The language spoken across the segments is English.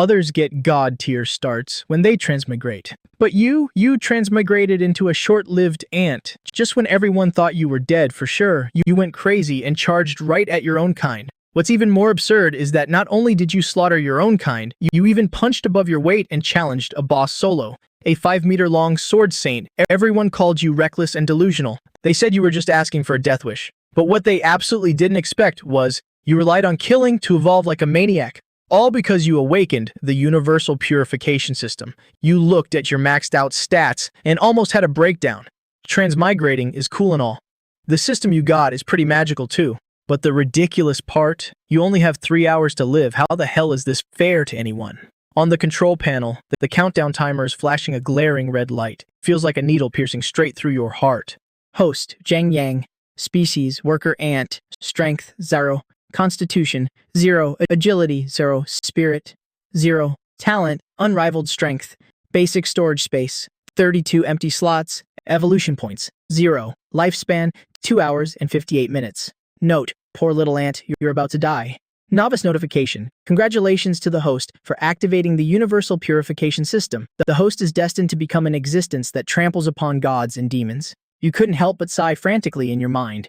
Others get God tier starts when they transmigrate. But you transmigrated into a short-lived ant. Just when everyone thought you were dead for sure, you went crazy and charged right at your own kind. What's even more absurd is that not only did you slaughter your own kind, you even punched above your weight and challenged a boss solo. A 5-meter-long sword saint. Everyone called you reckless and delusional. They said you were just asking for a death wish. But what they absolutely didn't expect was you relied on killing to evolve like a maniac. All because you awakened the universal purification system. You looked at your maxed out stats and almost had a breakdown. Transmigrating is cool and all. The system you got is pretty magical too. But the ridiculous part, you only have 3 hours to live. How the hell is this fair to anyone? On the control panel, the countdown timer is flashing a glaring red light. Feels like a needle piercing straight through your heart. Host, Zhang Yang. Species, worker ant. Strength, 0. Constitution, 0. Agility, 0. Spirit, 0. Talent, unrivaled strength. Basic storage space, 32 empty slots. Evolution points, 0. Lifespan, 2 hours and 58 minutes. Note, poor little ant, you're about to die. Novice notification. Congratulations to the host for activating the universal purification system. The host is destined to become an existence that tramples upon gods and demons. You couldn't help but sigh frantically in your mind.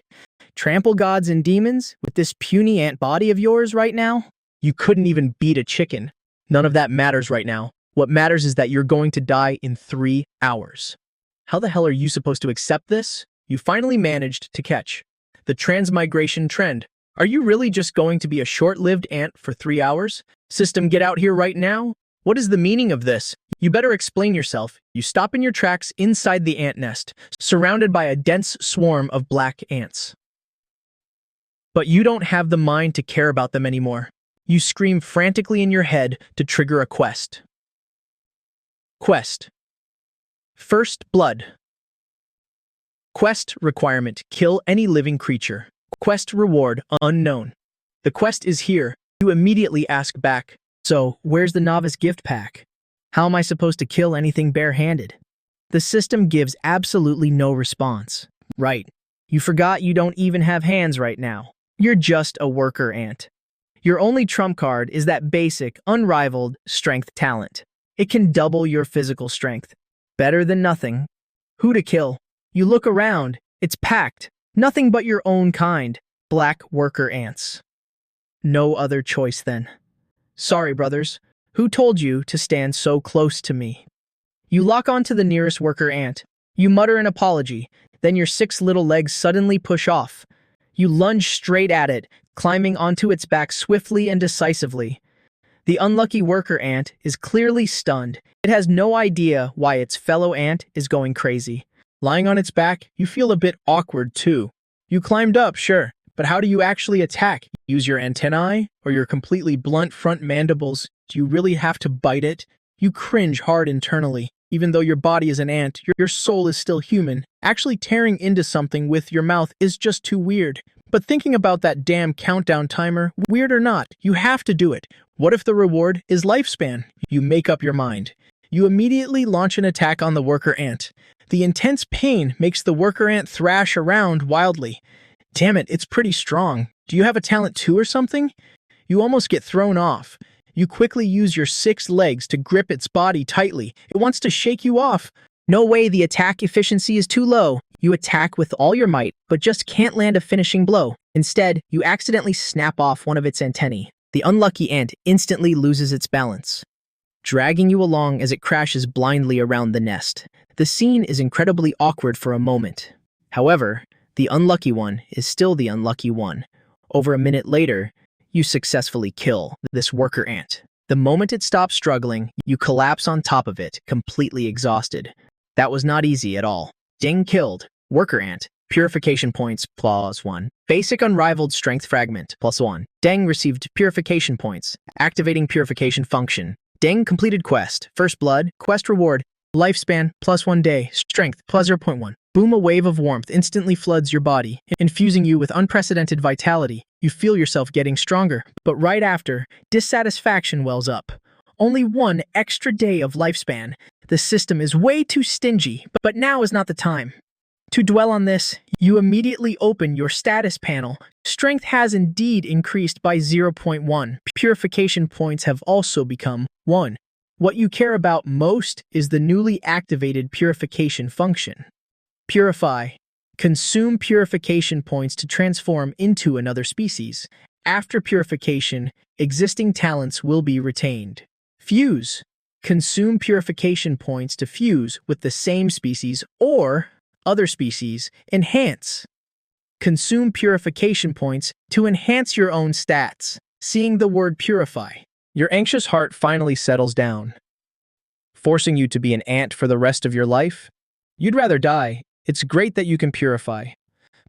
Trample gods and demons with this puny ant body of yours right now? You couldn't even beat a chicken. None of that matters right now. What matters is that you're going to die in 3 hours. How the hell are you supposed to accept this? You finally managed to catch the transmigration trend. Are you really just going to be a short-lived ant for 3 hours? System, get out here right now? What is the meaning of this? You better explain yourself. You stop in your tracks inside the ant nest, surrounded by a dense swarm of black ants. But you don't have the mind to care about them anymore. You scream frantically in your head to trigger a quest. Quest. First Blood. Quest requirement: kill any living creature. Quest reward: unknown. The quest is here. You immediately ask back, so where's the novice gift pack? How am I supposed to kill anything barehanded? The system gives absolutely no response. Right. You forgot you don't even have hands right now. You're just a worker ant. Your only trump card is that basic, unrivaled strength talent. It can double your physical strength. Better than nothing. Who to kill? You look around. It's packed. Nothing but your own kind. Black worker ants. No other choice then. Sorry, brothers. Who told you to stand so close to me? You lock onto the nearest worker ant. You mutter an apology. Then your 6 little legs suddenly push off. You lunge straight at it, climbing onto its back swiftly and decisively. The unlucky worker ant is clearly stunned. It has no idea why its fellow ant is going crazy. Lying on its back, you feel a bit awkward too. You climbed up, sure, but how do you actually attack? Use your antennae or your completely blunt front mandibles? Do you really have to bite it? You cringe hard internally. Even though your body is an ant, your soul is still human. Actually tearing into something with your mouth is just too weird. But thinking about that damn countdown timer, weird or not, you have to do it. What if the reward is lifespan? You make up your mind. You immediately launch an attack on the worker ant. The intense pain makes the worker ant thrash around wildly. Damn it, it's pretty strong. Do you have a talent too or something? You almost get thrown off. You quickly use your 6 legs to grip its body tightly. It wants to shake you off. No way, the attack efficiency is too low. You attack with all your might, but just can't land a finishing blow. Instead, you accidentally snap off one of its antennae. The unlucky ant instantly loses its balance, dragging you along as it crashes blindly around the nest. The scene is incredibly awkward for a moment. However, the unlucky one is still the unlucky one. Over a minute later, you successfully kill this worker ant. The moment it stops struggling, you collapse on top of it, completely exhausted. That was not easy at all. Ding killed. Worker ant. Purification points, +1. Basic unrivaled strength fragment, +1. Deng received purification points. Activating purification function. Deng completed quest. First blood. Quest reward. Lifespan, +1 day. Strength, +0.1. Boom, a wave of warmth instantly floods your body, infusing you with unprecedented vitality. You feel yourself getting stronger, but right after, dissatisfaction wells up. Only 1 extra day of lifespan. The system is way too stingy, but now is not the time. To dwell on this, you immediately open your status panel. Strength has indeed increased by 0.1. Purification points have also become 1. What you care about most is the newly activated purification function. Purify. Consume purification points to transform into another species. After purification, existing talents will be retained. Fuse. Consume purification points to fuse with the same species or other species. Enhance. Consume purification points to enhance your own stats. Seeing the word purify, your anxious heart finally settles down. Forcing you to be an ant for the rest of your life? You'd rather die. It's great that you can purify.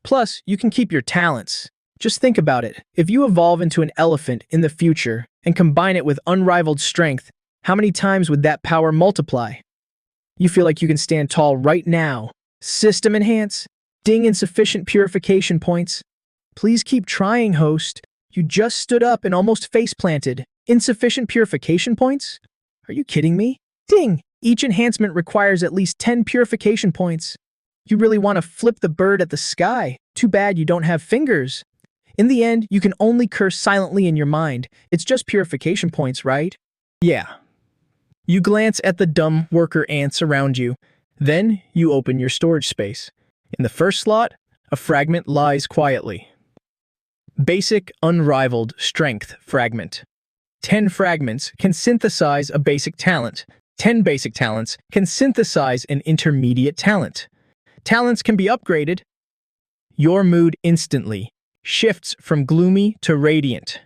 Plus, you can keep your talents. Just think about it. If you evolve into an elephant in the future and combine it with unrivaled strength, how many times would that power multiply? You feel like you can stand tall right now. System enhance. Ding insufficient purification points. Please keep trying, host. You just stood up and almost face planted. Insufficient purification points? Are you kidding me? Ding! Each enhancement requires at least 10 purification points. You really want to flip the bird at the sky. Too bad you don't have fingers. In the end, you can only curse silently in your mind. It's just purification points, right? Yeah. You glance at the dumb worker ants around you. Then you open your storage space. In the first slot, a fragment lies quietly. Basic Unrivaled Strength Fragment. 10 fragments can synthesize a basic talent. 10 basic talents can synthesize an intermediate talent. Talents can be upgraded. Your mood instantly shifts from gloomy to radiant.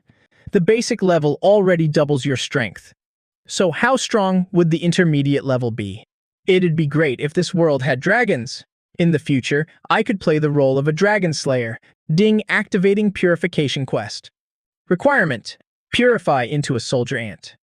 The basic level already doubles your strength. So how strong would the intermediate level be? It'd be great if this world had dragons. In the future, I could play the role of a dragon slayer. Ding activating purification quest. Requirement: purify into a soldier ant.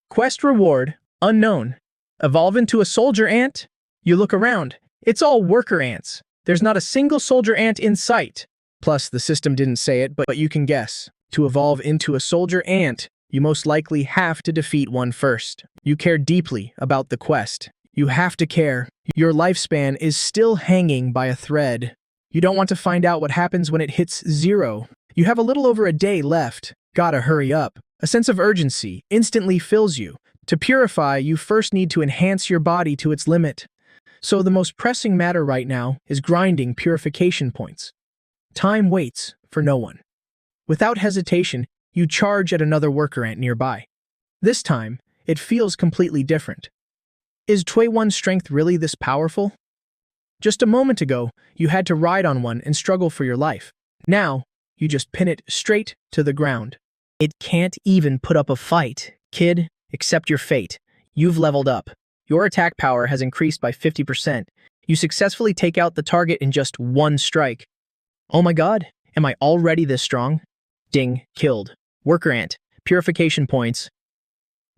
Quest reward: unknown. Evolve into a soldier ant? You look around. It's all worker ants. There's not a single soldier ant in sight. Plus, the system didn't say it, but you can guess. To evolve into a soldier ant, you most likely have to defeat one first. You care deeply about the quest. You have to care. Your lifespan is still hanging by a thread. You don't want to find out what happens when it hits 0. You have a little over a day left. Gotta hurry up. A sense of urgency instantly fills you. To purify, you first need to enhance your body to its limit. So the most pressing matter right now is grinding purification points. Time waits for no one. Without hesitation, you charge at another worker ant nearby. This time, it feels completely different. Is Tui-1's strength really this powerful? Just a moment ago, you had to ride on one and struggle for your life. Now, you just pin it straight to the ground. It can't even put up a fight. Kid, accept your fate. You've leveled up. Your attack power has increased by 50%. You successfully take out the target in just one strike. Oh my god, am I already this strong? Ding, killed. Worker ant, purification points.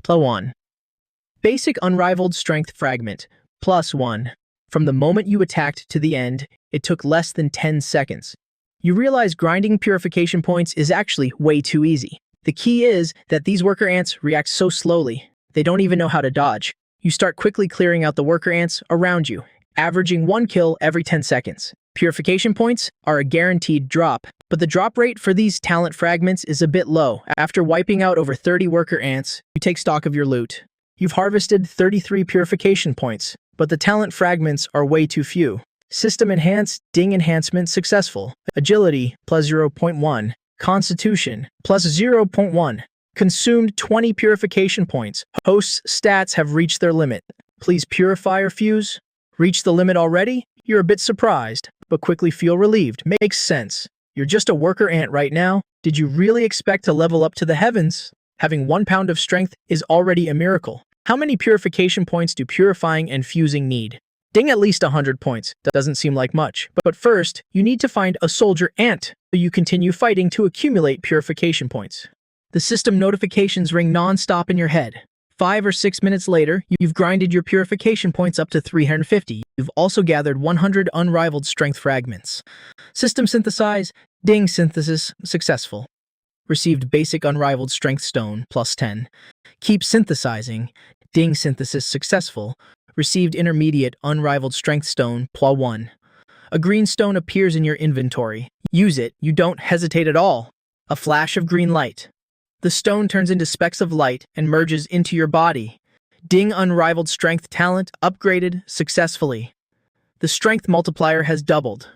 +1. Basic Unrivaled Strength Fragment, +1. From the moment you attacked to the end, it took less than 10 seconds. You realize grinding purification points is actually way too easy. The key is that these worker ants react so slowly, they don't even know how to dodge. You start quickly clearing out the worker ants around you, averaging 1 kill every 10 seconds. Purification points are a guaranteed drop, but the drop rate for these talent fragments is a bit low. After wiping out over 30 worker ants, you take stock of your loot. You've harvested 33 purification points, but the talent fragments are way too few. System enhance, ding enhancement successful. Agility, +0.1. Constitution, +0.1. Consumed 20 purification points. Host's stats have reached their limit. Please purify or fuse. Reach the limit already? You're a bit surprised, but quickly feel relieved. Makes sense. You're just a worker ant right now. Did you really expect to level up to the heavens? Having 1 pound of strength is already a miracle. How many purification points do purifying and fusing need? Ding at least 100 points. Doesn't seem like much. But first, you need to find a soldier ant, so you continue fighting to accumulate purification points. The system notifications ring non-stop in your head. 5 or 6 minutes later, you've grinded your purification points up to 350. You've also gathered 100 unrivaled strength fragments. System synthesize, ding synthesis successful. Received basic unrivaled strength stone, +10. Keep synthesizing, ding synthesis successful. Received intermediate unrivaled strength stone, +1. A green stone appears in your inventory. Use it. You don't hesitate at all. A flash of green light. The stone turns into specks of light and merges into your body. Ding, unrivaled strength talent upgraded successfully. The strength multiplier has doubled.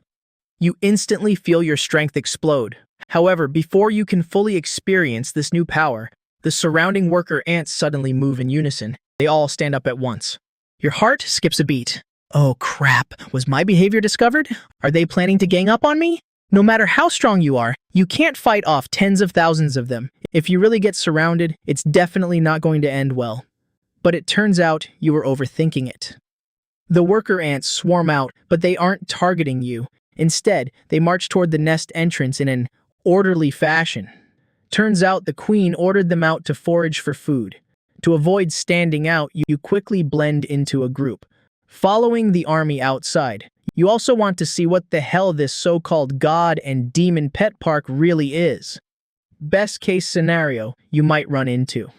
You instantly feel your strength explode. However, before you can fully experience this new power, the surrounding worker ants suddenly move in unison. They all stand up at once. Your heart skips a beat. Oh crap, was my behavior discovered? Are they planning to gang up on me? No matter how strong you are, you can't fight off tens of thousands of them. If you really get surrounded, it's definitely not going to end well. But it turns out you were overthinking it. The worker ants swarm out, but they aren't targeting you. Instead, they march toward the nest entrance in an orderly fashion. Turns out the queen ordered them out to forage for food. To avoid standing out, you quickly blend into a group, following the army outside. You also want to see what the hell this so-called god and demon pet park really is. Best case scenario you might run into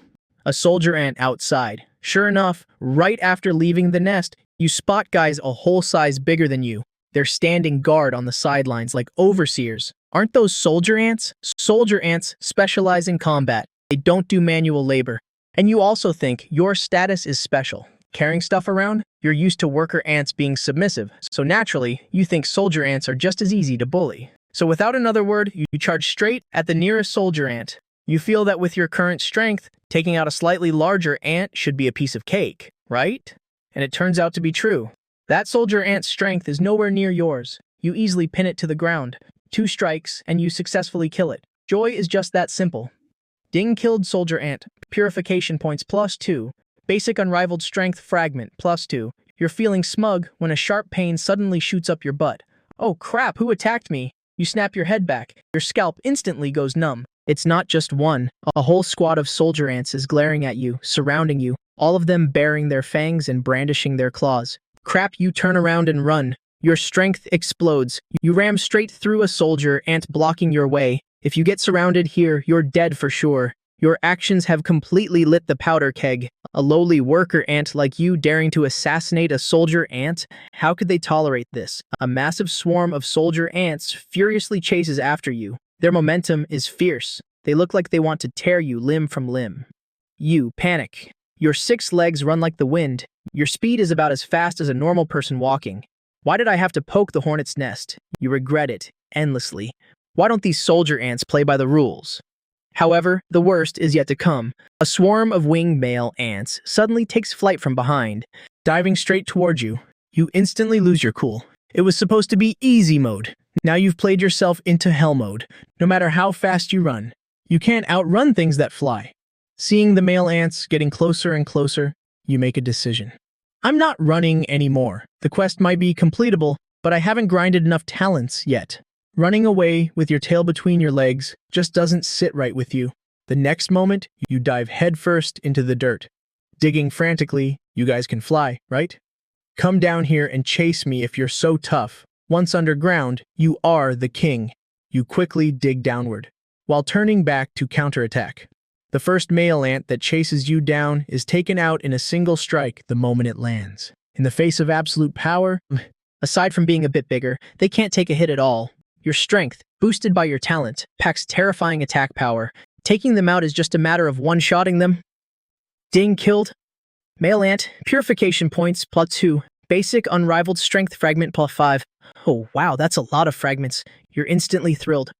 a soldier ant outside. Sure enough, right after leaving the nest, you spot guys a whole size bigger than you. They're standing guard on the sidelines like overseers. Aren't those soldier ants? Soldier ants specialize in combat. They don't do manual labor. And you also think your status is special. Carrying stuff around? You're used to worker ants being submissive, so naturally, you think soldier ants are just as easy to bully. So without another word, you charge straight at the nearest soldier ant. You feel that with your current strength, taking out a slightly larger ant should be a piece of cake, right? And it turns out to be true. That soldier ant's strength is nowhere near yours. You easily pin it to the ground. 2 strikes, and you successfully kill it. Joy is just that simple. Ding, killed soldier ant. Purification points +2. Basic unrivaled strength fragment +2. You're feeling smug when a sharp pain suddenly shoots up your butt. Oh crap, who attacked me? You snap your head back. Your scalp instantly goes numb. It's not just one. A whole squad of soldier ants is glaring at you, surrounding you, all of them baring their fangs and brandishing their claws. Crap, you turn around and run. Your strength explodes. You ram straight through a soldier ant blocking your way. If you get surrounded here, you're dead for sure. Your actions have completely lit the powder keg. A lowly worker ant like you daring to assassinate a soldier ant? How could they tolerate this? A massive swarm of soldier ants furiously chases after you. Their momentum is fierce. They look like they want to tear you limb from limb. You panic. Your 6 legs run like the wind. Your speed is about as fast as a normal person walking. Why did I have to poke the hornet's nest? You regret it endlessly. Why don't these soldier ants play by the rules? However, the worst is yet to come. A swarm of winged male ants suddenly takes flight from behind, diving straight towards you. You instantly lose your cool. It was supposed to be easy mode. Now you've played yourself into hell mode. No matter how fast you run, you can't outrun things that fly. Seeing the male ants getting closer and closer, you make a decision. I'm not running anymore. The quest might be completable, but I haven't grinded enough talents yet. Running away with your tail between your legs just doesn't sit right with you. The next moment, you dive headfirst into the dirt. Digging frantically, you guys can fly, right? Come down here and chase me if you're so tough. Once underground, you are the king. You quickly dig downward, while turning back to counterattack. The first male ant that chases you down is taken out in a single strike the moment it lands. In the face of absolute power, aside from being a bit bigger, they can't take a hit at all. Your strength, boosted by your talent, packs terrifying attack power. Taking them out is just a matter of one-shotting them. Ding, killed. Male ant, purification points +2. Basic unrivaled strength fragment +5. Oh wow, that's a lot of fragments. You're instantly thrilled.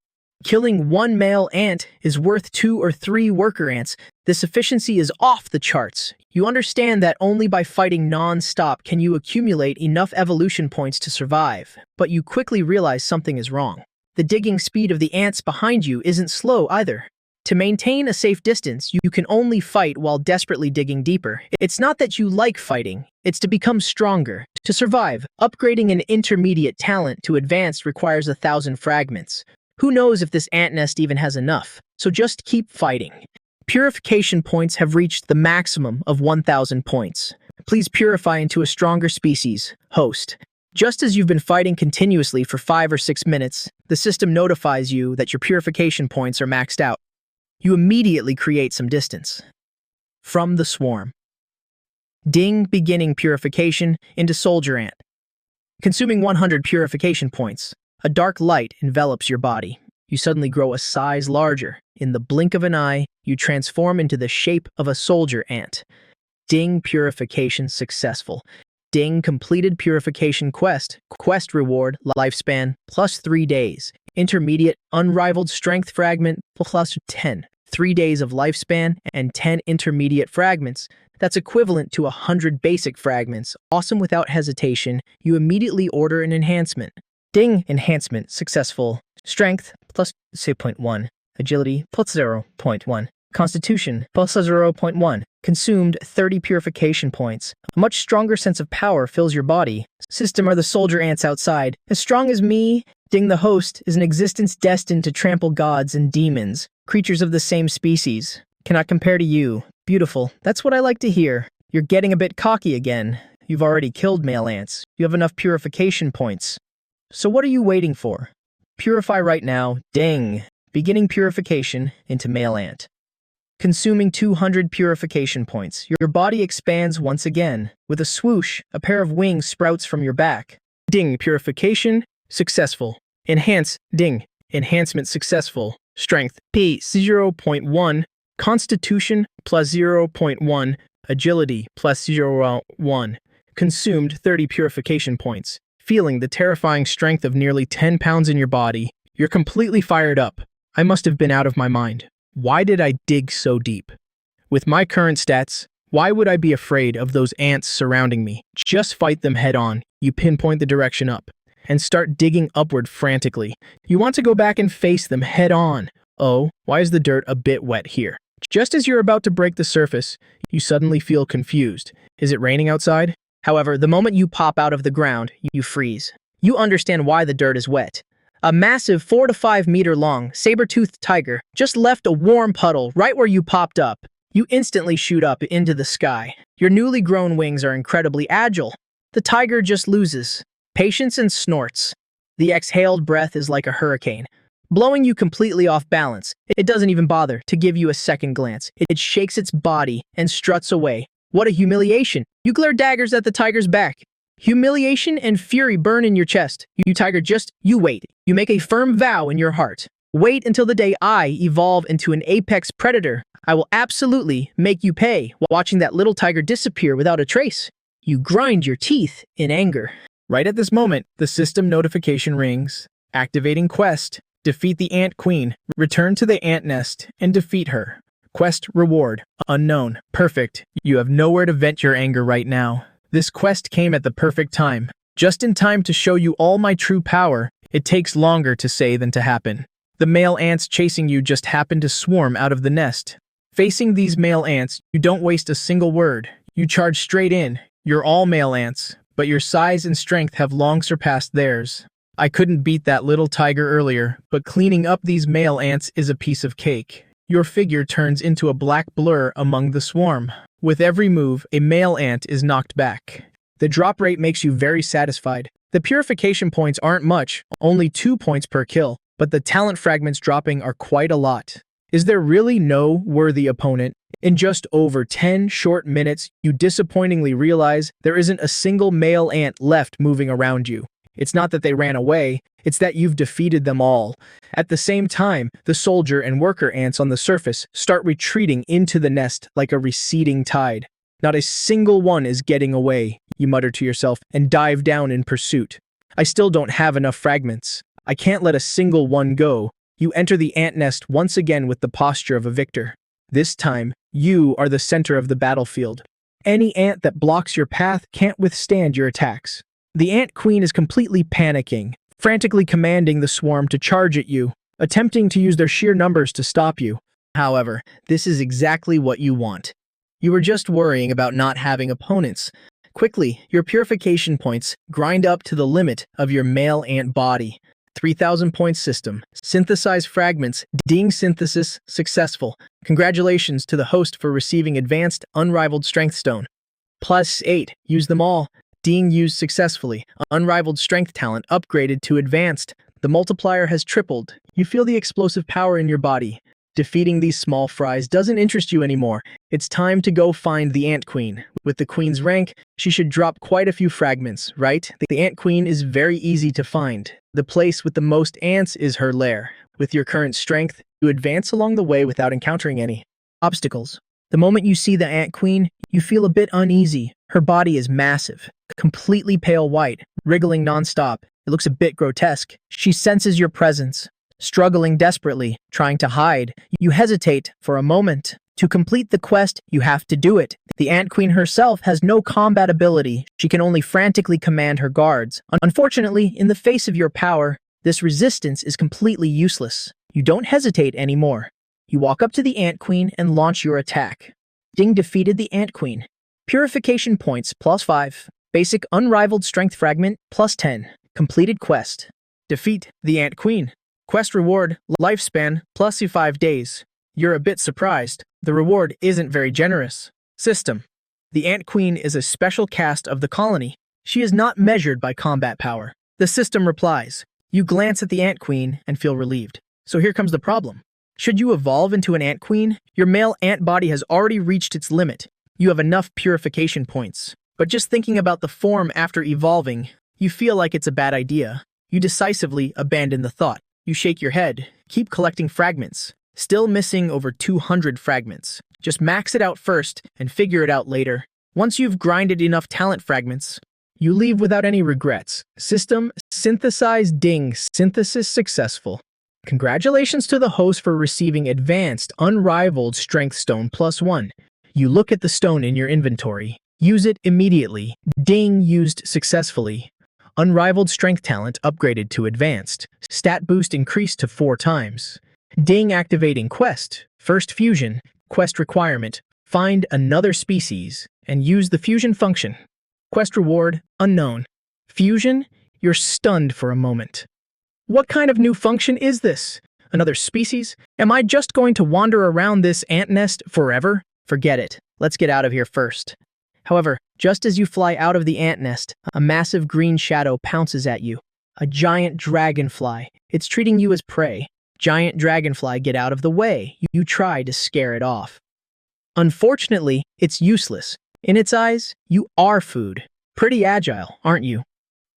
Killing 1 male ant is worth 2 or 3 worker ants. This efficiency is off the charts. You understand that only by fighting non-stop can you accumulate enough evolution points to survive. But you quickly realize something is wrong. The digging speed of the ants behind you isn't slow either. To maintain a safe distance, you can only fight while desperately digging deeper. It's not that you like fighting, it's to become stronger. To survive, upgrading an intermediate talent to advanced requires 1,000 fragments. Who knows if this ant nest even has enough, so just keep fighting. Purification points have reached the maximum of 1,000 points. Please purify into a stronger species, host. Just as you've been fighting continuously for 5 or 6 minutes, the system notifies you that your purification points are maxed out. You immediately create some distance. From the swarm. Ding, beginning purification into soldier ant. Consuming 100 purification points. A dark light envelops your body. You suddenly grow a size larger. In the blink of an eye, you transform into the shape of a soldier ant. Ding, purification successful. Ding, completed purification quest. Quest reward, lifespan, plus 3 days. Intermediate, unrivaled strength fragment, plus 10. 3 days of lifespan and 10 intermediate fragments. That's equivalent to 100 basic fragments. Awesome without hesitation. You immediately order an enhancement. Ding, enhancement successful. Strength, plus 0.1. Agility, plus 0.1. Constitution, plus 0.1. Consumed 30 purification points. A much stronger sense of power fills your body. System are the soldier ants outside. As strong as me, Ding the host is an existence destined to trample gods and demons. Creatures of the same species. Cannot compare to you. Beautiful. That's what I like to hear. You're getting a bit cocky again. You've already killed male ants. You have enough purification points. So what are you waiting for? Purify right now. Ding. Beginning purification into male ant. Consuming 200 purification points. Your body expands once again. With a swoosh, a pair of wings sprouts from your back. Ding, purification successful. Enhance, ding. Enhancement successful. Strength, P 0.1. Constitution, plus 0.1. Agility, plus 0.1. Consumed 30 purification points. Feeling the terrifying strength of nearly 10 pounds in your body, you're completely fired up. I must have been out of my mind. Why did I dig so deep? With my current stats, why would I be afraid of those ants surrounding me? Just fight them head on. You pinpoint the direction up and start digging upward frantically. You want to go back and face them head on. Oh, why is the dirt a bit wet here? Just as you're about to break the surface, you suddenly feel confused. Is it raining outside? However, the moment you pop out of the ground, you freeze. You understand why the dirt is wet. A massive 4 to 5 meter long, saber-toothed tiger just left a warm puddle right where you popped up. You instantly shoot up into the sky. Your newly grown wings are incredibly agile. The tiger just loses patience and snorts. The exhaled breath is like a hurricane, blowing you completely off balance. It doesn't even bother to give you a second glance. It shakes its body and struts away. What a humiliation. You glare daggers at the tiger's back. Humiliation and fury burn in your chest. You tiger, you wait. You make a firm vow in your heart. Wait until the day I evolve into an apex predator. I will absolutely make you pay. Watching that little tiger disappear without a trace, you grind your teeth in anger. Right at this moment, the system notification rings. Activating quest. Defeat the ant queen. Return to the ant nest and defeat her. Quest reward. Unknown. Perfect. You have nowhere to vent your anger right now. This quest came at the perfect time. Just in time to show you all my true power. It takes longer to say than to happen. The male ants chasing you just happen to swarm out of the nest. Facing these male ants, you don't waste a single word. You charge straight in. You're all male ants, but your size and strength have long surpassed theirs. I couldn't beat that little tiger earlier, but cleaning up these male ants is a piece of cake. Your figure turns into a black blur among the swarm. With every move, a male ant is knocked back. The drop rate makes you very satisfied. The purification points aren't much, only 2 points per kill, but the talent fragments dropping are quite a lot. Is there really no worthy opponent? In just over 10 short minutes, you disappointingly realize there isn't a single male ant left moving around you. It's not that they ran away, it's that you've defeated them all. At the same time, the soldier and worker ants on the surface start retreating into the nest like a receding tide. Not a single one is getting away, you mutter to yourself and dive down in pursuit. I still don't have enough fragments. I can't let a single one go. You enter the ant nest once again with the posture of a victor. This time, you are the center of the battlefield. Any ant that blocks your path can't withstand your attacks. The ant queen is completely panicking, frantically commanding the swarm to charge at you, attempting to use their sheer numbers to stop you. However, this is exactly what you want. You were just worrying about not having opponents. Quickly, your purification points grind up to the limit of your male ant body. 3,000 points system. Synthesize fragments. Ding synthesis successful. Congratulations to the host for receiving advanced, unrivaled strength stone. Plus 8. Use them all. Ding used successfully. Unrivaled strength talent upgraded to advanced. The multiplier has tripled. You feel the explosive power in your body. Defeating these small fries doesn't interest you anymore. It's time to go find the ant queen. With the queen's rank, she should drop quite a few fragments, right? The ant queen is very easy to find. The place with the most ants is her lair. With your current strength, you advance along the way without encountering any Obstacles. The moment you see the ant queen, you feel a bit uneasy. Her body is massive, completely pale white, wriggling nonstop. It looks a bit grotesque. She senses your presence, struggling desperately, trying to hide. You hesitate for a moment. To complete the quest, you have to do it. The ant queen herself has no combat ability. She can only frantically command her guards. Unfortunately, in the face of your power, this resistance is completely useless. You don't hesitate anymore. You walk up to the ant queen and launch your attack. Ding defeated the ant queen. Purification points +5. Basic unrivaled strength fragment +10. Completed quest. Defeat the ant queen. Quest reward, lifespan +5 days. You're a bit surprised. The reward isn't very generous. System. The ant queen is a special caste of the colony. She is not measured by combat power. The system replies. You glance at the ant queen and feel relieved. So here comes the problem. Should you evolve into an ant queen, your male ant body has already reached its limit. You have enough purification points. But just thinking about the form after evolving, you feel like it's a bad idea. You decisively abandon the thought. You shake your head, keep collecting fragments. Still missing over 200 fragments. Just max it out first and figure it out later. Once you've grinded enough talent fragments, you leave without any regrets. System synthesized. Ding. Synthesis successful. Congratulations to the host for receiving advanced, unrivaled strength stone +1. You look at the stone in your inventory. Use it immediately. Ding. Used successfully. Unrivaled strength talent upgraded to advanced. Stat boost increased to 4 times. Ding. Activating quest. First fusion. Quest requirement. Find another species and use the fusion function. Quest reward, unknown. Fusion, you're stunned for a moment. What kind of new function is this? Another species? Am I just going to wander around this ant nest forever? Forget it. Let's get out of here first. However, just as you fly out of the ant nest, a massive green shadow pounces at you. A giant dragonfly. It's treating you as prey. Giant dragonfly, get out of the way. You try to scare it off. Unfortunately, it's useless. In its eyes, you are food. Pretty agile, aren't you?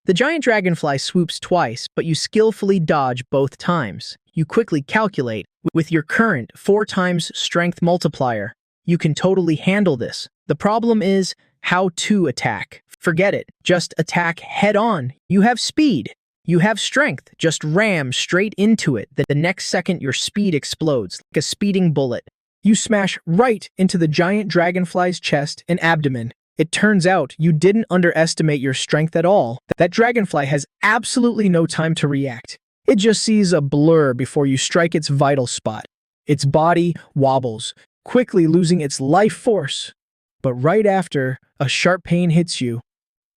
The giant dragonfly swoops twice, but you skillfully dodge both times. You quickly calculate, with your current 4 times strength multiplier, you can totally handle this. The problem is how to attack. Forget it, just attack head on. You have speed. You have strength. Just ram straight into it. The next second your speed explodes like a speeding bullet. You smash right into the giant dragonfly's chest and abdomen. It turns out you didn't underestimate your strength at all. That dragonfly has absolutely no time to react. It just sees a blur before you strike its vital spot. Its body wobbles, quickly losing its life force. But right after, a sharp pain hits you.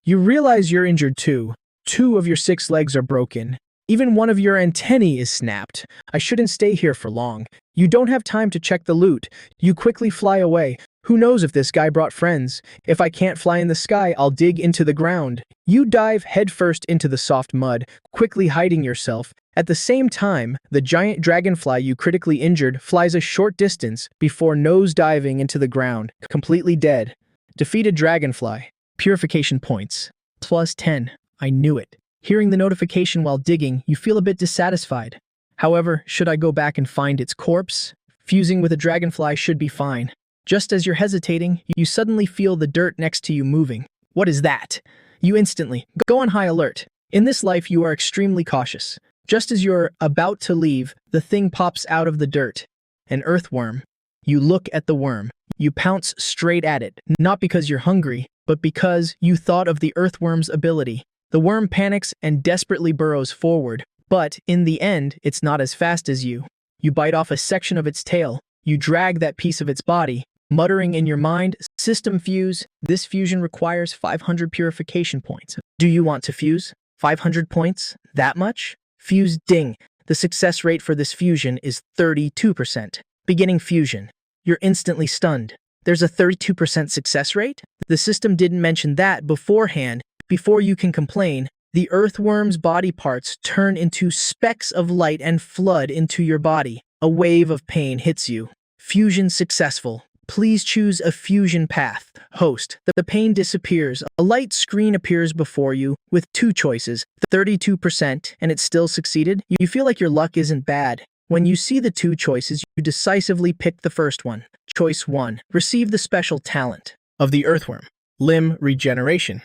You realize you're injured too. 2 of your 6 legs are broken. Even one of your antennae is snapped. I shouldn't stay here for long. You don't have time to check the loot. You quickly fly away. Who knows if this guy brought friends? If I can't fly in the sky, I'll dig into the ground. You dive headfirst into the soft mud, quickly hiding yourself. At the same time, the giant dragonfly you critically injured flies a short distance before nose-diving into the ground, completely dead. Defeated dragonfly. Purification points. +10. I knew it. Hearing the notification while digging, you feel a bit dissatisfied. However, should I go back and find its corpse? Fusing with a dragonfly should be fine. Just as you're hesitating, you suddenly feel the dirt next to you moving. What is that? You instantly go on high alert. In this life, you are extremely cautious. Just as you're about to leave, the thing pops out of the dirt. An earthworm. You look at the worm. You pounce straight at it, not because you're hungry, but because you thought of the earthworm's ability. The worm panics and desperately burrows forward, but in the end, it's not as fast as you. You bite off a section of its tail. You drag that piece of its body, muttering in your mind, "System fuse. This fusion requires 500 purification points. Do you want to fuse? 500 points? That much? Fuse. Ding. The success rate for this fusion is 32%. Beginning fusion. You're instantly stunned. There's a 32% success rate? The system didn't mention that beforehand. Before you can complain, the earthworm's body parts turn into specks of light and flood into your body. A wave of pain hits you. Fusion successful. Please choose a fusion path. Host. The pain disappears. A light screen appears before you with two choices, 32%, and it still succeeded. You feel like your luck isn't bad. When you see the two choices, you decisively pick the first one. Choice 1. Receive the special talent of the earthworm. Limb regeneration.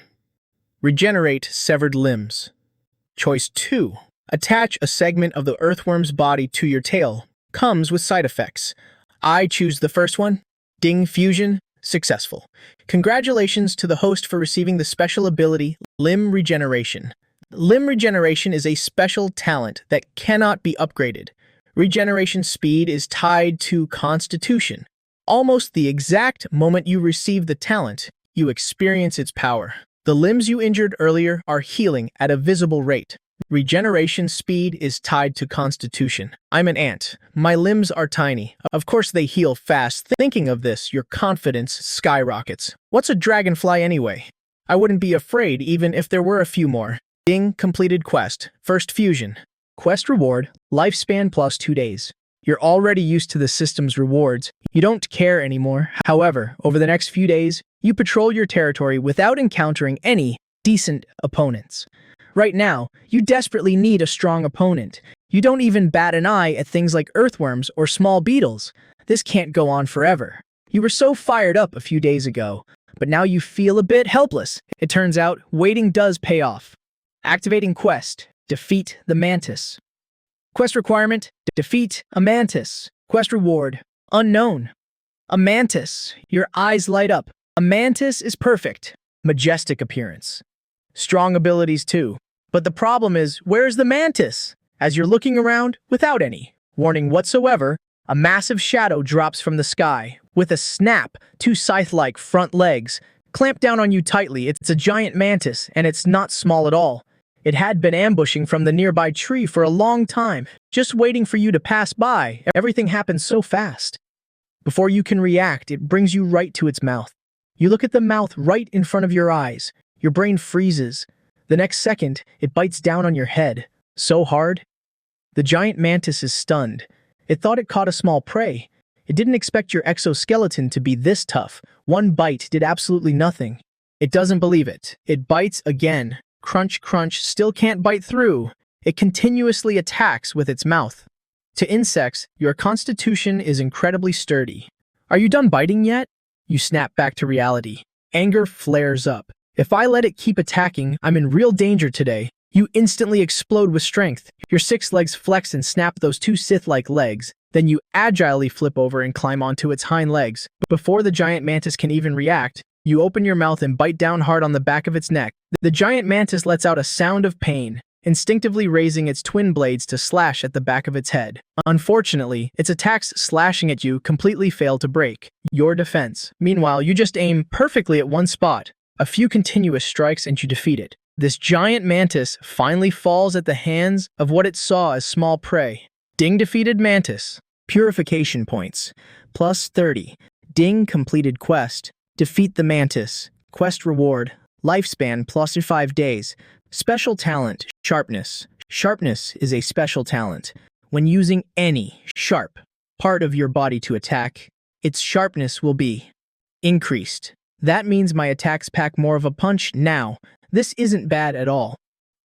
Regenerate severed limbs. Choice 2. Attach a segment of the earthworm's body to your tail. Comes with side effects. I choose the first one. Ding fusion. Successful. Congratulations to the host for receiving the special ability, Limb Regeneration. Limb Regeneration is a special talent that cannot be upgraded. Regeneration speed is tied to Constitution. Almost the exact moment you receive the talent, you experience its power. The limbs you injured earlier are healing at a visible rate. Regeneration speed is tied to Constitution. I'm an ant. My limbs are tiny. Of course they heal fast. Thinking of this, your confidence skyrockets. What's a dragonfly anyway? I wouldn't be afraid even if there were a few more. Ding, completed quest. First fusion. Quest reward, lifespan plus 2 days. You're already used to the system's rewards. You don't care anymore. However, over the next few days, you patrol your territory without encountering any decent opponents. Right now, you desperately need a strong opponent. You don't even bat an eye at things like earthworms or small beetles. This can't go on forever. You were so fired up a few days ago, but now you feel a bit helpless. It turns out, waiting does pay off. Activating quest. Defeat the mantis. Quest requirement. Defeat a mantis. Quest reward. Unknown. A mantis. Your eyes light up. A mantis is perfect. Majestic appearance. Strong abilities too. But the problem is, where's the mantis? As you're looking around, without any warning whatsoever, a massive shadow drops from the sky. With a snap, 2 scythe-like front legs clamp down on you tightly. It's a giant mantis, and it's not small at all. It had been ambushing from the nearby tree for a long time, just waiting for you to pass by. Everything happens so fast. Before you can react, it brings you right to its mouth. You look at the mouth right in front of your eyes. Your brain freezes. The next second, it bites down on your head. So hard. The giant mantis is stunned. It thought it caught a small prey. It didn't expect your exoskeleton to be this tough. One bite did absolutely nothing. It doesn't believe it. It bites again. Crunch, crunch, still can't bite through. It continuously attacks with its mouth. To insects, your constitution is incredibly sturdy. Are you done biting yet? You snap back to reality. Anger flares up. If I let it keep attacking, I'm in real danger today. You instantly explode with strength. Your 6 legs flex and snap those 2 Sith-like legs. Then you agilely flip over and climb onto its hind legs. Before the giant mantis can even react, you open your mouth and bite down hard on the back of its neck. The giant mantis lets out a sound of pain, instinctively raising its twin blades to slash at the back of its head. Unfortunately, its attacks slashing at you completely fail to break your defense. Meanwhile, you just aim perfectly at one spot. A few continuous strikes and you defeat it. This giant mantis finally falls at the hands of what it saw as small prey. Ding, defeated mantis. Purification points. Plus 30. Ding, completed quest. Defeat the mantis. Quest reward. Lifespan plus 5 days. Special talent. Sharpness. Sharpness is a special talent. When using any sharp part of your body to attack, its sharpness will be increased. That means my attacks pack more of a punch now. This isn't bad at all.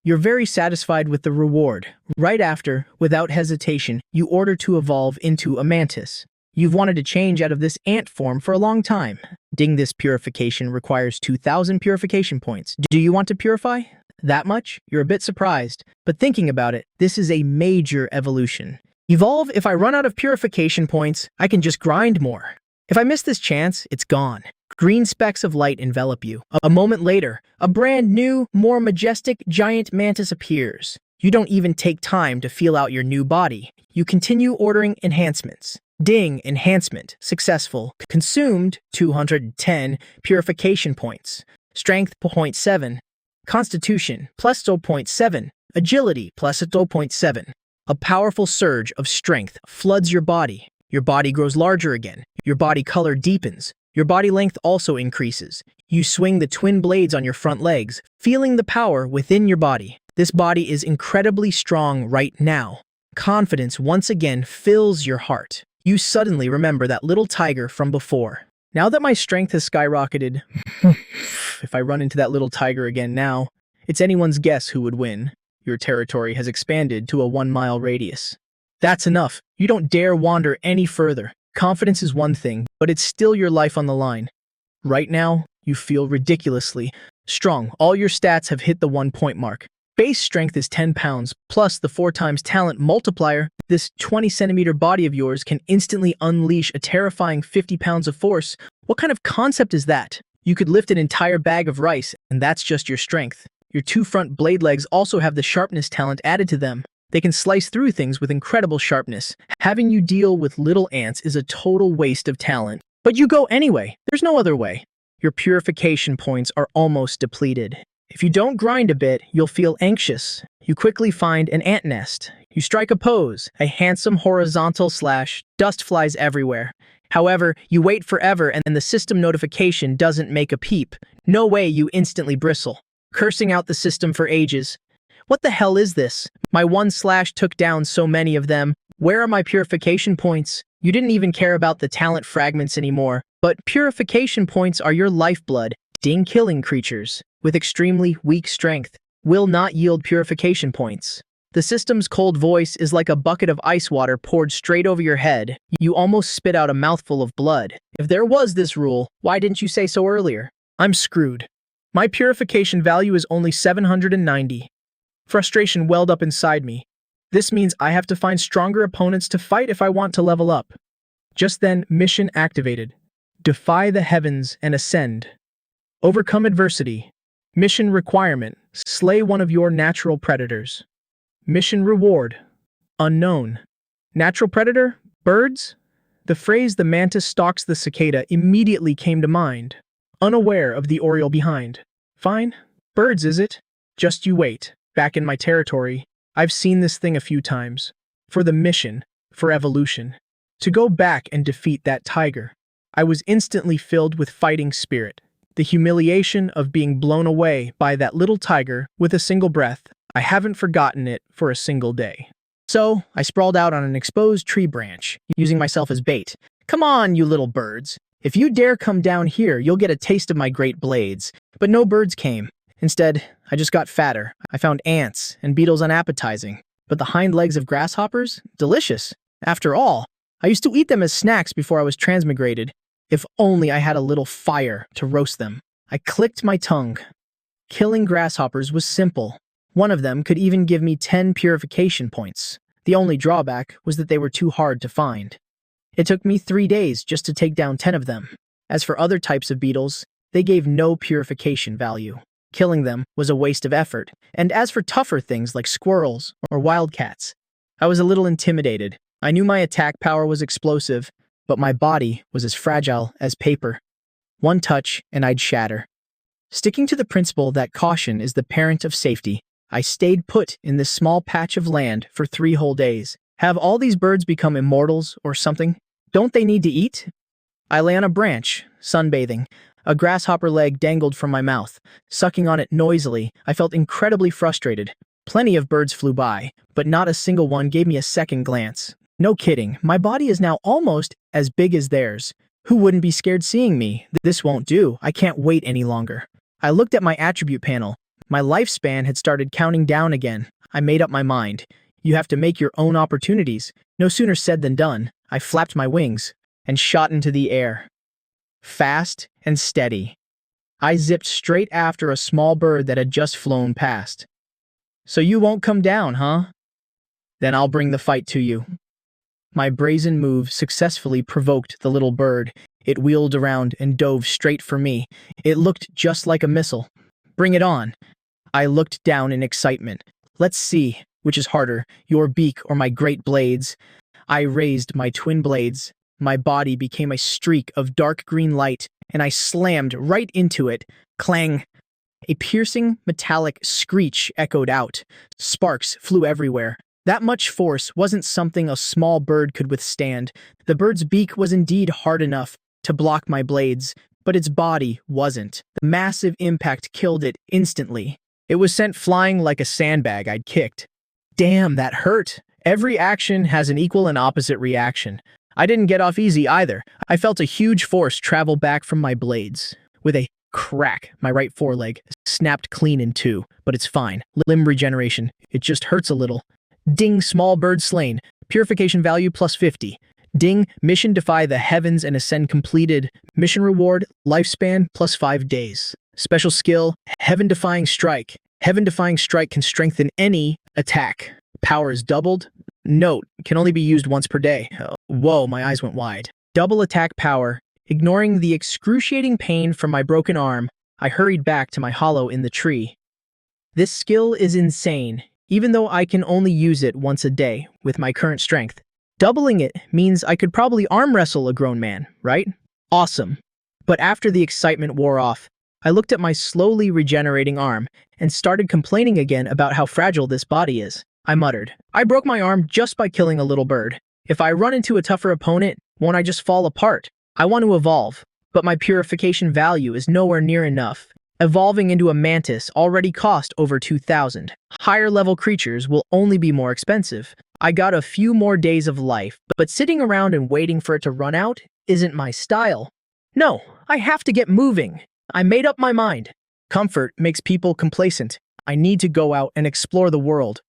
You're very satisfied with the reward. Right after, without hesitation, you order to evolve into a mantis. You've wanted to change out of this ant form for a long time. Ding, this purification requires 2,000 purification points. Do you want to purify? That much? You're a bit surprised. But thinking about it, this is a major evolution. Evolve. If I run out of purification points, I can just grind more. If I miss this chance, it's gone. Green specks of light envelop you. A moment later, a brand new, more majestic giant mantis appears. You don't even take time to feel out your new body. You continue ordering enhancements. Ding, enhancement, successful. Consumed, 210 purification points. Strength, 0.7. Constitution, plus 0.7. Agility, plus 0.7. A powerful surge of strength floods your body. Your body grows larger again. Your body color deepens. Your body length also increases. You swing the twin blades on your front legs, feeling the power within your body. This body is incredibly strong right now. Confidence once again fills your heart. You suddenly remember that little tiger from before. Now that my strength has skyrocketed, if I run into that little tiger again now, it's anyone's guess who would win. Your territory has expanded to a 1-mile radius. That's enough. You don't dare wander any further. Confidence is one thing, but it's still your life on the line. Right now, you feel ridiculously strong. All your stats have hit the 1-point mark. Base strength is 10 pounds, plus the 4 times talent multiplier. This 20-centimeter body of yours can instantly unleash a terrifying 50 pounds of force. What kind of concept is that? You could lift an entire bag of rice, and that's just your strength. Your 2 front blade legs also have the sharpness talent added to them. They can slice through things with incredible sharpness. Having you deal with little ants is a total waste of talent. But you go anyway. There's no other way. Your purification points are almost depleted. If you don't grind a bit, you'll feel anxious. You quickly find an ant nest. You strike a pose, a handsome horizontal slash, dust flies everywhere. However, you wait forever and the system notification doesn't make a peep. No way, you instantly bristle, cursing out the system for ages. What the hell is this? My 1 slash took down so many of them. Where are my purification points? You didn't even care about the talent fragments anymore, but purification points are your lifeblood. Killing creatures with extremely weak strength will not yield purification points. The system's cold voice is like a bucket of ice water poured straight over your head. You almost spit out a mouthful of blood. If there was this rule, why didn't you say so earlier? I'm screwed. My purification value is only 790. Frustration welled up inside me. This means I have to find stronger opponents to fight if I want to level up. Just then, mission activated. Defy the heavens and ascend. Overcome adversity. Mission requirement: slay one of your natural predators. Mission reward: unknown. Natural predator? Birds? The phrase "the mantis stalks the cicada" immediately came to mind, unaware of the oriole behind. Fine. Birds, is it? Just you wait. Back in my territory, I've seen this thing a few times. For the mission, for evolution. To go back and defeat that tiger. I was instantly filled with fighting spirit. The humiliation of being blown away by that little tiger with a single breath, I haven't forgotten it for a single day. So, I sprawled out on an exposed tree branch, using myself as bait. Come on, you little birds. If you dare come down here, you'll get a taste of my great blades. But no birds came. Instead, I just got fatter. I found ants and beetles unappetizing. But the hind legs of grasshoppers? Delicious. After all, I used to eat them as snacks before I was transmigrated. If only I had a little fire to roast them. I clicked my tongue. Killing grasshoppers was simple. One of them could even give me 10 purification points. The only drawback was that they were too hard to find. It took me 3 days just to take down 10 of them. As for other types of beetles, they gave no purification value. Killing them was a waste of effort. And as for tougher things like squirrels or wildcats, I was a little intimidated. I knew my attack power was explosive, but my body was as fragile as paper. One touch and I'd shatter. Sticking to the principle that caution is the parent of safety, I stayed put in this small patch of land for 3 whole days. Have all these birds become immortals or something? Don't they need to eat? I lay on a branch, sunbathing. A grasshopper leg dangled from my mouth. Sucking on it noisily, I felt incredibly frustrated. Plenty of birds flew by, but not a single one gave me a second glance. No kidding, my body is now almost as big as theirs. Who wouldn't be scared seeing me? This won't do. I can't wait any longer. I looked at my attribute panel. My lifespan had started counting down again. I made up my mind. You have to make your own opportunities. No sooner said than done. I flapped my wings and shot into the air. Fast and steady. I zipped straight after a small bird that had just flown past. So you won't come down, huh? Then I'll bring the fight to you. My brazen move successfully provoked the little bird. It wheeled around and dove straight for me. It looked just like a missile. Bring it on. I looked down in excitement. Let's see, which is harder, your beak or my great blades? I raised my twin blades. My body became a streak of dark green light, and I slammed right into it. Clang! A piercing, metallic screech echoed out. Sparks flew everywhere. That much force wasn't something a small bird could withstand. The bird's beak was indeed hard enough to block my blades, but its body wasn't. The massive impact killed it instantly. It was sent flying like a sandbag I'd kicked. Damn, that hurt. Every action has an equal and opposite reaction. I didn't get off easy either. I felt a huge force travel back from my blades. With a crack, my right foreleg snapped clean in two, but it's fine. Limb regeneration. It just hurts a little. Ding, small bird slain. Purification value plus 50. Ding, mission defy the heavens and ascend completed. Mission reward, lifespan plus 5 days. Special skill, heaven defying strike. Heaven defying strike can strengthen any attack. Power is doubled. Note, can only be used once per day. Whoa, my eyes went wide. Double attack power. Ignoring the excruciating pain from my broken arm, I hurried back to my hollow in the tree. This skill is insane, even though I can only use it once a day with my current strength. Doubling it means I could probably arm wrestle a grown man, right? Awesome. But after the excitement wore off, I looked at my slowly regenerating arm and started complaining again about how fragile this body is. I muttered, I broke my arm just by killing a little bird. If I run into a tougher opponent, won't I just fall apart? I want to evolve, but my purification value is nowhere near enough. Evolving into a mantis already cost over 2,000. Higher level creatures will only be more expensive. I got a few more days of life, but sitting around and waiting for it to run out isn't my style. No, I have to get moving. I made up my mind. Comfort makes people complacent. I need to go out and explore the world.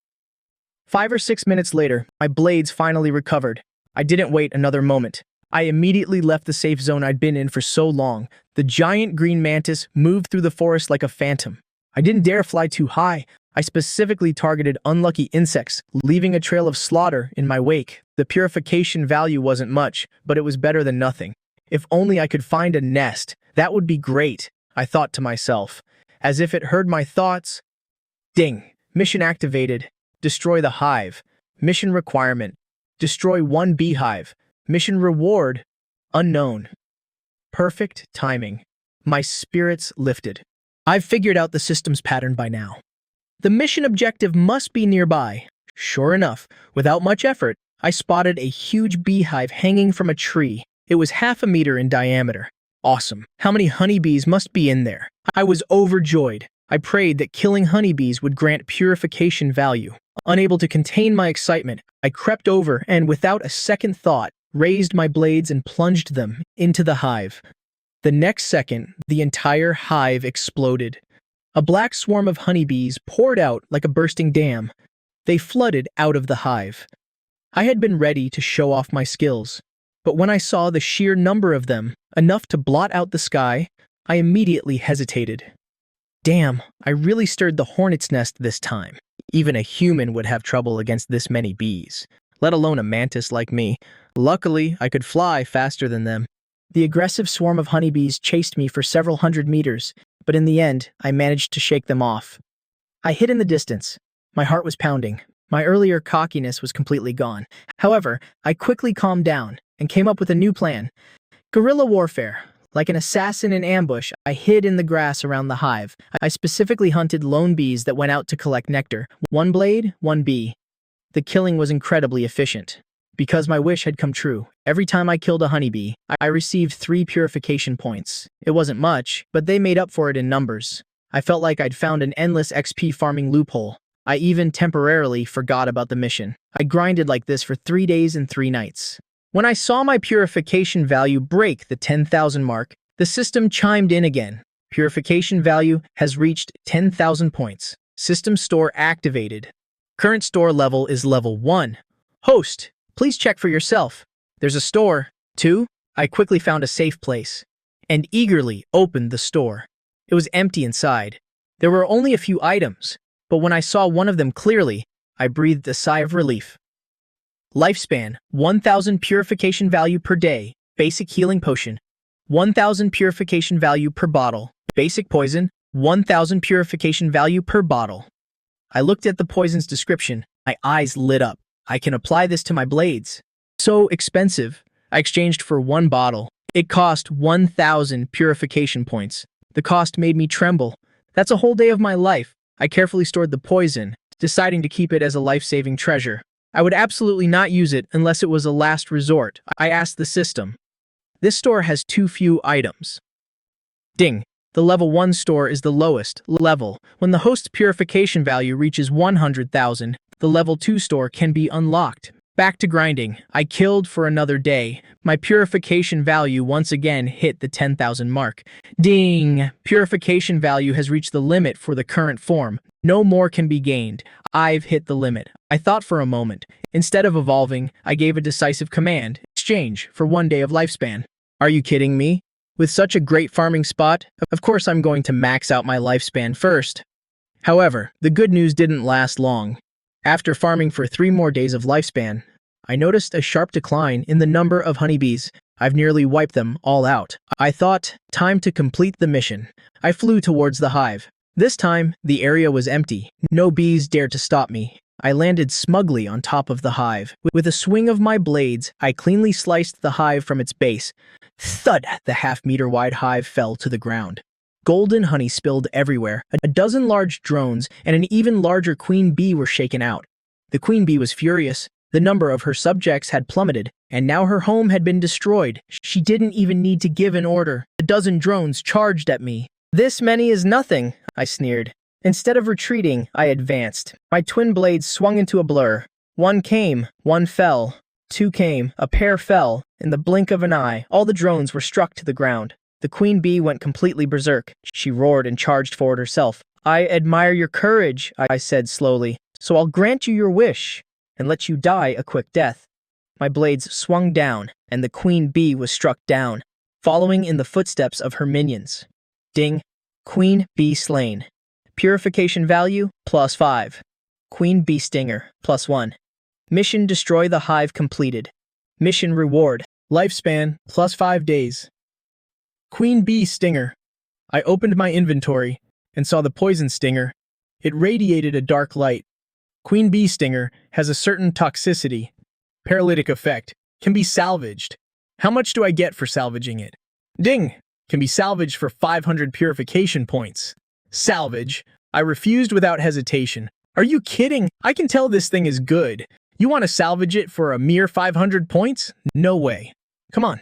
5 or 6 minutes later, my blades finally recovered. I didn't wait another moment. I immediately left the safe zone I'd been in for so long. The giant green mantis moved through the forest like a phantom. I didn't dare fly too high. I specifically targeted unlucky insects, leaving a trail of slaughter in my wake. The purification value wasn't much, but it was better than nothing. If only I could find a nest, that would be great, I thought to myself. As if it heard my thoughts. Ding! Mission activated. Destroy the hive. Mission requirement. Destroy 1 beehive. Mission reward. Unknown. Perfect timing. My spirits lifted. I've figured out the system's pattern by now. The mission objective must be nearby. Sure enough, without much effort, I spotted a huge beehive hanging from a tree. It was half a meter in diameter. Awesome. How many honeybees must be in there? I was overjoyed. I prayed that killing honeybees would grant purification value. Unable to contain my excitement, I crept over and, without a second thought, raised my blades and plunged them into the hive. The next second, the entire hive exploded. A black swarm of honeybees poured out like a bursting dam. They flooded out of the hive. I had been ready to show off my skills, but when I saw the sheer number of them, enough to blot out the sky, I immediately hesitated. Damn, I really stirred the hornet's nest this time. Even a human would have trouble against this many bees, let alone a mantis like me. Luckily, I could fly faster than them. The aggressive swarm of honeybees chased me for several hundred meters, but in the end, I managed to shake them off. I hid in the distance. My heart was pounding. My earlier cockiness was completely gone. However, I quickly calmed down and came up with a new plan. Guerrilla warfare. Like an assassin in ambush, I hid in the grass around the hive. I specifically hunted lone bees that went out to collect nectar. 1 blade, 1 bee. The killing was incredibly efficient. Because my wish had come true, every time I killed a honeybee, I received 3 purification points. It wasn't much, but they made up for it in numbers. I felt like I'd found an endless XP farming loophole. I even temporarily forgot about the mission. I grinded like this for 3 days and 3 nights. When I saw my purification value break the 10,000 mark, the system chimed in again. Purification value has reached 10,000 points. System store activated. Current store level is level 1. Host, please check for yourself. There's a store. 2. I quickly found a safe place and eagerly opened the store. It was empty inside. There were only a few items, but when I saw one of them clearly, I breathed a sigh of relief. Lifespan, 1,000 purification value per day, basic healing potion. 1,000 purification value per bottle, basic poison. 1,000 purification value per bottle. I looked at the poison's description. My eyes lit up. I can apply this to my blades. So expensive. I exchanged for 1 bottle. It cost 1,000 purification points. The cost made me tremble. That's a whole day of my life. I carefully stored the poison, deciding to keep it as a life-saving treasure. I would absolutely not use it unless it was a last resort. I asked the system. This store has too few items. Ding. The level 1 store is the lowest level. When the host's purification value reaches 100,000, the level 2 store can be unlocked. Back to grinding. I killed for another day. My purification value once again hit the 10,000 mark. Ding! Purification value has reached the limit for the current form. No more can be gained. I've hit the limit. I thought for a moment. Instead of evolving, I gave a decisive command. Exchange for 1 day of lifespan. Are you kidding me? With such a great farming spot, of course I'm going to max out my lifespan first. However, the good news didn't last long. After farming for 3 more days of lifespan, I noticed a sharp decline in the number of honeybees. I've nearly wiped them all out. I thought, time to complete the mission. I flew towards the hive. This time, the area was empty. No bees dared to stop me. I landed smugly on top of the hive. With a swing of my blades, I cleanly sliced the hive from its base. Thud! The half-meter-wide hive fell to the ground. Golden honey spilled everywhere. A dozen large drones and an even larger queen bee were shaken out. The queen bee was furious. The number of her subjects had plummeted, and now her home had been destroyed. She didn't even need to give an order. A dozen drones charged at me. "This many is nothing," I sneered. Instead of retreating, I advanced. My twin blades swung into a blur. One came, one fell. Two came, a pair fell. In the blink of an eye, all the drones were struck to the ground. The queen bee went completely berserk. She roared and charged forward herself. "I admire your courage," I said slowly, "so I'll grant you your wish and let you die a quick death." My blades swung down, and the queen bee was struck down, following in the footsteps of her minions. Ding. Queen bee slain. Purification value, +5. Queen bee stinger, +1. Mission destroy the hive completed. Mission reward, lifespan, +5 days. Queen bee stinger. I opened my inventory and saw the poison stinger. It radiated a dark light. Queen bee stinger has a certain toxicity. Paralytic effect. Can be salvaged. How much do I get for salvaging it? Ding! Can be salvaged for 500 purification points. Salvage. I refused without hesitation. Are you kidding? I can tell this thing is good. You want to salvage it for a mere 500 points? No way. Come on.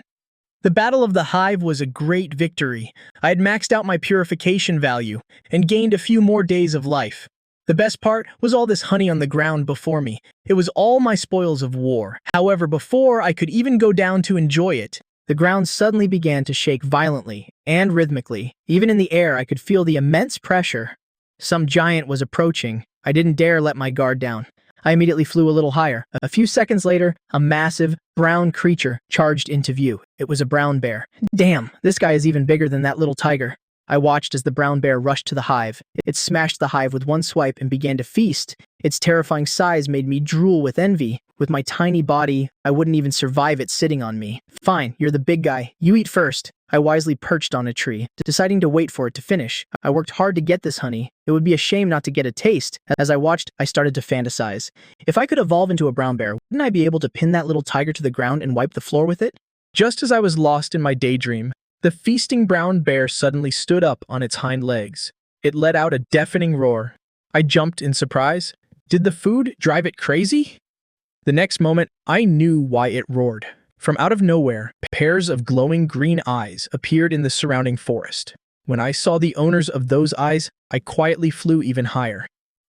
The Battle of the Hive was a great victory. I had maxed out my purification value and gained a few more days of life. The best part was all this honey on the ground before me. It was all my spoils of war. However, before I could even go down to enjoy it, the ground suddenly began to shake violently and rhythmically. Even in the air, I could feel the immense pressure. Some giant was approaching. I didn't dare let my guard down. I immediately flew a little higher. A few seconds later, a massive, brown creature charged into view. It was a brown bear. Damn, this guy is even bigger than that little tiger. I watched as the brown bear rushed to the hive. It smashed the hive with one swipe and began to feast. Its terrifying size made me drool with envy. With my tiny body, I wouldn't even survive it sitting on me. Fine, you're the big guy. You eat first. I wisely perched on a tree, deciding to wait for it to finish. I worked hard to get this honey. It would be a shame not to get a taste. As I watched, I started to fantasize. If I could evolve into a brown bear, wouldn't I be able to pin that little tiger to the ground and wipe the floor with it? Just as I was lost in my daydream, the feasting brown bear suddenly stood up on its hind legs. It let out a deafening roar. I jumped in surprise. Did the food drive it crazy? The next moment, I knew why it roared. From out of nowhere, pairs of glowing green eyes appeared in the surrounding forest. When I saw the owners of those eyes, I quietly flew even higher.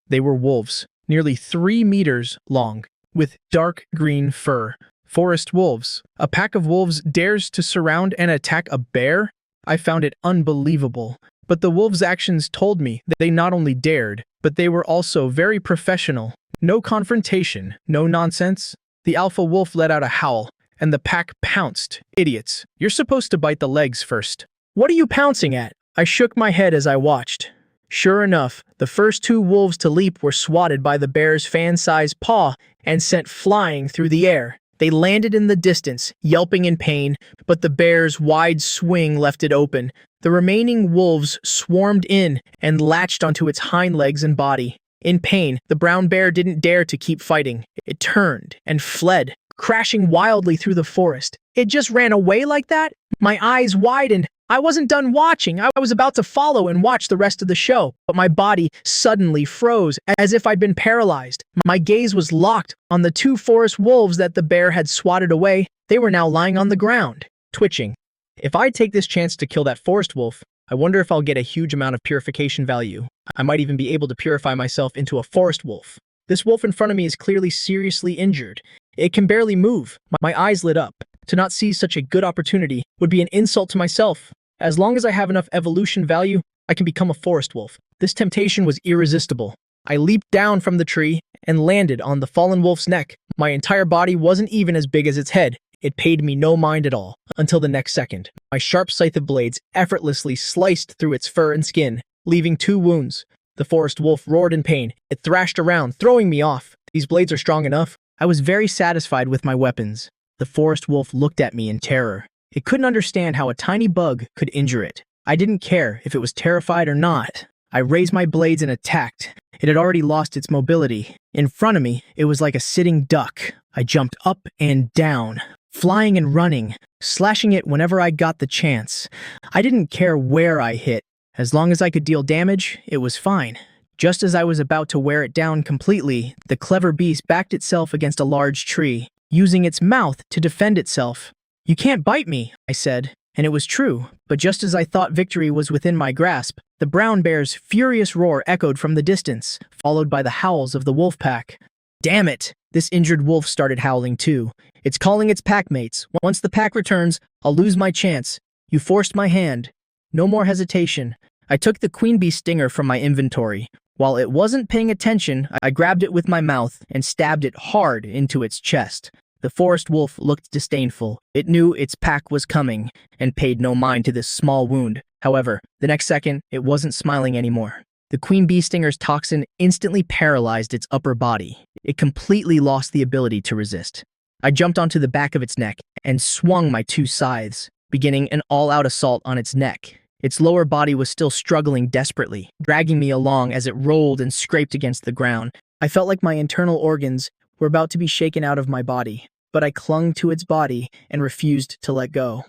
They were wolves, nearly 3 meters long, with dark green fur. Forest wolves. A pack of wolves dares to surround and attack a bear? I found it unbelievable. But the wolves' actions told me that they not only dared, but they were also very professional. No confrontation, no nonsense. The alpha wolf let out a howl, and the pack pounced. Idiots. You're supposed to bite the legs first. What are you pouncing at? I shook my head as I watched. Sure enough, the first 2 wolves to leap were swatted by the bear's fan-sized paw and sent flying through the air. They landed in the distance, yelping in pain, but the bear's wide swing left it open. The remaining wolves swarmed in and latched onto its hind legs and body. In pain, the brown bear didn't dare to keep fighting. It turned and fled, crashing wildly through the forest. It just ran away like that? My eyes widened. I wasn't done watching. I was about to follow and watch the rest of the show, but my body suddenly froze as if I'd been paralyzed. My gaze was locked on the 2 forest wolves that the bear had swatted away. They were now lying on the ground, twitching. If I take this chance to kill that forest wolf, I wonder if I'll get a huge amount of purification value. I might even be able to purify myself into a forest wolf. This wolf in front of me is clearly seriously injured. It can barely move. My eyes lit up. To not seize such a good opportunity would be an insult to myself. As long as I have enough evolution value, I can become a forest wolf. This temptation was irresistible. I leaped down from the tree and landed on the fallen wolf's neck. My entire body wasn't even as big as its head. It paid me no mind at all, until the next second. My sharp scythe of blades effortlessly sliced through its fur and skin, leaving 2 wounds. The forest wolf roared in pain. It thrashed around, throwing me off. These blades are strong enough. I was very satisfied with my weapons. The forest wolf looked at me in terror. It couldn't understand how a tiny bug could injure it. I didn't care if it was terrified or not. I raised my blades and attacked. It had already lost its mobility. In front of me, it was like a sitting duck. I jumped up and down, flying and running, slashing it whenever I got the chance. I didn't care where I hit. As long as I could deal damage, it was fine. Just as I was about to wear it down completely, the clever beast backed itself against a large tree, using its mouth to defend itself. "You can't bite me," I said. And it was true, but just as I thought victory was within my grasp, the brown bear's furious roar echoed from the distance, followed by the howls of the wolf pack. Damn it! This injured wolf started howling too. It's calling its pack mates. Once the pack returns, I'll lose my chance. You forced my hand. No more hesitation. I took the queen bee stinger from my inventory. While it wasn't paying attention, I grabbed it with my mouth and stabbed it hard into its chest. The forest wolf looked disdainful. It knew its pack was coming and paid no mind to this small wound. However, the next second, it wasn't smiling anymore. The queen bee stinger's toxin instantly paralyzed its upper body. It completely lost the ability to resist. I jumped onto the back of its neck and swung my 2 scythes, beginning an all-out assault on its neck. Its lower body was still struggling desperately, dragging me along as it rolled and scraped against the ground. I felt like my internal organs were about to be shaken out of my body, but I clung to its body and refused to let go.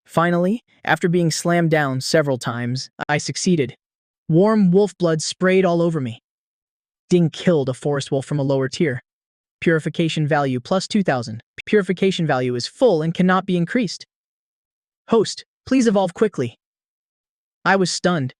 Finally, after being slammed down several times, I succeeded. Warm wolf blood sprayed all over me. Ding killed a forest wolf from a lower tier. Purification value plus 2,000. Purification value is full and cannot be increased. Host, please evolve quickly. I was stunned.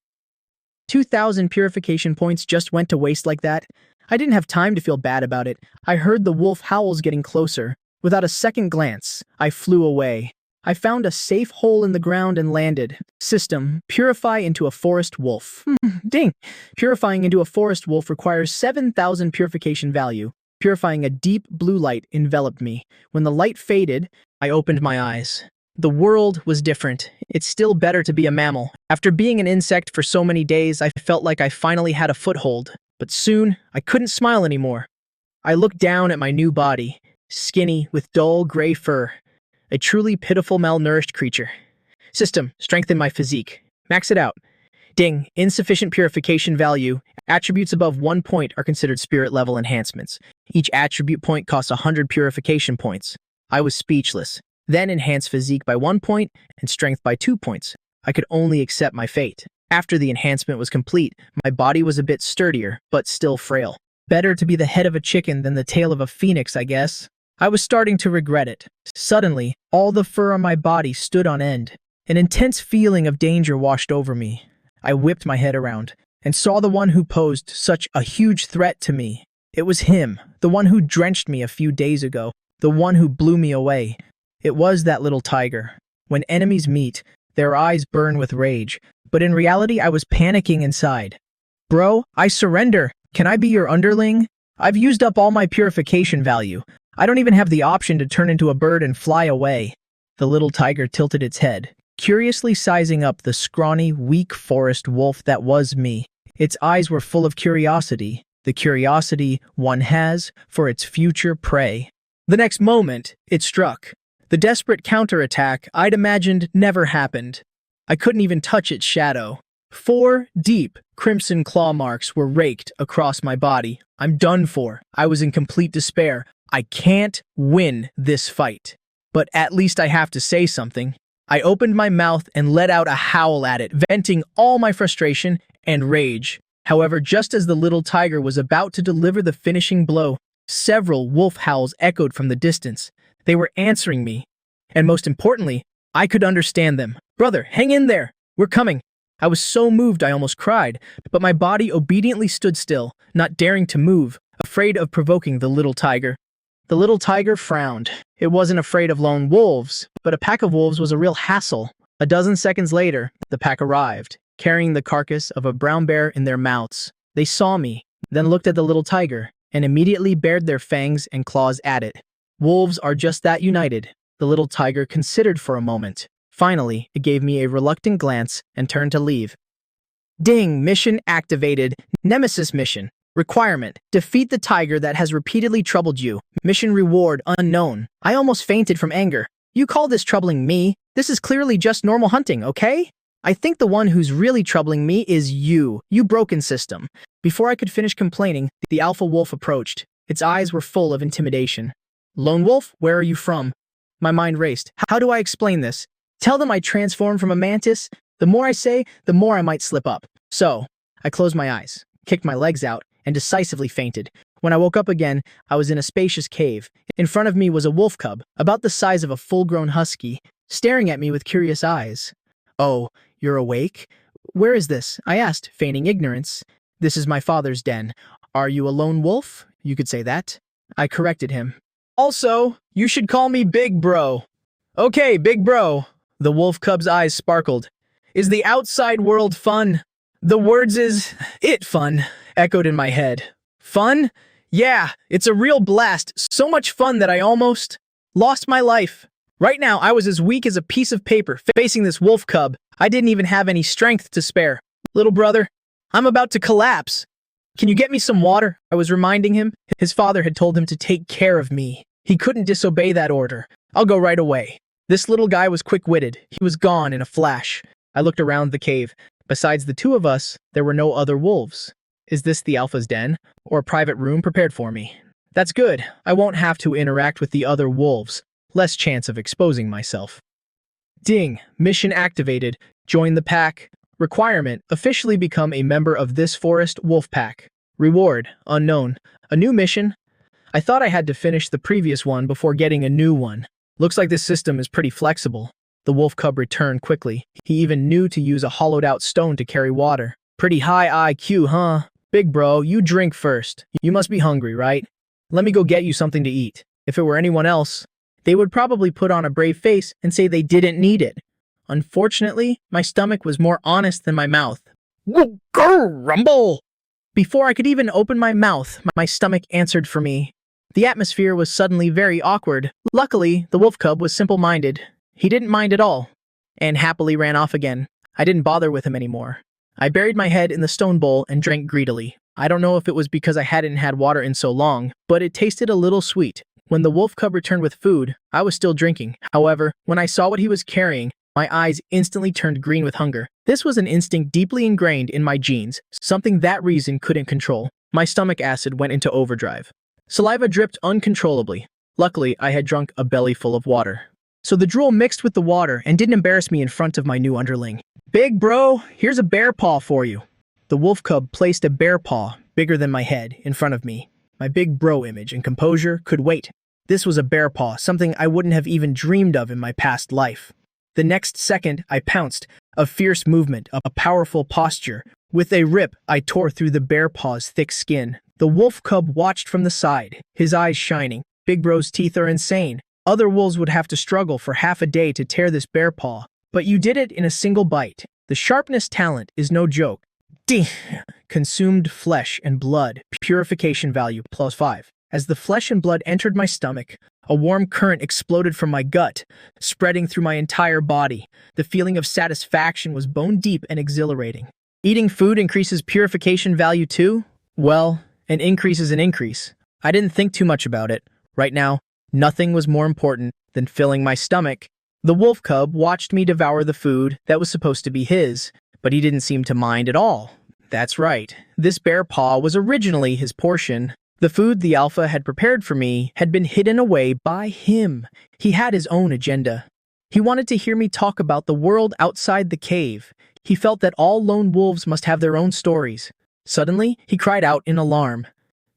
2,000 purification points just went to waste like that. I didn't have time to feel bad about it. I heard the wolf howls getting closer. Without a second glance, I flew away. I found a safe hole in the ground and landed. System, purify into a forest wolf. Ding! Purifying into a forest wolf requires 7,000 purification value. Purifying a deep blue light enveloped me. When the light faded, I opened my eyes. The world was different. It's still better to be a mammal. After being an insect for so many days, I felt like I finally had a foothold. But soon, I couldn't smile anymore. I looked down at my new body, skinny with dull gray fur. A truly pitiful malnourished creature. System, strengthen my physique. Max it out. Ding, insufficient purification value. Attributes above 1 point are considered spirit level enhancements. Each attribute point costs 100 purification points. I was speechless. Then enhance physique by 1 point and strength by 2 points. I could only accept my fate. After the enhancement was complete, my body was a bit sturdier, but still frail. Better to be the head of a chicken than the tail of a phoenix, I guess. I was starting to regret it. Suddenly, all the fur on my body stood on end. An intense feeling of danger washed over me. I whipped my head around and saw the one who posed such a huge threat to me. It was him, the one who drenched me a few days ago, the one who blew me away. It was that little tiger. When enemies meet, their eyes burn with rage, but in reality I was panicking inside. Bro, I surrender. Can I be your underling? I've used up all my purification value. I don't even have the option to turn into a bird and fly away. The little tiger tilted its head, curiously sizing up the scrawny, weak forest wolf that was me. Its eyes were full of curiosity, the curiosity one has for its future prey. The next moment, it struck. The desperate counterattack I'd imagined never happened. I couldn't even touch its shadow. 4 deep, crimson claw marks were raked across my body. I'm done for. I was in complete despair. I can't win this fight. But at least I have to say something. I opened my mouth and let out a howl at it, venting all my frustration and rage. However, just as the little tiger was about to deliver the finishing blow, several wolf howls echoed from the distance. They were answering me. And most importantly, I could understand them. Brother, hang in there. We're coming. I was so moved I almost cried, but my body obediently stood still, not daring to move, afraid of provoking the little tiger. The little tiger frowned. It wasn't afraid of lone wolves, but a pack of wolves was a real hassle. A dozen seconds later, the pack arrived, carrying the carcass of a brown bear in their mouths. They saw me, then looked at the little tiger, and immediately bared their fangs and claws at it. Wolves are just that united. The little tiger considered for a moment. Finally, it gave me a reluctant glance and turned to leave. Ding! Mission activated. Nemesis mission. Requirement: defeat the tiger that has repeatedly troubled you. Mission reward unknown. I almost fainted from anger. You call this troubling me? This is clearly just normal hunting, okay? I think the one who's really troubling me is you broken system. Before I could finish complaining, the alpha wolf approached. Its eyes were full of intimidation. Lone wolf, where are you from? My mind raced. How do I explain this? Tell them I transformed from a mantis? The more I say, the more I might slip up. So, I closed my eyes, kicked my legs out, and decisively fainted. When I woke up again, I was in a spacious cave. In front of me was a wolf cub, about the size of a full-grown husky, staring at me with curious eyes. Oh, you're awake? Where is this? I asked, feigning ignorance. This is my father's den. Are you a lone wolf? You could say that. I corrected him. Also, you should call me Big Bro. Okay, Big Bro. The wolf cub's eyes sparkled. Is the outside world fun? The words is it fun echoed in my head. Fun? Yeah, it's a real blast. So much fun that I almost lost my life. Right now, I was as weak as a piece of paper facing this wolf cub. I didn't even have any strength to spare. Little brother, I'm about to collapse. Can you get me some water? I was reminding him. His father had told him to take care of me. He couldn't disobey that order. I'll go right away. This little guy was quick-witted. He was gone in a flash. I looked around the cave. Besides the two of us, there were no other wolves. Is this the alpha's den, or a private room prepared for me? That's good. I won't have to interact with the other wolves. Less chance of exposing myself. Ding! Mission activated. Join the pack. Requirement: officially become a member of this forest wolf pack. Reward: unknown. A new mission? I thought I had to finish the previous one before getting a new one. Looks like this system is pretty flexible. The wolf cub returned quickly. He even knew to use a hollowed-out stone to carry water. Pretty high IQ, huh? Big bro, you drink first. You must be hungry, right? Let me go get you something to eat. If it were anyone else, they would probably put on a brave face and say they didn't need it. Unfortunately, my stomach was more honest than my mouth. Go rumble! Before I could even open my mouth, my stomach answered for me. The atmosphere was suddenly very awkward. Luckily, the wolf cub was simple-minded. He didn't mind at all, and happily ran off again. I didn't bother with him anymore. I buried my head in the stone bowl and drank greedily. I don't know if it was because I hadn't had water in so long, but it tasted a little sweet. When the wolf cub returned with food, I was still drinking. However, when I saw what he was carrying, my eyes instantly turned green with hunger. This was an instinct deeply ingrained in my genes, something that reason couldn't control. My stomach acid went into overdrive. Saliva dripped uncontrollably. Luckily, I had drunk a belly full of water. So the drool mixed with the water and didn't embarrass me in front of my new underling. Big bro, here's a bear paw for you. The wolf cub placed a bear paw, bigger than my head, in front of me. My big bro image and composure could wait. This was a bear paw, something I wouldn't have even dreamed of in my past life. The next second, I pounced. A fierce movement, a powerful posture. With a rip, I tore through the bear paw's thick skin. The wolf cub watched from the side, his eyes shining. Big bro's teeth are insane. Other wolves would have to struggle for half a day to tear this bear paw. But you did it in a single bite. The sharpness talent is no joke. Consumed flesh and blood. Purification value +5. As the flesh and blood entered my stomach, a warm current exploded from my gut, spreading through my entire body. The feeling of satisfaction was bone-deep and exhilarating. Eating food increases purification value too? Well, an increase is an increase. I didn't think too much about it. Right now, nothing was more important than filling my stomach. The wolf cub watched me devour the food that was supposed to be his, but he didn't seem to mind at all. That's right, this bear paw was originally his portion. The food the alpha had prepared for me had been hidden away by him. He had his own agenda. He wanted to hear me talk about the world outside the cave. He felt that all lone wolves must have their own stories. Suddenly, he cried out in alarm.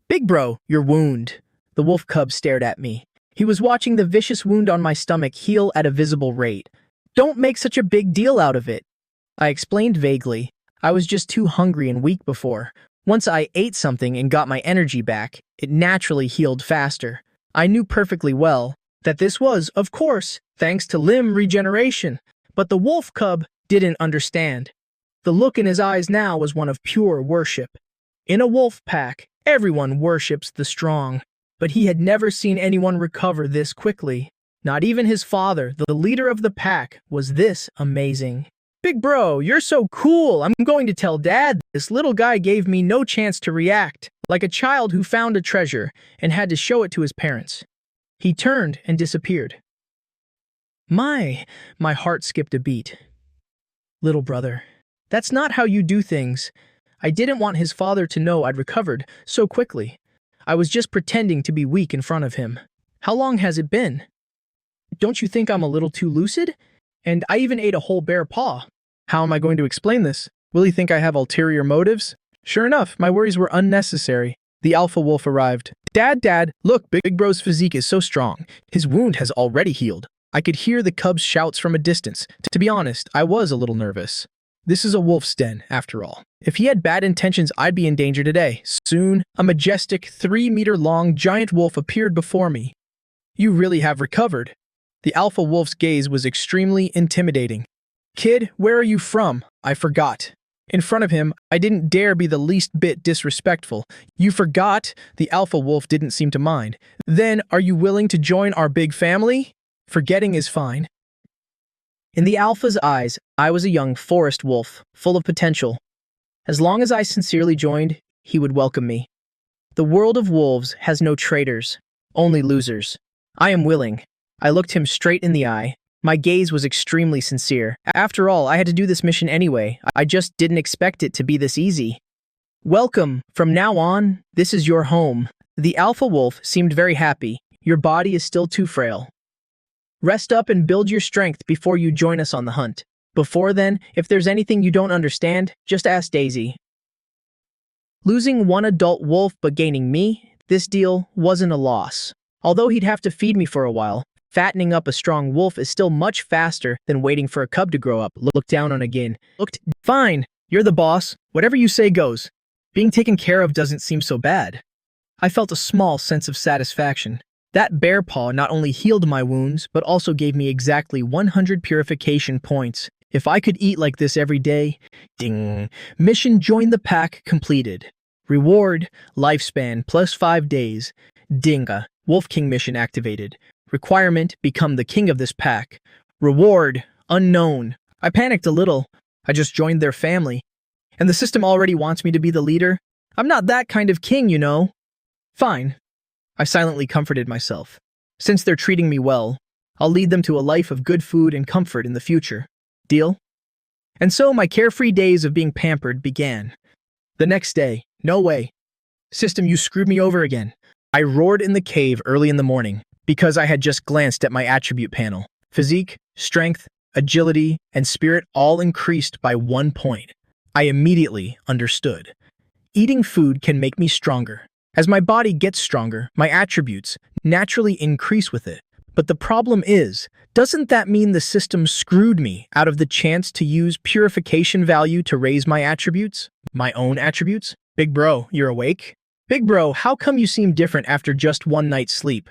Big bro, your wound. The wolf cub stared at me. He was watching the vicious wound on my stomach heal at a visible rate. Don't make such a big deal out of it. I explained vaguely. I was just too hungry and weak before. Once I ate something and got my energy back, it naturally healed faster. I knew perfectly well that this was, of course, thanks to limb regeneration, but the wolf cub didn't understand. The look in his eyes now was one of pure worship. In a wolf pack, everyone worships the strong, but he had never seen anyone recover this quickly. Not even his father, the leader of the pack, was this amazing. Big bro, you're so cool. I'm going to tell Dad. This little guy gave me no chance to react, like a child who found a treasure and had to show it to his parents. He turned and disappeared. My heart skipped a beat. Little brother, that's not how you do things. I didn't want his father to know I'd recovered so quickly. I was just pretending to be weak in front of him. How long has it been? Don't you think I'm a little too lucid? And I even ate a whole bear paw. How am I going to explain this? Will he think I have ulterior motives? Sure enough, my worries were unnecessary. The alpha wolf arrived. Dad, look, Big Bro's physique is so strong. His wound has already healed. I could hear the cub's shouts from a distance. To be honest, I was a little nervous. This is a wolf's den, after all. If he had bad intentions, I'd be in danger today. Soon, a majestic 3-meter-long giant wolf appeared before me. You really have recovered. The alpha wolf's gaze was extremely intimidating. Kid, where are you from? I forgot. In front of him, I didn't dare be the least bit disrespectful. You forgot? The alpha wolf didn't seem to mind. Then, are you willing to join our big family? Forgetting is fine. In the alpha's eyes, I was a young forest wolf, full of potential. As long as I sincerely joined, he would welcome me. The world of wolves has no traitors, only losers. I am willing. I looked him straight in the eye. My gaze was extremely sincere. After all, I had to do this mission anyway. I just didn't expect it to be this easy. Welcome. From now on, this is your home. The alpha wolf seemed very happy. Your body is still too frail. Rest up and build your strength before you join us on the hunt. Before then, if there's anything you don't understand, just ask Daisy. Losing one adult wolf but gaining me, this deal wasn't a loss. Although he'd have to feed me for a while, fattening up a strong wolf is still much faster than waiting for a cub to grow up. Looked down on again. Fine, you're the boss. Whatever you say goes. Being taken care of doesn't seem so bad. I felt a small sense of satisfaction. That bear paw not only healed my wounds, but also gave me exactly 100 purification points. If I could eat like this every day, ding. Mission join the pack completed. Reward, lifespan plus 5 days. Dinga, Wolf King mission activated. Requirement, become the king of this pack. Reward, unknown. I panicked a little. I just joined their family. And the system already wants me to be the leader. I'm not that kind of king, you know. Fine. I silently comforted myself. Since they're treating me well, I'll lead them to a life of good food and comfort in the future. Deal? And so my carefree days of being pampered began. The next day, no way. System, you screwed me over again. I roared in the cave early in the morning because I had just glanced at my attribute panel. Physique, strength, agility, and spirit all increased by 1 point. I immediately understood. Eating food can make me stronger. As my body gets stronger, my attributes naturally increase with it. But the problem is, doesn't that mean the system screwed me out of the chance to use purification value to raise my attributes? My own attributes? Big bro, you're awake? Big bro, how come you seem different after just one night's sleep?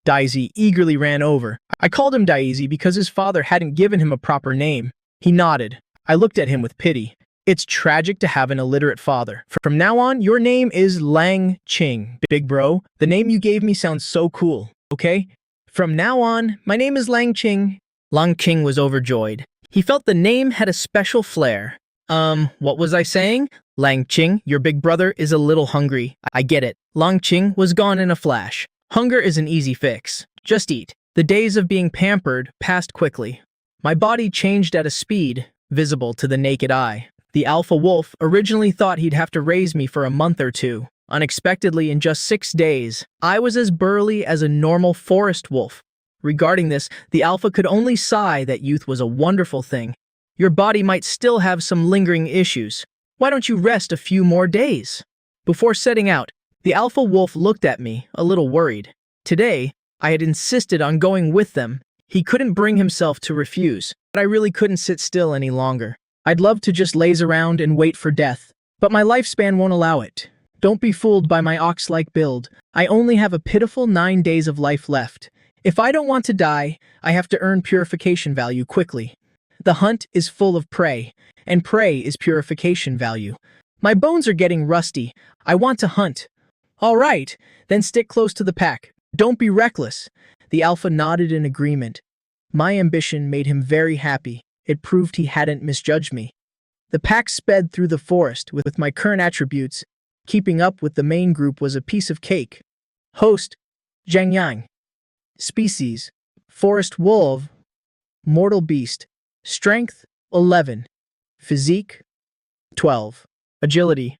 Daisy eagerly ran over. I called him Daisy because his father hadn't given him a proper name. He nodded. I looked at him with pity. It's tragic to have an illiterate father. From now on, your name is Lang Ching. Big bro, the name you gave me sounds so cool, okay? From now on, my name is Lang Ching. Lang Ching was overjoyed. He felt the name had a special flair. What was I saying? Lang Ching, your big brother is a little hungry. I get it. Lang Ching was gone in a flash. Hunger is an easy fix. Just eat. The days of being pampered passed quickly. My body changed at a speed visible to the naked eye. The alpha wolf originally thought he'd have to raise me for a month or two. Unexpectedly, in just 6 days, I was as burly as a normal forest wolf. Regarding this, the alpha could only sigh that youth was a wonderful thing. Your body might still have some lingering issues. Why don't you rest a few more days? Before setting out, the alpha wolf looked at me, a little worried. Today, I had insisted on going with them. He couldn't bring himself to refuse, but I really couldn't sit still any longer. I'd love to just laze around and wait for death, but my lifespan won't allow it. Don't be fooled by my ox-like build. I only have a pitiful 9 days of life left. If I don't want to die, I have to earn purification value quickly. The hunt is full of prey, and prey is purification value. My bones are getting rusty. I want to hunt. All right, then stick close to the pack. Don't be reckless. The alpha nodded in agreement. My ambition made him very happy. It proved he hadn't misjudged me. The pack sped through the forest with my current attributes. Keeping up with the main group was a piece of cake. Host, Zhang Yang. Species, forest wolf. Mortal beast, strength, 11. Physique, 12. Agility,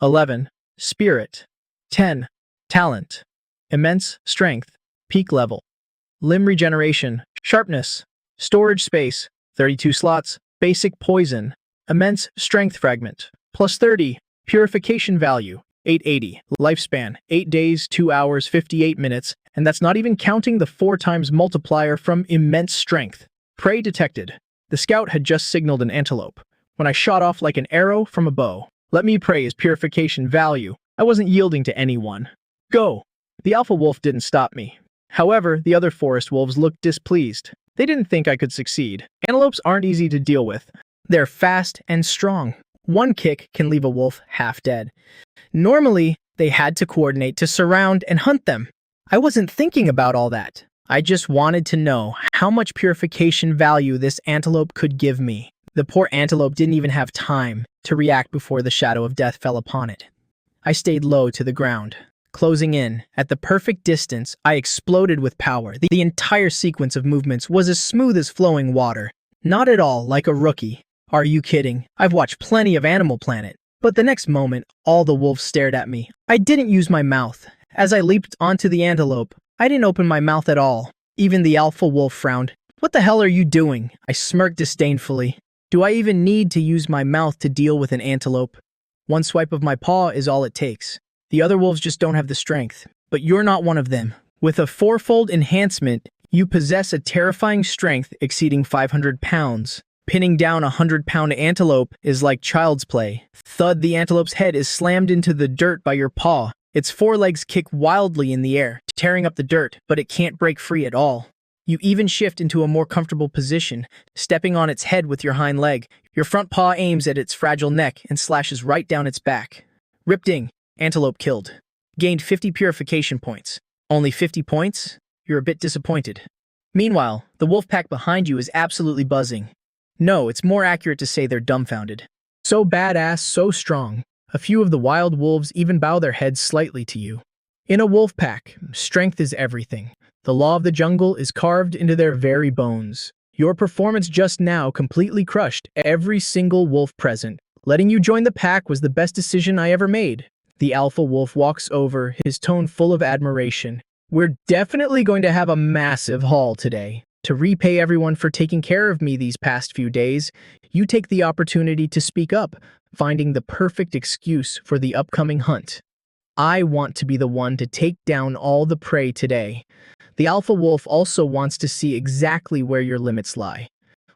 11. Spirit, 10. Talent, immense strength, peak level. Limb regeneration, sharpness, storage space, 32 slots, basic poison, immense strength fragment, plus 30, purification value, 880, lifespan, 8 days, 2 hours, 58 minutes, and that's not even counting the 4 times multiplier from immense strength. Prey detected. The scout had just signaled an antelope. When I shot off like an arrow from a bow. Let me praise purification value. I wasn't yielding to anyone. Go! The alpha wolf didn't stop me. However, the other forest wolves looked displeased. They didn't think I could succeed. Antelopes aren't easy to deal with. They're fast and strong. One kick can leave a wolf half dead. Normally, they had to coordinate to surround and hunt them. I wasn't thinking about all that. I just wanted to know how much purification value this antelope could give me. The poor antelope didn't even have time to react before the shadow of death fell upon it. I stayed low to the ground. Closing in, at the perfect distance, I exploded with power. The entire sequence of movements was as smooth as flowing water. Not at all like a rookie. Are you kidding? I've watched plenty of Animal Planet. But the next moment, all the wolves stared at me. I didn't use my mouth. As I leaped onto the antelope, I didn't open my mouth at all. Even the alpha wolf frowned. What the hell are you doing? I smirked disdainfully. Do I even need to use my mouth to deal with an antelope? One swipe of my paw is all it takes. The other wolves just don't have the strength. But you're not one of them. With a fourfold enhancement, you possess a terrifying strength exceeding 500 pounds. Pinning down a 100-pound antelope is like child's play. Thud, the antelope's head is slammed into the dirt by your paw. Its forelegs kick wildly in the air, tearing up the dirt, but it can't break free at all. You even shift into a more comfortable position, stepping on its head with your hind leg. Your front paw aims at its fragile neck and slashes right down its back. Ripding, antelope killed. Gained 50 purification points. Only 50 points? You're a bit disappointed. Meanwhile, the wolf pack behind you is absolutely buzzing. No, it's more accurate to say they're dumbfounded. So badass, so strong. A few of the wild wolves even bow their heads slightly to you. In a wolf pack, strength is everything. The law of the jungle is carved into their very bones. Your performance just now completely crushed every single wolf present. Letting you join the pack was the best decision I ever made. The alpha wolf walks over, his tone full of admiration. We're definitely going to have a massive haul today. To repay everyone for taking care of me these past few days, you take the opportunity to speak up, finding the perfect excuse for the upcoming hunt. I want to be the one to take down all the prey today. The alpha wolf also wants to see exactly where your limits lie.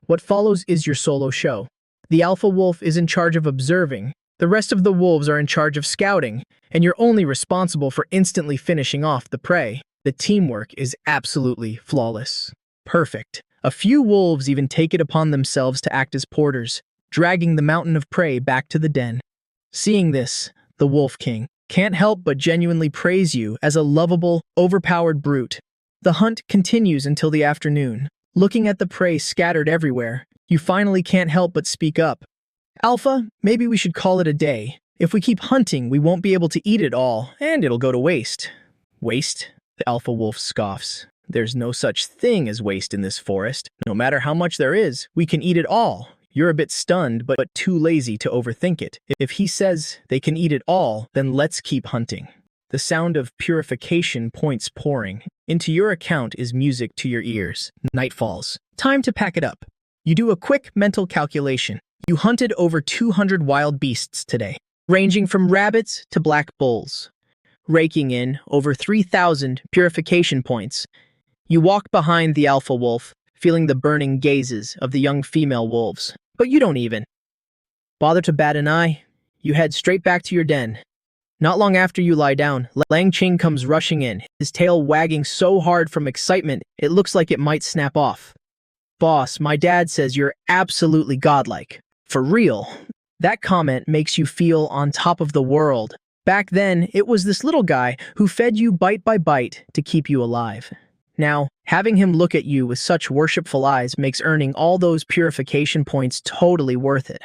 What follows is your solo show. The alpha wolf is in charge of observing, the rest of the wolves are in charge of scouting, and you're only responsible for instantly finishing off the prey. The teamwork is absolutely flawless. Perfect. A few wolves even take it upon themselves to act as porters, dragging the mountain of prey back to the den. Seeing this, the Wolf King can't help but genuinely praise you as a lovable, overpowered brute. The hunt continues until the afternoon. Looking at the prey scattered everywhere, you finally can't help but speak up. Alpha, maybe we should call it a day. If we keep hunting, we won't be able to eat it all, and it'll go to waste. Waste? The alpha wolf scoffs. There's no such thing as waste in this forest. No matter how much there is, we can eat it all. You're a bit stunned, but too lazy to overthink it. If he says they can eat it all, then let's keep hunting. The sound of purification points pouring into your account is music to your ears. Night falls. Time to pack it up. You do a quick mental calculation. You hunted over 200 wild beasts today, ranging from rabbits to black bulls, raking in over 3,000 purification points. You walk behind the alpha wolf, feeling the burning gazes of the young female wolves. But you don't even bother to bat an eye. You head straight back to your den. Not long after you lie down, Lang Qing comes rushing in, his tail wagging so hard from excitement it looks like it might snap off. Boss, my dad says you're absolutely godlike. For real. That comment makes you feel on top of the world. Back then, it was this little guy who fed you bite by bite to keep you alive. Now, having him look at you with such worshipful eyes makes earning all those purification points totally worth it.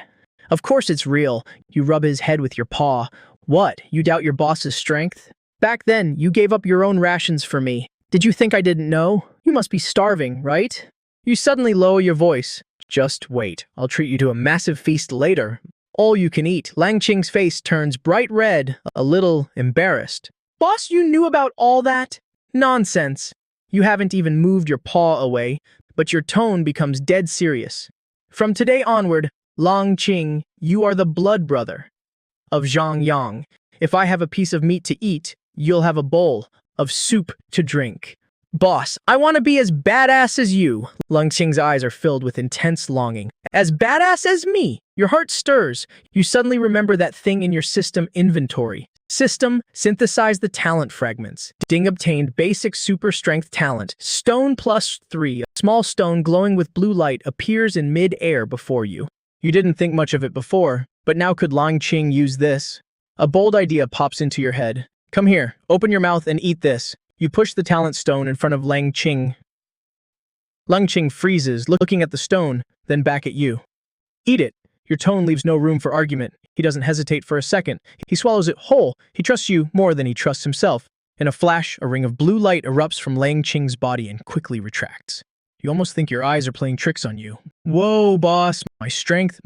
Of course it's real. You rub his head with your paw. What, you doubt your boss's strength? Back then, you gave up your own rations for me. Did you think I didn't know? You must be starving, right? You suddenly lower your voice. Just wait, I'll treat you to a massive feast later. All you can eat. Lang Qing's face turns bright red, a little embarrassed. Boss, you knew about all that? Nonsense. You haven't even moved your paw away, but your tone becomes dead serious. From today onward, Lang Qing, you are the blood brother of Zhang Yang. If I have a piece of meat to eat, you'll have a bowl of soup to drink. Boss, I want to be as badass as you. Lang Qing's eyes are filled with intense longing. As badass as me. Your heart stirs. You suddenly remember that thing in your system inventory. System, synthesize the talent fragments. Ding obtained basic super strength talent. Stone +3. A small stone glowing with blue light appears in mid-air before you. You didn't think much of it before, but now could Lang Qing use this? A bold idea pops into your head. Come here, open your mouth and eat this. You push the talent stone in front of Lang Qing. Lang Qing freezes, looking at the stone, then back at you. Eat it. Your tone leaves no room for argument. He doesn't hesitate for a second. He swallows it whole. He trusts you more than he trusts himself. In a flash, a ring of blue light erupts from Lang Qing's body and quickly retracts. You almost think your eyes are playing tricks on you. Whoa, boss. My strength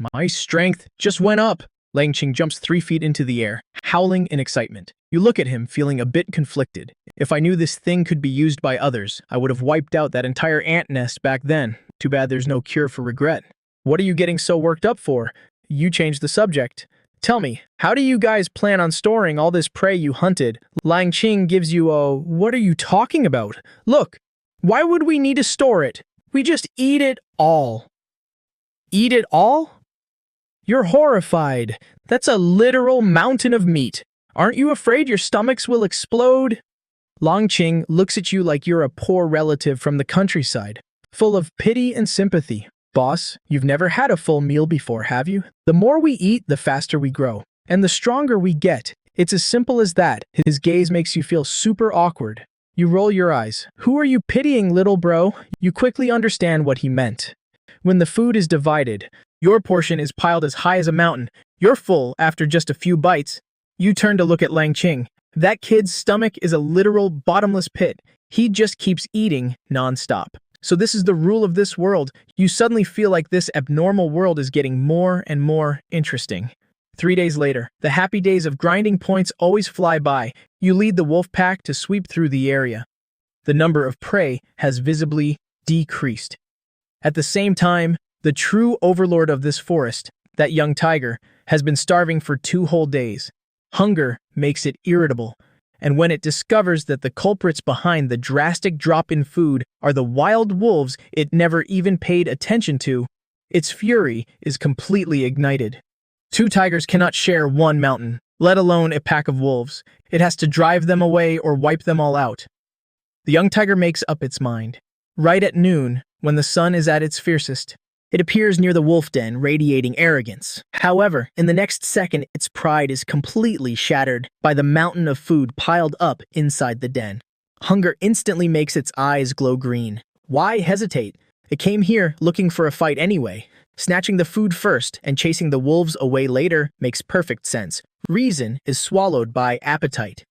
just went up. Lang Qing jumps 3 feet into the air, howling in excitement. You look at him, feeling a bit conflicted. If I knew this thing could be used by others, I would have wiped out that entire ant nest back then. Too bad there's no cure for regret. What are you getting so worked up for? You changed the subject. Tell me, how do you guys plan on storing all this prey you hunted? Lang Qing gives you a, what are you talking about? Look, why would we need to store it? We just eat it all. Eat it all? You're horrified. That's a literal mountain of meat. Aren't you afraid your stomachs will explode? Lang Qing looks at you like you're a poor relative from the countryside, full of pity and sympathy. Boss, you've never had a full meal before, have you? The more we eat, the faster we grow, and the stronger we get. It's as simple as that. His gaze makes you feel super awkward. You roll your eyes. Who are you pitying, little bro? You quickly understand what he meant. When the food is divided, your portion is piled as high as a mountain. You're full after just a few bites. You turn to look at Lang Qing. That kid's stomach is a literal bottomless pit. He just keeps eating nonstop. So this is the rule of this world. You suddenly feel like this abnormal world is getting more and more interesting. 3 days later, the happy days of grinding points always fly by. You lead the wolf pack to sweep through the area. The number of prey has visibly decreased. At the same time, the true overlord of this forest, that young tiger, has been starving for 2 whole days. Hunger makes it irritable, and when it discovers that the culprits behind the drastic drop in food are the wild wolves it never even paid attention to, its fury is completely ignited. 2 tigers cannot share one mountain, let alone a pack of wolves. It has to drive them away or wipe them all out. The young tiger makes up its mind. Right at noon, when the sun is at its fiercest, it appears near the wolf den, radiating arrogance. However, in the next second, its pride is completely shattered by the mountain of food piled up inside the den. Hunger instantly makes its eyes glow green. Why hesitate? It came here looking for a fight anyway. Snatching the food first and chasing the wolves away later makes perfect sense. Reason is swallowed by appetite.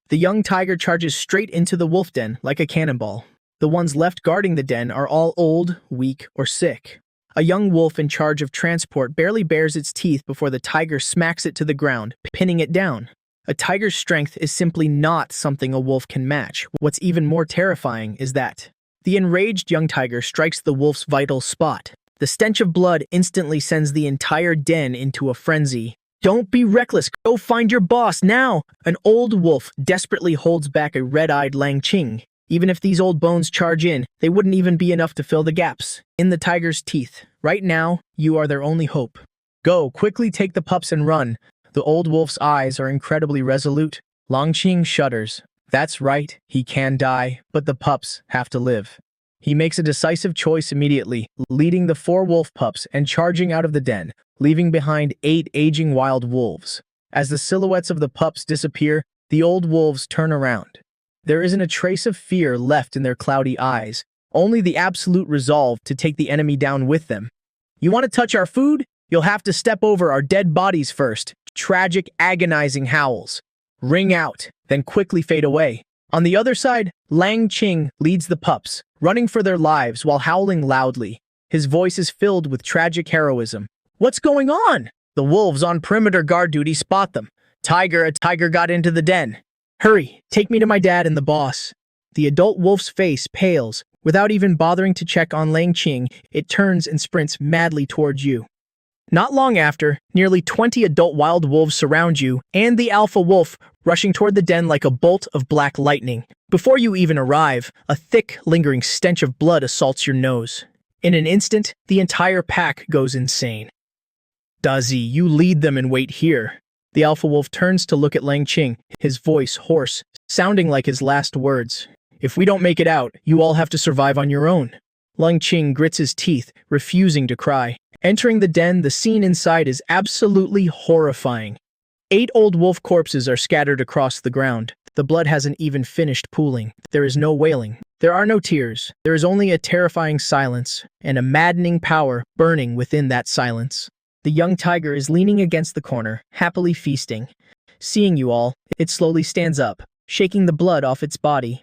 The young tiger charges straight into the wolf den like a cannonball. The ones left guarding the den are all old, weak, or sick. A young wolf in charge of transport barely bares its teeth before the tiger smacks it to the ground, pinning it down. A tiger's strength is simply not something a wolf can match. What's even more terrifying is that the enraged young tiger strikes the wolf's vital spot. The stench of blood instantly sends the entire den into a frenzy. Don't be reckless. Go find your boss now. An old wolf desperately holds back a red-eyed Lang Qing. Even if these old bones charge in, they wouldn't even be enough to fill the gaps in the tiger's teeth. Right now, you are their only hope. Go, quickly take the pups and run. The old wolf's eyes are incredibly resolute. Longqing shudders. That's right, he can die, but the pups have to live. He makes a decisive choice immediately, leading the 4 wolf pups and charging out of the den, leaving behind 8 aging wild wolves. As the silhouettes of the pups disappear, the old wolves turn around. There isn't a trace of fear left in their cloudy eyes, only the absolute resolve to take the enemy down with them. You want to touch our food? You'll have to step over our dead bodies first. Tragic, agonizing howls ring out, then quickly fade away. On the other side, Lang Qing leads the pups, running for their lives while howling loudly. His voice is filled with tragic heroism. What's going on? The wolves on perimeter guard duty spot them. A tiger got into the den. Hurry, take me to my dad and the boss. The adult wolf's face pales. Without even bothering to check on Lang Qing, it turns and sprints madly towards you. Not long after, nearly 20 adult wild wolves surround you and the alpha wolf, rushing toward the den like a bolt of black lightning. Before you even arrive, a thick, lingering stench of blood assaults your nose. In an instant, the entire pack goes insane. Dazi, you lead them and wait here. The alpha wolf turns to look at Lang Qing, his voice hoarse, sounding like his last words. If we don't make it out, you all have to survive on your own. Lang Qing grits his teeth, refusing to cry. Entering the den, the scene inside is absolutely horrifying. 8 old wolf corpses are scattered across the ground. The blood hasn't even finished pooling. There is no wailing. There are no tears. There is only a terrifying silence, and a maddening power burning within that silence. The young tiger is leaning against the corner, happily feasting. Seeing you all, it slowly stands up, shaking the blood off its body.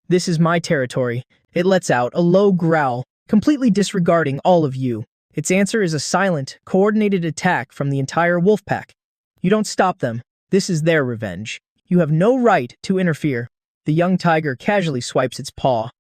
This is my territory. It lets out a low growl, completely disregarding all of you. Its answer is a silent, coordinated attack from the entire wolf pack. You don't stop them. This is their revenge. You have no right to interfere. The young tiger casually swipes its paw.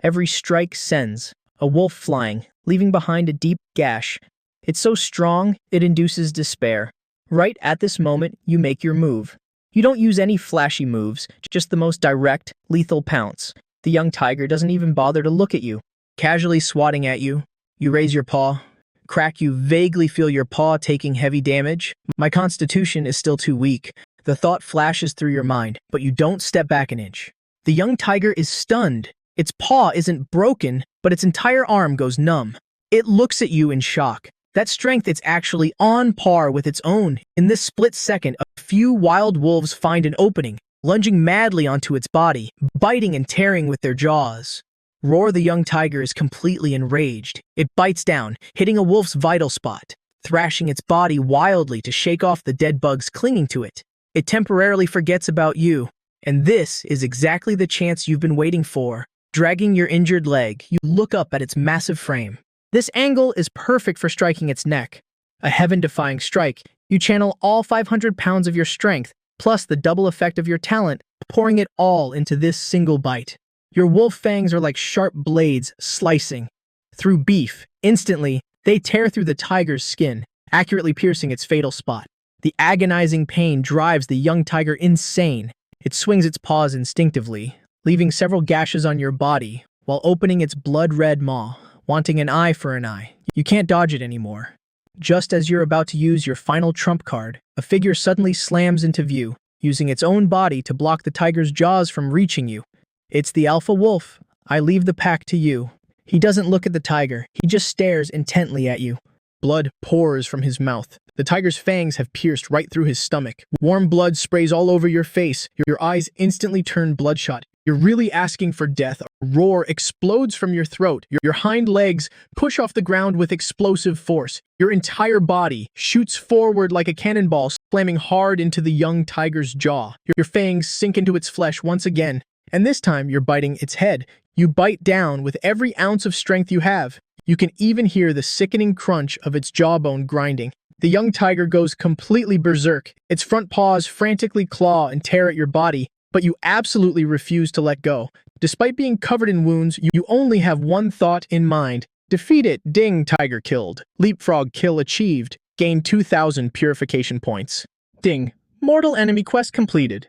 Every strike sends a wolf flying, leaving behind a deep gash. It's so strong, it induces despair. Right at this moment, you make your move. You don't use any flashy moves, just the most direct, lethal pounce. The young tiger doesn't even bother to look at you. Casually swatting at you, you raise your paw. Crack, you vaguely feel your paw taking heavy damage. My constitution is still too weak. The thought flashes through your mind, but you don't step back an inch. The young tiger is stunned. Its paw isn't broken, but its entire arm goes numb. It looks at you in shock. That strength is actually on par with its own. In this split second, a few wild wolves find an opening, lunging madly onto its body, biting and tearing with their jaws. Roar, the young tiger is completely enraged. It bites down, hitting a wolf's vital spot, thrashing its body wildly to shake off the dead bugs clinging to it. It temporarily forgets about you, and this is exactly the chance you've been waiting for. Dragging your injured leg, you look up at its massive frame. This angle is perfect for striking its neck. A heaven-defying strike, you channel all 500 pounds of your strength, plus the double effect of your talent, pouring it all into this single bite. Your wolf fangs are like sharp blades slicing through beef. Instantly, they tear through the tiger's skin, accurately piercing its fatal spot. The agonizing pain drives the young tiger insane. It swings its paws instinctively, leaving several gashes on your body, while opening its blood-red maw, wanting an eye for an eye. You can't dodge it anymore. Just as you're about to use your final trump card, a figure suddenly slams into view, using its own body to block the tiger's jaws from reaching you. It's the alpha wolf. I leave the pack to you. He doesn't look at the tiger. He just stares intently at you. Blood pours from his mouth. The tiger's fangs have pierced right through his stomach. Warm blood sprays all over your face. Your eyes instantly turn bloodshot. You're really asking for death. A roar explodes from your throat. Your hind legs push off the ground with explosive force. Your entire body shoots forward like a cannonball, slamming hard into the young tiger's jaw. Your fangs sink into its flesh once again. And this time, you're biting its head. You bite down with every ounce of strength you have. You can even hear the sickening crunch of its jawbone grinding. The young tiger goes completely berserk. Its front paws frantically claw and tear at your body, but you absolutely refuse to let go. Despite being covered in wounds, you only have one thought in mind. Defeat it. Ding, tiger killed. Leapfrog kill achieved. Gain 2,000 purification points. Ding. Mortal enemy quest completed.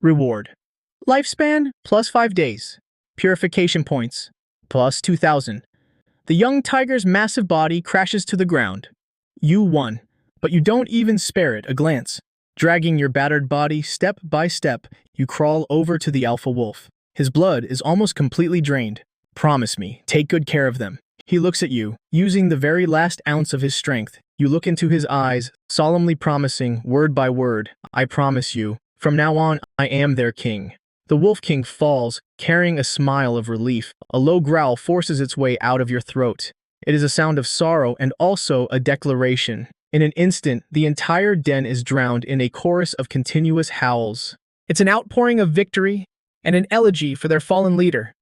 Reward. Lifespan, plus 5 days. Purification points, plus 2,000. The young tiger's massive body crashes to the ground. You won, but you don't even spare it a glance. Dragging your battered body step by step, you crawl over to the alpha wolf. His blood is almost completely drained. Promise me, take good care of them. He looks at you, using the very last ounce of his strength. You look into his eyes, solemnly promising, word by word, I promise you, from now on, I am their king. The Wolf King falls, carrying a smile of relief. A low growl forces its way out of your throat. It is a sound of sorrow and also a declaration. In an instant, the entire den is drowned in a chorus of continuous howls. It's an outpouring of victory and an elegy for their fallen leader.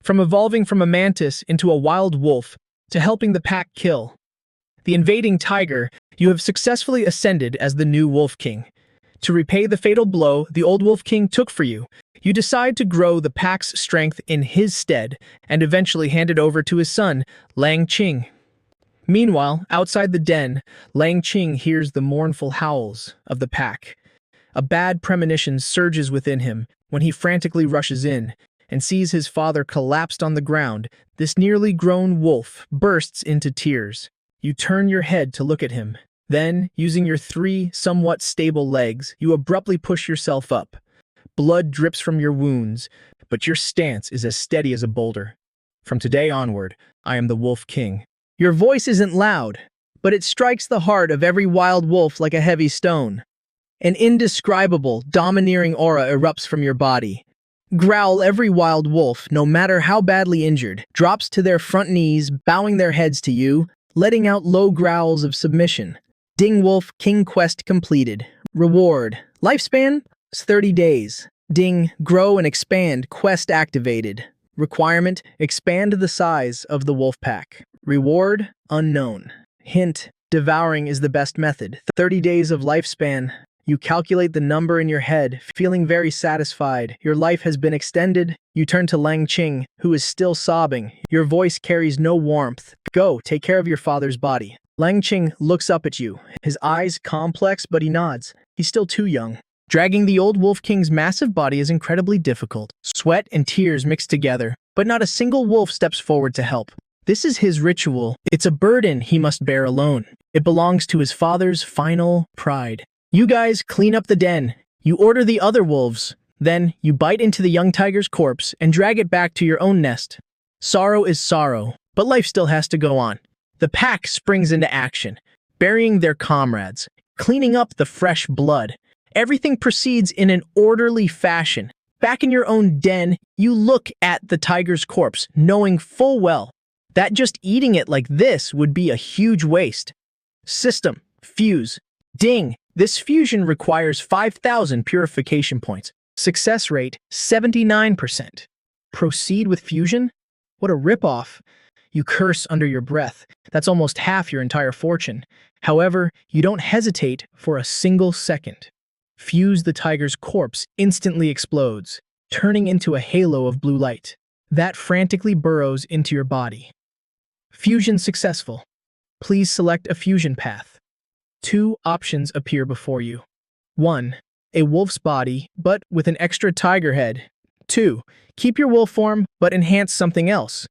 From evolving from a mantis into a wild wolf to helping the pack kill the invading tiger, you have successfully ascended as the new Wolf King. To repay the fatal blow the old Wolf King took for you, you decide to grow the pack's strength in his stead and eventually hand it over to his son, Lang Qing. Meanwhile, outside the den, Lang Qing hears the mournful howls of the pack. A bad premonition surges within him when he frantically rushes in and sees his father collapsed on the ground. This nearly grown wolf bursts into tears. You turn your head to look at him. Then, using your 3 somewhat stable legs, you abruptly push yourself up. Blood drips from your wounds, but your stance is as steady as a boulder. From today onward, I am the Wolf King. Your voice isn't loud, but it strikes the heart of every wild wolf like a heavy stone. An indescribable, domineering aura erupts from your body. Growl every wild wolf, no matter how badly injured, drops to their front knees, bowing their heads to you, letting out low growls of submission. Ding Wolf King Quest completed. Reward. Lifespan? 30 days. Ding Grow and Expand Quest activated. Requirement: expand the size of the wolf pack. Reward: unknown. Hint: devouring is the best method. 30 days of lifespan. You calculate the number in your head, feeling very satisfied. Your life has been extended. You turn to Lang Qing, who is still sobbing. Your voice carries no warmth. Go, take care of your father's body. Lang Qing looks up at you, his eyes complex, but he nods. He's still too young. Dragging the old Wolf King's massive body is incredibly difficult. Sweat and tears mix together, but not a single wolf steps forward to help. This is his ritual. It's a burden he must bear alone. It belongs to his father's final pride. You guys clean up the den. You order the other wolves. Then, you bite into the young tiger's corpse and drag it back to your own nest. Sorrow is sorrow, but life still has to go on. The pack springs into action, burying their comrades, cleaning up the fresh blood. Everything proceeds in an orderly fashion. Back in your own den, you look at the tiger's corpse, knowing full well that just eating it like this would be a huge waste. System. Fuse. Ding. This fusion requires 5,000 purification points. Success rate, 79%. Proceed with fusion? What a ripoff. You curse under your breath. That's almost half your entire fortune. However, you don't hesitate for a single second. Fuse the tiger's corpse instantly explodes, turning into a halo of blue light that frantically burrows into your body. Fusion successful. Please select a fusion path. 2 options appear before you. 1. A wolf's body, but with an extra tiger head. 2. Keep your wolf form, but enhance something else.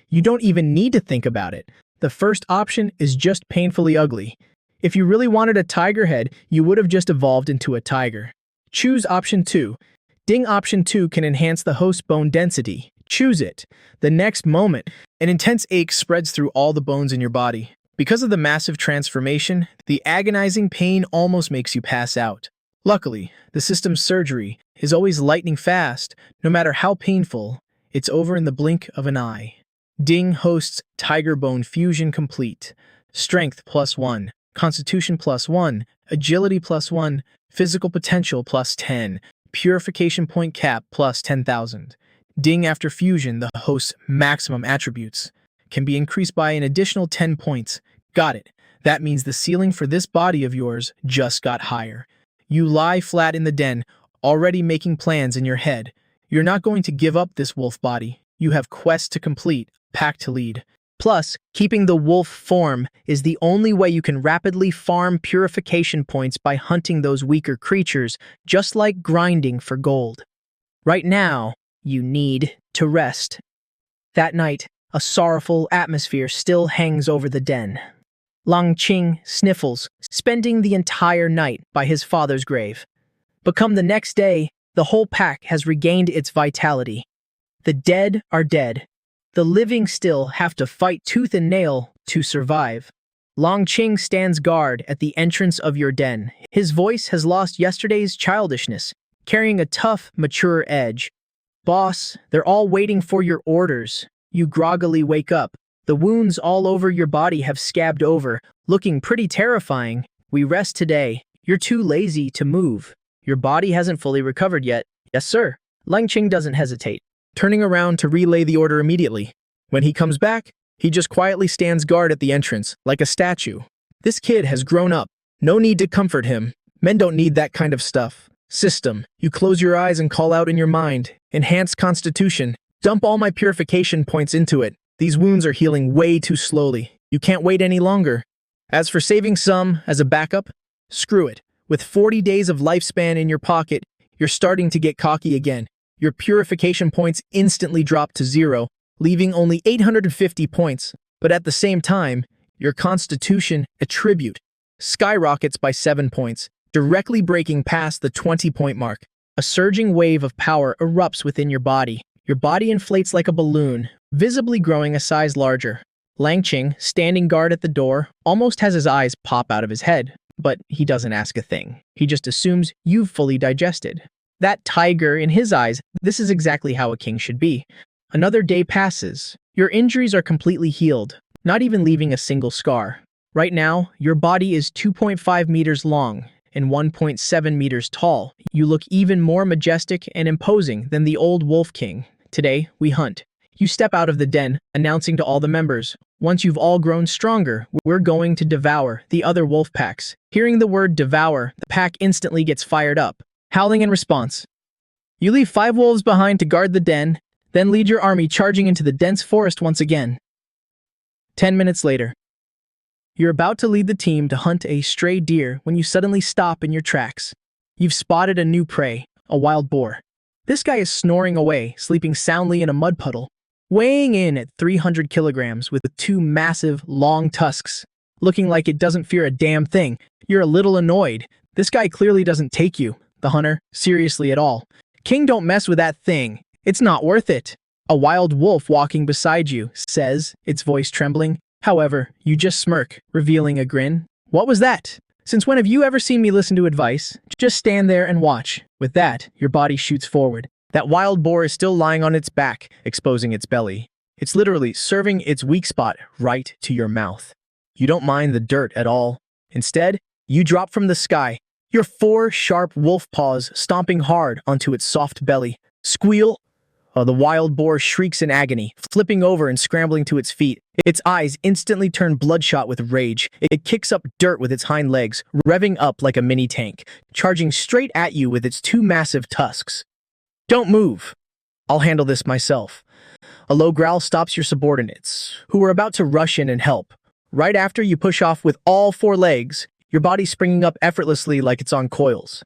You don't even need to think about it. The first option is just painfully ugly. If you really wanted a tiger head, you would have just evolved into a tiger. Choose option 2. Ding option 2 can enhance the host bone density. Choose it. The next moment, an intense ache spreads through all the bones in your body. Because of the massive transformation, the agonizing pain almost makes you pass out. Luckily, the system's surgery is always lightning fast. No matter how painful, it's over in the blink of an eye. Ding hosts Tiger Bone Fusion complete. Strength +1, Constitution +1, Agility +1, Physical Potential +10, Purification Point Cap +10,000. Ding after fusion, the host's maximum attributes can be increased by an additional 10 points. Got it. That means the ceiling for this body of yours just got higher. You lie flat in the den, already making plans in your head. You're not going to give up this wolf body. You have quests to complete, pack to lead. Plus, keeping the wolf form is the only way you can rapidly farm purification points by hunting those weaker creatures, just like grinding for gold. Right now, you need to rest. That night, a sorrowful atmosphere still hangs over the den. Lang Qing sniffles, spending the entire night by his father's grave. But come the next day, the whole pack has regained its vitality. The dead are dead. The living still have to fight tooth and nail to survive. Lang Qing stands guard at the entrance of your den. His voice has lost yesterday's childishness, carrying a tough, mature edge. Boss, they're all waiting for your orders. You groggily wake up. The wounds all over your body have scabbed over, looking pretty terrifying. We rest today. You're too lazy to move. Your body hasn't fully recovered yet. Yes, sir. Lang Qing doesn't hesitate, turning around to relay the order immediately. When he comes back, he just quietly stands guard at the entrance, like a statue. This kid has grown up. No need to comfort him. Men don't need that kind of stuff. System. You close your eyes and call out in your mind. Enhance constitution. Dump all my purification points into it. These wounds are healing way too slowly. You can't wait any longer. As for saving some as a backup, screw it. With 40 days of lifespan in your pocket, you're starting to get cocky again. Your purification points instantly drop to 0, leaving only 850 points. But at the same time, your constitution attribute skyrockets by 7 points, directly breaking past the 20-point mark. A surging wave of power erupts within your body. Your body inflates like a balloon, visibly growing a size larger. Lang Qing, standing guard at the door, almost has his eyes pop out of his head, but he doesn't ask a thing. He just assumes you've fully digested. That tiger in his eyes, this is exactly how a king should be. Another day passes. Your injuries are completely healed, not even leaving a single scar. Right now, your body is 2.5 meters long and 1.7 meters tall. You look even more majestic and imposing than the old wolf king. Today, we hunt. You step out of the den, announcing to all the members, once you've all grown stronger, we're going to devour the other wolf packs. Hearing the word devour, the pack instantly gets fired up, howling in response. You leave 5 wolves behind to guard the den, then lead your army charging into the dense forest once again. 10 minutes later, you're about to lead the team to hunt a stray deer when you suddenly stop in your tracks. You've spotted a new prey, a wild boar. This guy is snoring away, sleeping soundly in a mud puddle, weighing in at 300 kilograms with 2 massive, long tusks. Looking like it doesn't fear a damn thing. You're a little annoyed. This guy clearly doesn't take you, the hunter, seriously at all. King, don't mess with that thing. It's not worth it. A wild wolf walking beside you says, its voice trembling. However, you just smirk, revealing a grin. What was that? Since when have you ever seen me listen to advice? Just stand there and watch. With that, your body shoots forward. That wild boar is still lying on its back, exposing its belly. It's literally serving its weak spot right to your mouth. You don't mind the dirt at all. Instead, you drop from the sky, your 4 sharp wolf paws stomping hard onto its soft belly. Squeal! The wild boar shrieks in agony, flipping over and scrambling to its feet. Its eyes instantly turn bloodshot with rage. It kicks up dirt with its hind legs, revving up like a mini tank, charging straight at you with its 2 massive tusks. Don't move. I'll handle this myself. A low growl stops your subordinates, who are about to rush in and help. Right after you push off with all 4 legs, your body springing up effortlessly like it's on coils.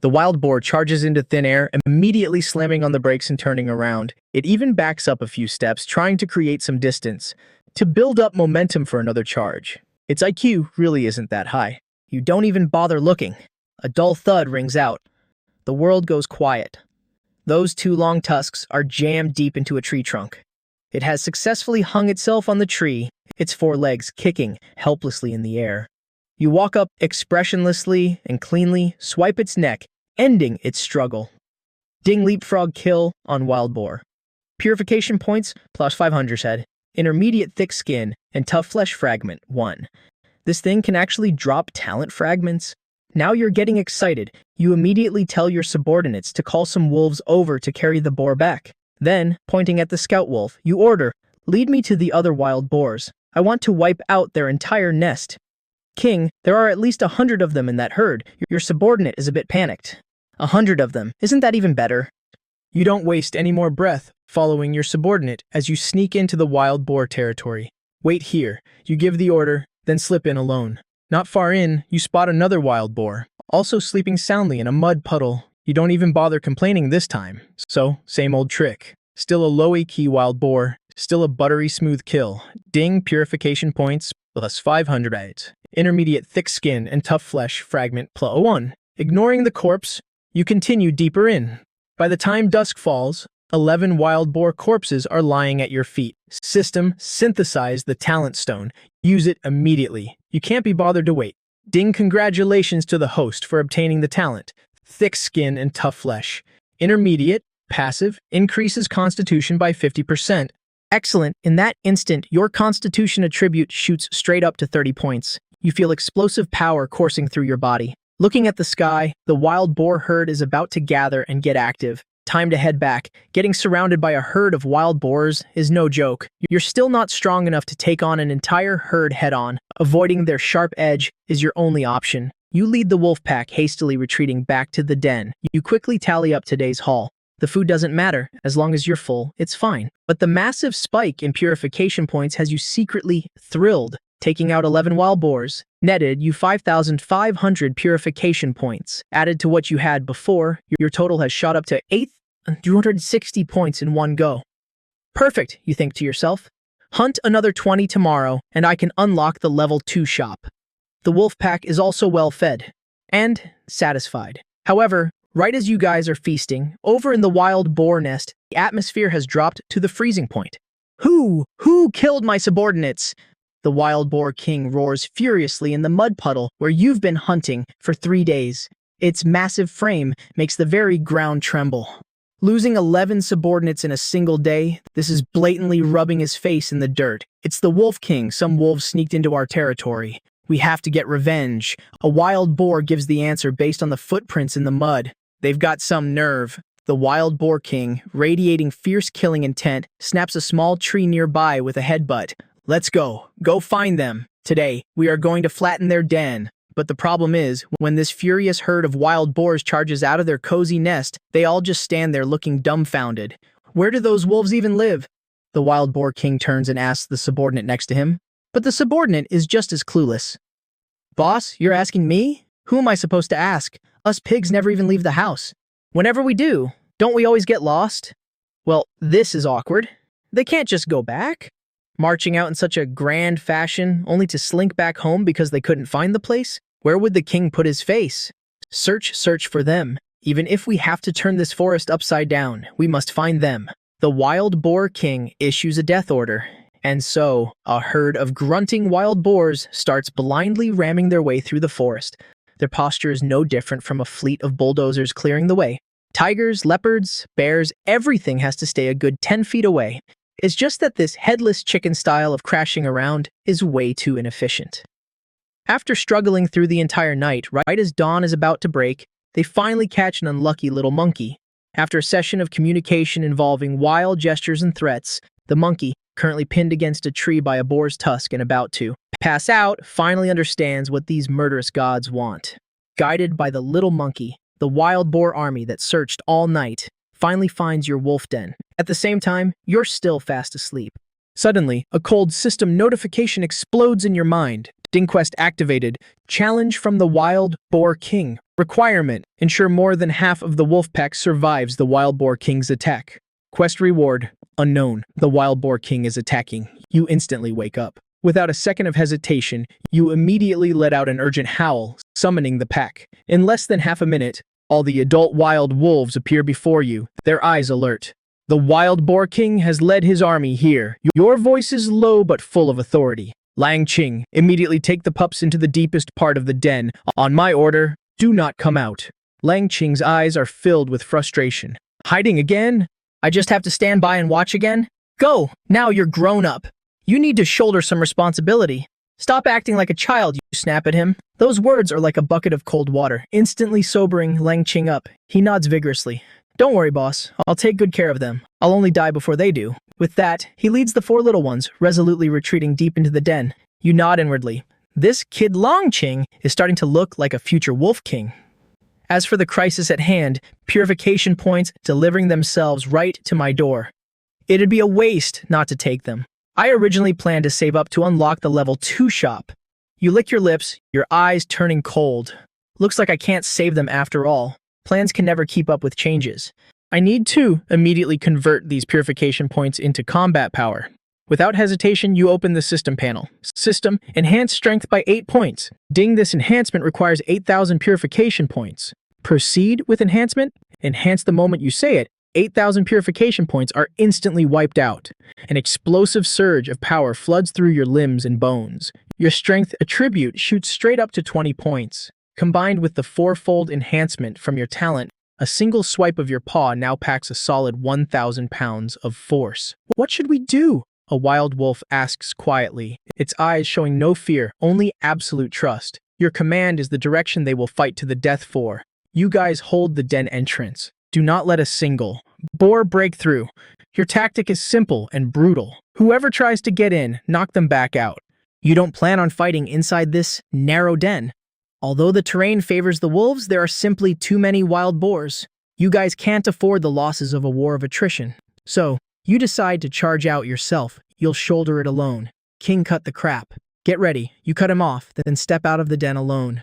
The wild boar charges into thin air, immediately slamming on the brakes and turning around. It even backs up a few steps, trying to create some distance, to build up momentum for another charge. Its IQ really isn't that high. You don't even bother looking. A dull thud rings out. The world goes quiet. Those 2 long tusks are jammed deep into a tree trunk. It has successfully hung itself on the tree, its 4 legs kicking helplessly in the air. You walk up expressionlessly and cleanly swipe its neck, ending its struggle. Ding leapfrog kill on wild boar. Purification points plus 500 head. Intermediate thick skin and tough flesh fragment 1. This thing can actually drop talent fragments. Now you're getting excited. You immediately tell your subordinates to call some wolves over to carry the boar back. Then, pointing at the scout wolf, you order, lead me to the other wild boars. I want to wipe out their entire nest. King, there are at least 100 of them in that herd. Your subordinate is a bit panicked. 100 of them. Isn't that even better? You don't waste any more breath following your subordinate as you sneak into the wild boar territory. Wait here. You give the order, then slip in alone. Not far in, you spot another wild boar, also sleeping soundly in a mud puddle. You don't even bother complaining this time. So, same old trick. Still a low EQ wild boar, still a buttery smooth kill. Ding purification points, plus 508. Intermediate thick skin and tough flesh fragment plus 1. Ignoring the corpse, you continue deeper in. By the time dusk falls, 11 wild boar corpses are lying at your feet. System, synthesize the talent stone. Use it immediately. You can't be bothered to wait. Ding congratulations to the host for obtaining the talent. Thick skin and tough flesh. Intermediate, passive, increases constitution by 50%. Excellent. In that instant, your constitution attribute shoots straight up to 30 points. You feel explosive power coursing through your body. Looking at the sky, the wild boar herd is about to gather and get active. Time to head back. Getting surrounded by a herd of wild boars is no joke. You're still not strong enough to take on an entire herd head-on. Avoiding their sharp edge is your only option. You lead the wolf pack, hastily retreating back to the den. You quickly tally up today's haul. The food doesn't matter. As long as you're full, it's fine. But the massive spike in purification points has you secretly thrilled. Taking out 11 wild boars netted you 5,500 purification points. Added to what you had before, your total has shot up to 8,260 points in one go. Perfect, you think to yourself. Hunt another 20 tomorrow, and I can unlock the level 2 shop. The wolf pack is also well fed and satisfied. However, right as you guys are feasting, over in the wild boar nest, the atmosphere has dropped to the freezing point. Who killed my subordinates? The wild boar king roars furiously in the mud puddle where you've been hunting for 3 days. Its massive frame makes the very ground tremble. Losing 11 subordinates in a single day, this is blatantly rubbing his face in the dirt. It's the wolf king. Some wolves sneaked into our territory. We have to get revenge. A wild boar gives the answer based on the footprints in the mud. They've got some nerve. The wild boar king, radiating fierce killing intent, snaps a small tree nearby with a headbutt. Let's go. Go find them. Today, we are going to flatten their den. But the problem is, when this furious herd of wild boars charges out of their cozy nest, they all just stand there looking dumbfounded. Where do those wolves even live? The wild boar king turns and asks the subordinate next to him. But the subordinate is just as clueless. Boss, you're asking me? Who am I supposed to ask? Us pigs never even leave the house. Whenever we do, don't we always get lost? Well, this is awkward. They can't just go back. Marching out in such a grand fashion, only to slink back home because they couldn't find the place? Where would the king put his face? Search for them. Even if we have to turn this forest upside down, we must find them. The wild boar king issues a death order. And so, a herd of grunting wild boars starts blindly ramming their way through the forest. Their posture is no different from a fleet of bulldozers clearing the way. Tigers, leopards, bears, everything has to stay a good 10 feet away. It's just that this headless chicken style of crashing around is way too inefficient. After struggling through the entire night, right as dawn is about to break, they finally catch an unlucky little monkey. After a session of communication involving wild gestures and threats, the monkey, currently pinned against a tree by a boar's tusk and about to pass out, finally understands what these murderous gods want. Guided by the little monkey, the wild boar army that searched all night finally finds your wolf den. At the same time, you're still fast asleep. Suddenly, a cold system notification explodes in your mind. Quest activated. Challenge from the wild boar king. Requirement: ensure more than half of the wolf pack survives the wild boar king's attack. Quest reward: unknown. The wild boar king is attacking. You instantly wake up. Without a second of hesitation, you immediately let out an urgent howl, summoning the pack. In less than half a minute, all the adult wild wolves appear before you, their eyes alert. The wild boar king has led his army here. Your voice is low but full of authority. Lang Qing, immediately take the pups into the deepest part of the den. On my order, do not come out. Lang Qing's eyes are filled with frustration. Hiding again? I just have to stand by and watch again? Go! Now you're grown up. You need to shoulder some responsibility. Stop acting like a child, you snap at him. Those words are like a bucket of cold water, instantly sobering Lang Qing up. He nods vigorously. Don't worry, boss. I'll take good care of them. I'll only die before they do. With that, he leads the 4 little ones, resolutely retreating deep into the den. You nod inwardly. This kid Lang Qing is starting to look like a future wolf king. As for the crisis at hand, purification points delivering themselves right to my door. It'd be a waste not to take them. I originally planned to save up to unlock the level 2 shop. You lick your lips, your eyes turning cold. Looks like I can't save them after all. Plans can never keep up with changes. I need to immediately convert these purification points into combat power. Without hesitation, you open the system panel. System, enhance strength by 8 points. Ding, this enhancement requires 8,000 purification points. Proceed with enhancement. Enhance the moment you say it. 8,000 purification points are instantly wiped out. An explosive surge of power floods through your limbs and bones. Your strength attribute shoots straight up to 20 points. Combined with the fourfold enhancement from your talent, a single swipe of your paw now packs a solid 1,000 pounds of force. What should we do? A wild wolf asks quietly, its eyes showing no fear, only absolute trust. Your command is the direction they will fight to the death for. You guys hold the den entrance. Do not let a single boar break through. Your tactic is simple and brutal. Whoever tries to get in, knock them back out. You don't plan on fighting inside this narrow den. Although the terrain favors the wolves, there are simply too many wild boars. You guys can't afford the losses of a war of attrition. So, you decide to charge out yourself. You'll shoulder it alone. King cut the crap. Get ready. You cut him off, then step out of the den alone.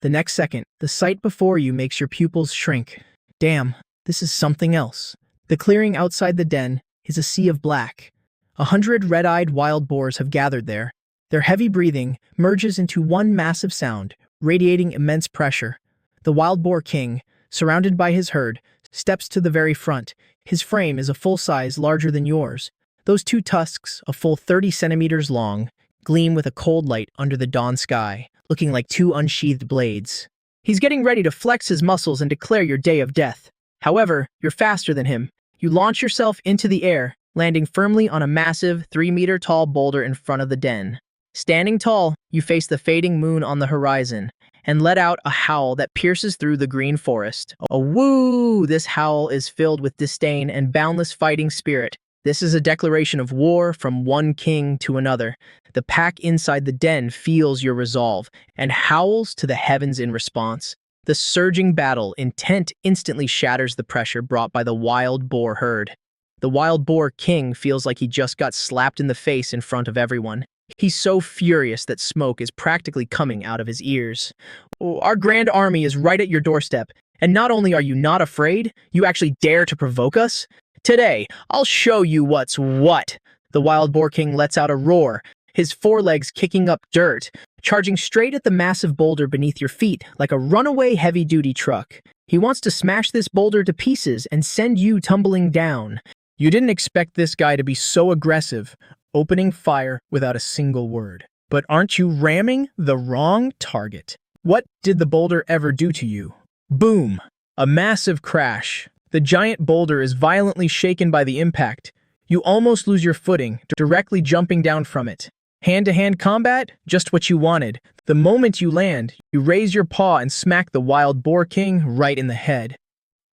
The next second, the sight before you makes your pupils shrink. Damn, this is something else. The clearing outside the den is a sea of black. 100 red-eyed wild boars have gathered there. Their heavy breathing merges into one massive sound, radiating immense pressure. The wild boar king, surrounded by his herd, steps to the very front. His frame is a full size larger than yours. Those two tusks, a full 30 centimeters long, gleam with a cold light under the dawn sky, looking like two unsheathed blades. He's getting ready to flex his muscles and declare your day of death. However, you're faster than him. You launch yourself into the air, landing firmly on a massive 3-meter-tall boulder in front of the den. Standing tall, you face the fading moon on the horizon and let out a howl that pierces through the green forest. A woo! This howl is filled with disdain and boundless fighting spirit. This is a declaration of war from one king to another. The pack inside the den feels your resolve and howls to the heavens in response. The surging battle intent instantly shatters the pressure brought by the wild boar herd. The wild boar king feels like he just got slapped in the face in front of everyone. He's so furious that smoke is practically coming out of his ears. Our grand army is right at your doorstep, and not only are you not afraid, you actually dare to provoke us? Today, I'll show you what's what. The wild boar king lets out a roar, his forelegs kicking up dirt, charging straight at the massive boulder beneath your feet like a runaway heavy-duty truck. He wants to smash this boulder to pieces and send you tumbling down. You didn't expect this guy to be so aggressive, opening fire without a single word. But aren't you ramming the wrong target? What did the boulder ever do to you? Boom! A massive crash. The giant boulder is violently shaken by the impact. You almost lose your footing, directly jumping down from it. Hand-to-hand combat? Just what you wanted. The moment you land, you raise your paw and smack the wild boar king right in the head.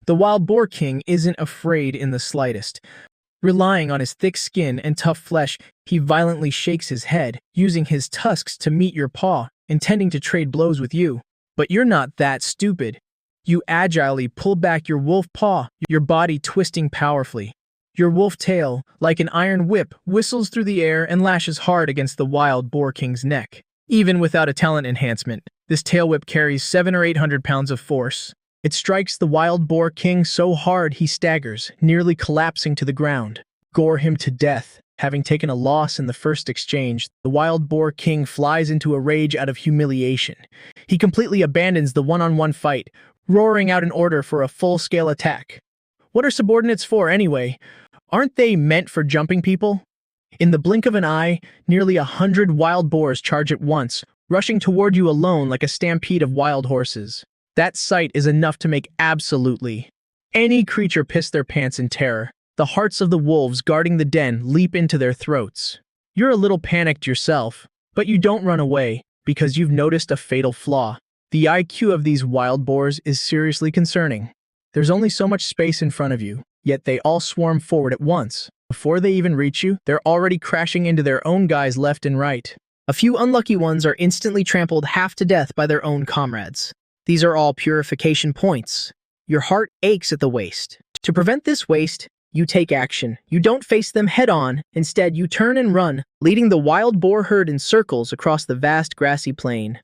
The wild boar king isn't afraid in the slightest. Relying on his thick skin and tough flesh, he violently shakes his head, using his tusks to meet your paw, intending to trade blows with you. But you're not that stupid. You agilely pull back your wolf paw, your body twisting powerfully. Your wolf tail, like an iron whip, whistles through the air and lashes hard against the wild boar king's neck. Even without a talent enhancement, this tail whip carries 700 or 800 pounds of force. It strikes the wild boar king so hard he staggers, nearly collapsing to the ground. Gore him to death. Having taken a loss in the first exchange, the wild boar king flies into a rage out of humiliation. He completely abandons the one-on-one fight, roaring out an order for a full-scale attack. What are subordinates for, anyway? Aren't they meant for jumping people? In the blink of an eye, nearly 100 wild boars charge at once, rushing toward you alone like a stampede of wild horses. That sight is enough to make absolutely any creature piss their pants in terror. The hearts of the wolves guarding the den leap into their throats. You're a little panicked yourself, but you don't run away because you've noticed a fatal flaw. The IQ of these wild boars is seriously concerning. There's only so much space in front of you, yet they all swarm forward at once. Before they even reach you, they're already crashing into their own guys left and right. A few unlucky ones are instantly trampled half to death by their own comrades. These are all purification points. Your heart aches at the waste. To prevent this waste, you take action. You don't face them head-on. Instead, you turn and run, leading the wild boar herd in circles across the vast grassy plain.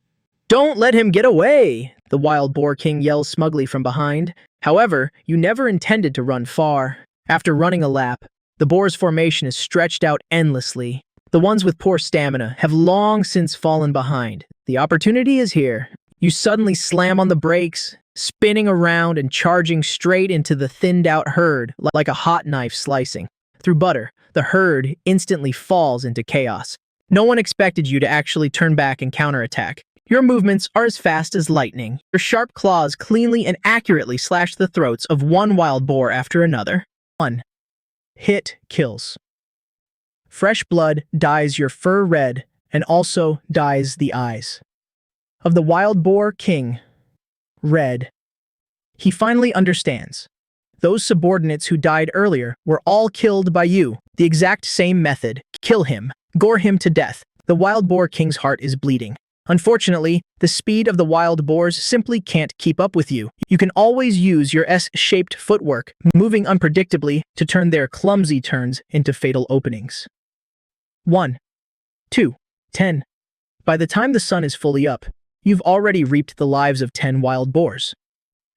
"Don't let him get away!" the wild boar king yells smugly from behind. However, you never intended to run far. After running a lap, The boar's formation is stretched out endlessly. The ones with poor stamina have long since fallen behind. The opportunity is here. You suddenly slam on the brakes, spinning around and charging straight into the thinned-out herd like a hot knife slicing through butter. The herd instantly falls into chaos. No one expected you to actually turn back and counterattack. Your movements are as fast as lightning. Your sharp claws cleanly and accurately slash the throats of one wild boar after another. 1. Hit kills. Fresh blood dyes your fur red and also dyes the eyes of the wild boar king red. He finally understands. Those subordinates who died earlier were all killed by you. The exact same method. Kill him. Gore him to death. The wild boar king's heart is bleeding. Unfortunately, the speed of the wild boars simply can't keep up with you. You can always use your S-shaped footwork, moving unpredictably to turn their clumsy turns into fatal openings. 1, 2, 10. By the time the sun is fully up, you've already reaped the lives of 10 wild boars.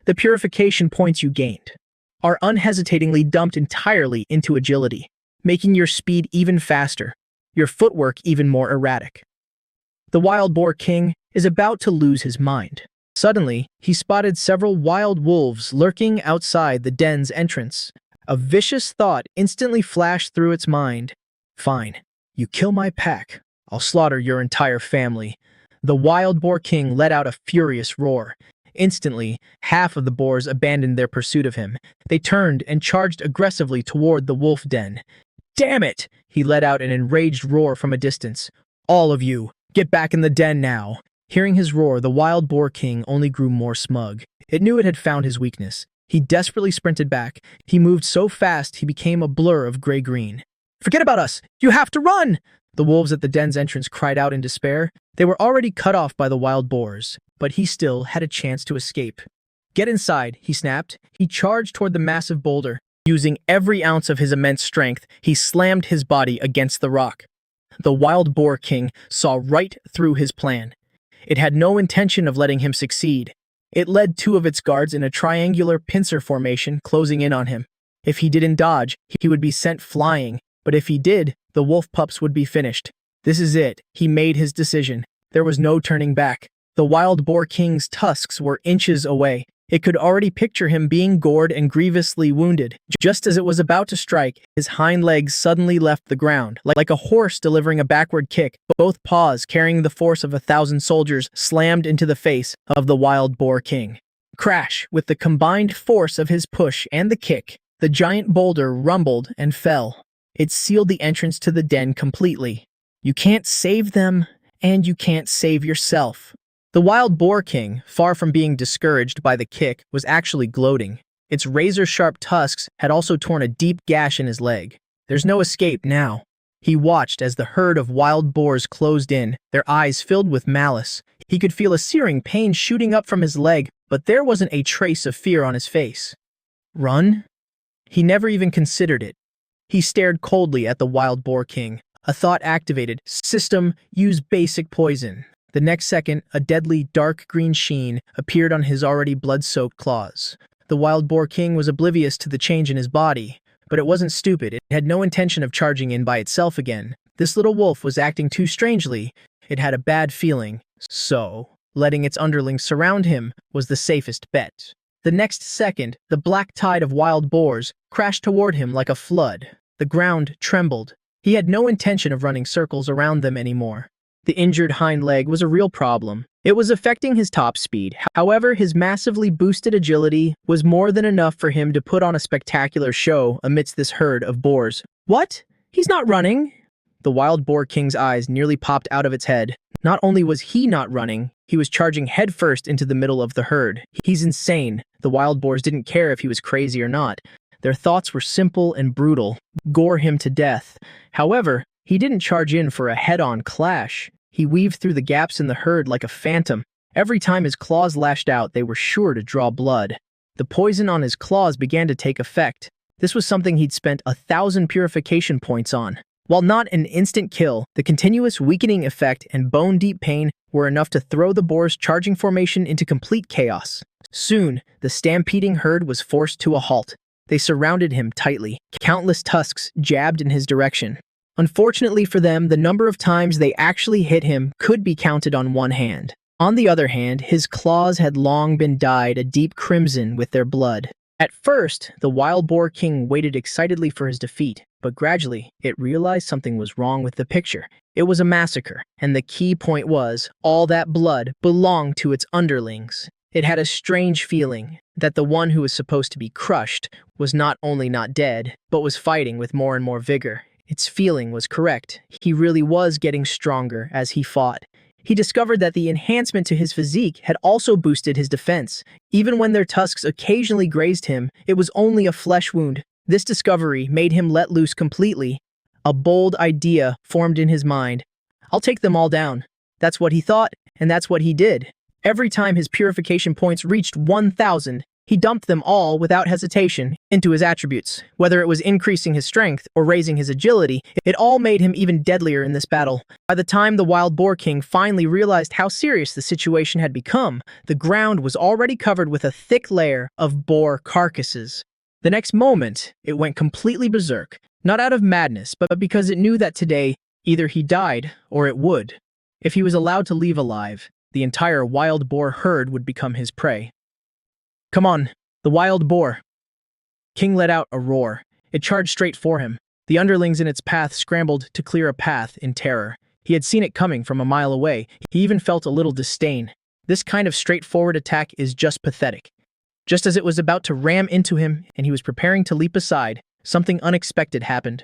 The purification points you gained are unhesitatingly dumped entirely into agility, making your speed even faster, your footwork even more erratic. The wild boar king is about to lose his mind. Suddenly, he spotted several wild wolves lurking outside the den's entrance. A vicious thought instantly flashed through its mind. Fine, you kill my pack, I'll slaughter your entire family. The wild boar king let out a furious roar. Instantly, half of the boars abandoned their pursuit of him. They turned and charged aggressively toward the wolf den. Damn it! He let out an enraged roar from a distance. All of you, get back in the den now. Hearing his roar, the wild boar king only grew more smug. It knew it had found his weakness. He desperately sprinted back. He moved so fast he became a blur of gray-green. Forget about us! You have to run! The wolves at the den's entrance cried out in despair. They were already cut off by the wild boars, but he still had a chance to escape. Get inside, he snapped. He charged toward the massive boulder. Using every ounce of his immense strength, he slammed his body against the rock. The wild boar king saw right through his plan. It had no intention of letting him succeed. It led 2 of its guards in a triangular pincer formation, closing in on him. If he didn't dodge, he would be sent flying, but if he did, the wolf pups would be finished. This is it. He made his decision. There was no turning back. The wild boar king's tusks were inches away. It could already picture him being gored and grievously wounded. Just as it was about to strike, his hind legs suddenly left the ground. Like a horse delivering a backward kick, both paws carrying the force of 1,000 soldiers slammed into the face of the wild boar king. Crash! With the combined force of his push and the kick, the giant boulder rumbled and fell. It sealed the entrance to the den completely. You can't save them, and you can't save yourself. The wild boar king, far from being discouraged by the kick, was actually gloating. Its razor-sharp tusks had also torn a deep gash in his leg. There's no escape now. He watched as the herd of wild boars closed in, their eyes filled with malice. He could feel a searing pain shooting up from his leg, but there wasn't a trace of fear on his face. Run? He never even considered it. He stared coldly at the wild boar king. A thought activated. System, use basic poison. The next second, a deadly dark green sheen appeared on his already blood-soaked claws. The wild boar king was oblivious to the change in his body, but it wasn't stupid. It had no intention of charging in by itself again. This little wolf was acting too strangely. It had a bad feeling, so letting its underlings surround him was the safest bet. The next second, the black tide of wild boars crashed toward him like a flood. The ground trembled. He had no intention of running circles around them anymore. The injured hind leg was a real problem. It was affecting his top speed. However, his massively boosted agility was more than enough for him to put on a spectacular show amidst this herd of boars. What? He's not running? The wild boar king's eyes nearly popped out of its head. Not only was he not running, he was charging headfirst into the middle of the herd. He's insane. The wild boars didn't care if he was crazy or not. Their thoughts were simple and brutal. Gore him to death. However, he didn't charge in for a head-on clash. He weaved through the gaps in the herd like a phantom. Every time his claws lashed out, they were sure to draw blood. The poison on his claws began to take effect. This was something he'd spent 1,000 purification points on. While not an instant kill, the continuous weakening effect and bone-deep pain were enough to throw the boar's charging formation into complete chaos. Soon, the stampeding herd was forced to a halt. They surrounded him tightly. Countless tusks jabbed in his direction. Unfortunately for them, the number of times they actually hit him could be counted on one hand. On the other hand, his claws had long been dyed a deep crimson with their blood. At first, the wild boar king waited excitedly for his defeat, but gradually, it realized something was wrong with the picture. It was a massacre, and the key point was, all that blood belonged to its underlings. It had a strange feeling that the one who was supposed to be crushed was not only not dead, but was fighting with more and more vigor. Its feeling was correct. He really was getting stronger as he fought. He discovered that the enhancement to his physique had also boosted his defense. Even when their tusks occasionally grazed him, it was only a flesh wound. This discovery made him let loose completely. A bold idea formed in his mind. I'll take them all down. That's what he thought, and that's what he did. Every time his purification points reached 1,000, he dumped them all without hesitation into his attributes. Whether it was increasing his strength or raising his agility, it all made him even deadlier in this battle. By the time the wild boar king finally realized how serious the situation had become, the ground was already covered with a thick layer of boar carcasses. The next moment, it went completely berserk, not out of madness, but because it knew that today, either he died or it would. If he was allowed to leave alive, the entire wild boar herd would become his prey. Come on, the wild boar. King let out a roar. It charged straight for him. The underlings in its path scrambled to clear a path in terror. He had seen it coming from a mile away. He even felt a little disdain. This kind of straightforward attack is just pathetic. Just as it was about to ram into him and he was preparing to leap aside, something unexpected happened.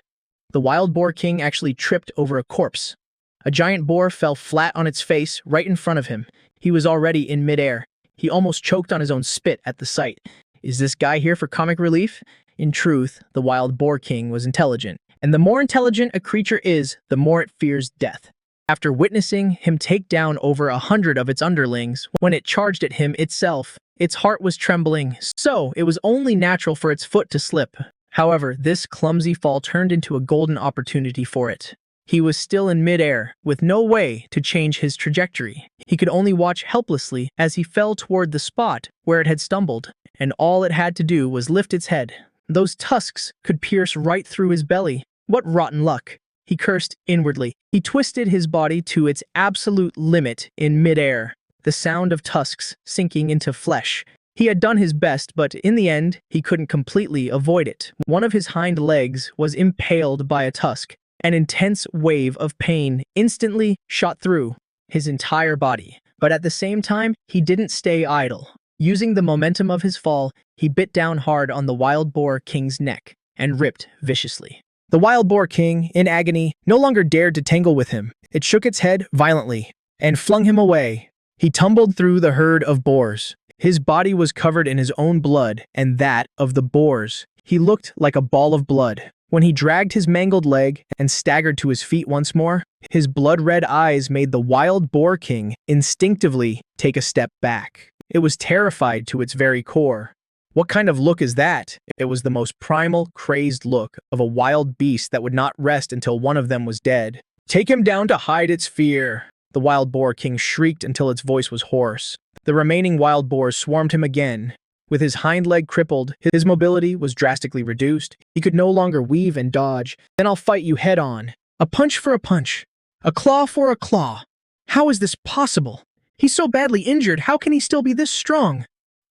The wild boar king actually tripped over a corpse. A giant boar fell flat on its face right in front of him. He was already in midair. He almost choked on his own spit at the sight. Is this guy here for comic relief? In truth, the wild boar king was intelligent, and the more intelligent a creature is, the more it fears death. After witnessing him take down over 100 of its underlings, when it charged at him itself, its heart was trembling, so it was only natural for its foot to slip. However, this clumsy fall turned into a golden opportunity for it. He was still in midair, with no way to change his trajectory. He could only watch helplessly as he fell toward the spot where it had stumbled, and all it had to do was lift its head. Those tusks could pierce right through his belly. What rotten luck! He cursed inwardly. He twisted his body to its absolute limit in midair, the sound of tusks sinking into flesh. He had done his best, but in the end, he couldn't completely avoid it. One of his hind legs was impaled by a tusk. An intense wave of pain instantly shot through his entire body. But at the same time, he didn't stay idle. Using the momentum of his fall, he bit down hard on the wild boar king's neck and ripped viciously. The wild boar king, in agony, no longer dared to tangle with him. It shook its head violently and flung him away. He tumbled through the herd of boars. His body was covered in his own blood and that of the boars. He looked like a ball of blood. When he dragged his mangled leg and staggered to his feet once more, his blood-red eyes made the wild boar king instinctively take a step back. It was terrified to its very core. What kind of look is that? It was the most primal, crazed look of a wild beast that would not rest until one of them was dead. Take him down to hide its fear. The wild boar king shrieked until its voice was hoarse. The remaining wild boars swarmed him again. With his hind leg crippled, his mobility was drastically reduced. He could no longer weave and dodge. Then I'll fight you head on. A punch for a punch. A claw for a claw. How is this possible? He's so badly injured, how can he still be this strong?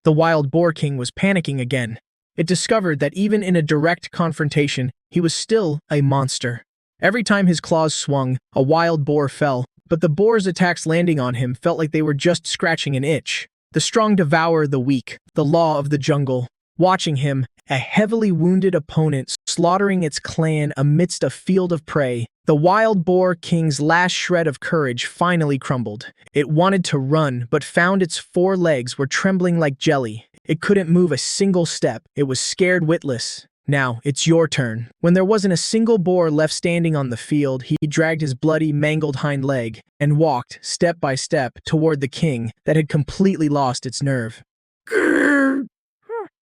The wild boar king was panicking again. It discovered that even in a direct confrontation, he was still a monster. Every time his claws swung, a wild boar fell, but the boar's attacks landing on him felt like they were just scratching an itch. The strong devour the weak, the law of the jungle. Watching him, a heavily wounded opponent slaughtering its clan amidst a field of prey, the wild boar king's last shred of courage finally crumbled. It wanted to run, but found its four legs were trembling like jelly. It couldn't move a single step. It was scared witless. Now, it's your turn. When there wasn't a single boar left standing on the field, he dragged his bloody, mangled hind leg and walked, step by step, toward the king that had completely lost its nerve. Grrr!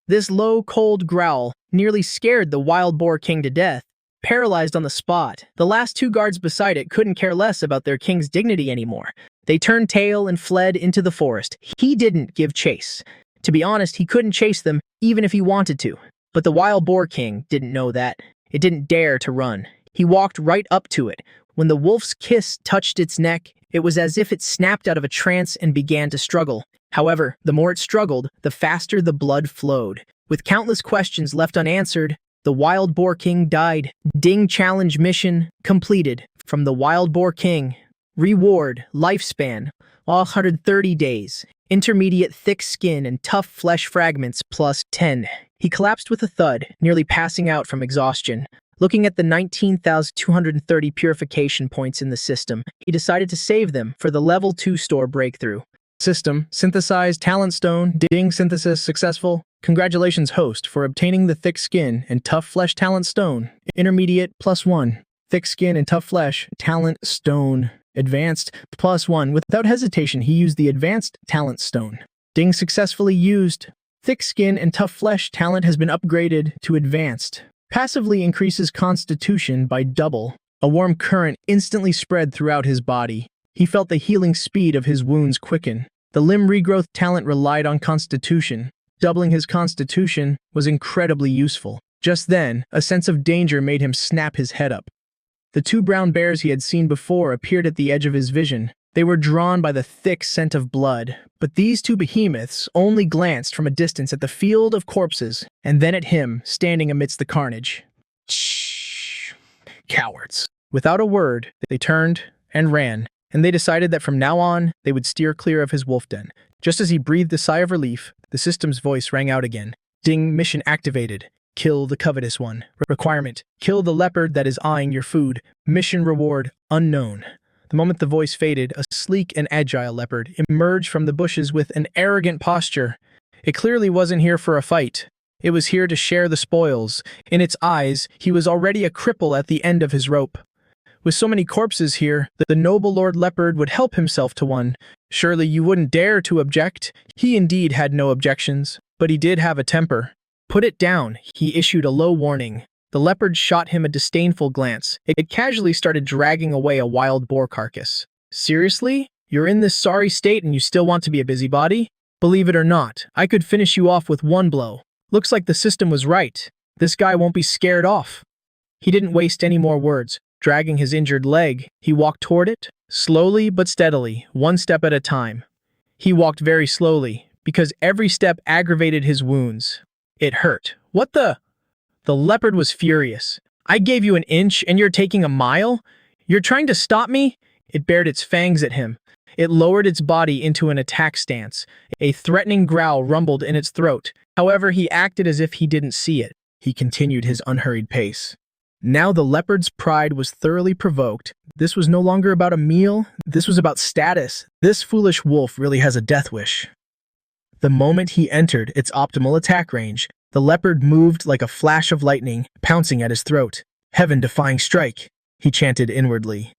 This low, cold growl nearly scared the wild boar king to death. Paralyzed on the spot, the last two guards beside it couldn't care less about their king's dignity anymore. They turned tail and fled into the forest. He didn't give chase. To be honest, he couldn't chase them, even if he wanted to. But the wild boar king didn't know that. It didn't dare to run. He walked right up to it. When the wolf's kiss touched its neck, it was as if it snapped out of a trance and began to struggle. However, the more it struggled, the faster the blood flowed. With countless questions left unanswered, the wild boar king died. Ding challenge mission completed. From the wild boar king. Reward, lifespan, 130 days. Intermediate thick skin and tough flesh fragments plus 10. He collapsed with a thud, nearly passing out from exhaustion. Looking at the 19,230 purification points in the system, he decided to save them for the level 2 store breakthrough. System, synthesized talent stone, ding synthesis successful. Congratulations host for obtaining the thick skin and tough flesh talent stone. Intermediate +1. Thick skin and tough flesh talent stone. Advanced +1. Without hesitation, he used the advanced talent stone. Ding successfully used. Thick skin and tough flesh talent has been upgraded to advanced. Passively increases constitution by double. A warm current instantly spread throughout his body. He felt the healing speed of his wounds quicken. The limb regrowth talent relied on constitution. Doubling his constitution was incredibly useful. Just then, a sense of danger made him snap his head up. The two brown bears he had seen before appeared at the edge of his vision. They were drawn by the thick scent of blood, but these two behemoths only glanced from a distance at the field of corpses, and then at him, standing amidst the carnage. Shh! Cowards. Without a word, they turned and ran, and they decided that from now on, they would steer clear of his wolf den. Just as he breathed a sigh of relief, the system's voice rang out again. Ding, mission activated. Kill the covetous one. Requirement. Kill the leopard that is eyeing your food. Mission reward unknown. The moment the voice faded, a sleek and agile leopard emerged from the bushes with an arrogant posture. It clearly wasn't here for a fight. It was here to share the spoils. In its eyes, he was already a cripple at the end of his rope. With so many corpses here, the noble Lord Leopard would help himself to one. Surely you wouldn't dare to object. He indeed had no objections, but he did have a temper. Put it down, he issued a low warning. The leopard shot him a disdainful glance. It casually started dragging away a wild boar carcass. Seriously? You're in this sorry state and you still want to be a busybody? Believe it or not, I could finish you off with one blow. Looks like the system was right. This guy won't be scared off. He didn't waste any more words. Dragging his injured leg, he walked toward it, slowly but steadily, one step at a time. He walked very slowly, because every step aggravated his wounds. It hurt. What the? The leopard was furious. I gave you an inch and you're taking a mile? You're trying to stop me? It bared its fangs at him. It lowered its body into an attack stance. A threatening growl rumbled in its throat. However, he acted as if he didn't see it. He continued his unhurried pace. Now the leopard's pride was thoroughly provoked. This was no longer about a meal. This was about status. This foolish wolf really has a death wish. The moment he entered its optimal attack range, the leopard moved like a flash of lightning, pouncing at his throat. Heaven-defying strike, he chanted inwardly.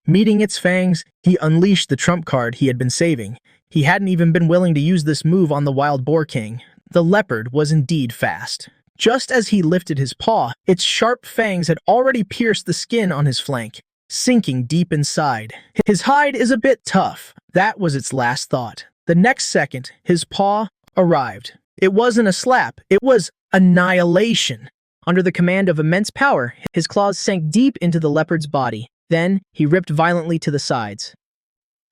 Meeting its fangs, he unleashed the trump card he had been saving. He hadn't even been willing to use this move on the wild boar king. The leopard was indeed fast. Just as he lifted his paw, its sharp fangs had already pierced the skin on his flank, sinking deep inside. His hide is a bit tough. That was its last thought. The next second, his paw arrived. It wasn't a slap, it was annihilation. Under the command of immense power, his claws sank deep into the leopard's body. Then, he ripped violently to the sides.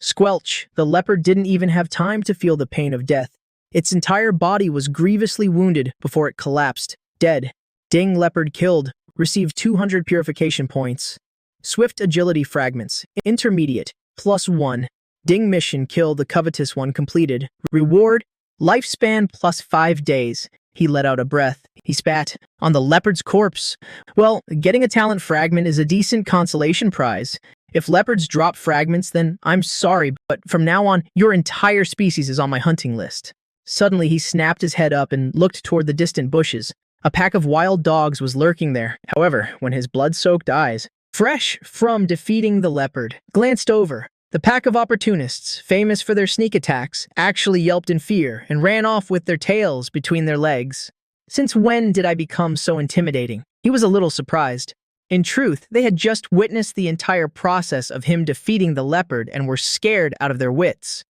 Squelch! The leopard didn't even have time to feel the pain of death. Its entire body was grievously wounded before it collapsed, dead. Ding leopard killed. Received 200 purification points. Swift agility fragments. Intermediate. +1. Ding mission kill the covetous one completed. Reward. Lifespan +5 days. He let out a breath. He spat on the leopard's corpse. Well, getting a talent fragment is a decent consolation prize. If leopards drop fragments, then I'm sorry, but from now on, your entire species is on my hunting list. Suddenly, he snapped his head up and looked toward the distant bushes. A pack of wild dogs was lurking there. However, when his blood-soaked eyes, fresh from defeating the leopard, glanced over, the pack of opportunists, famous for their sneak attacks, actually yelped in fear and ran off with their tails between their legs. Since when did I become so intimidating? He was a little surprised. In truth, they had just witnessed the entire process of him defeating the leopard and were scared out of their wits.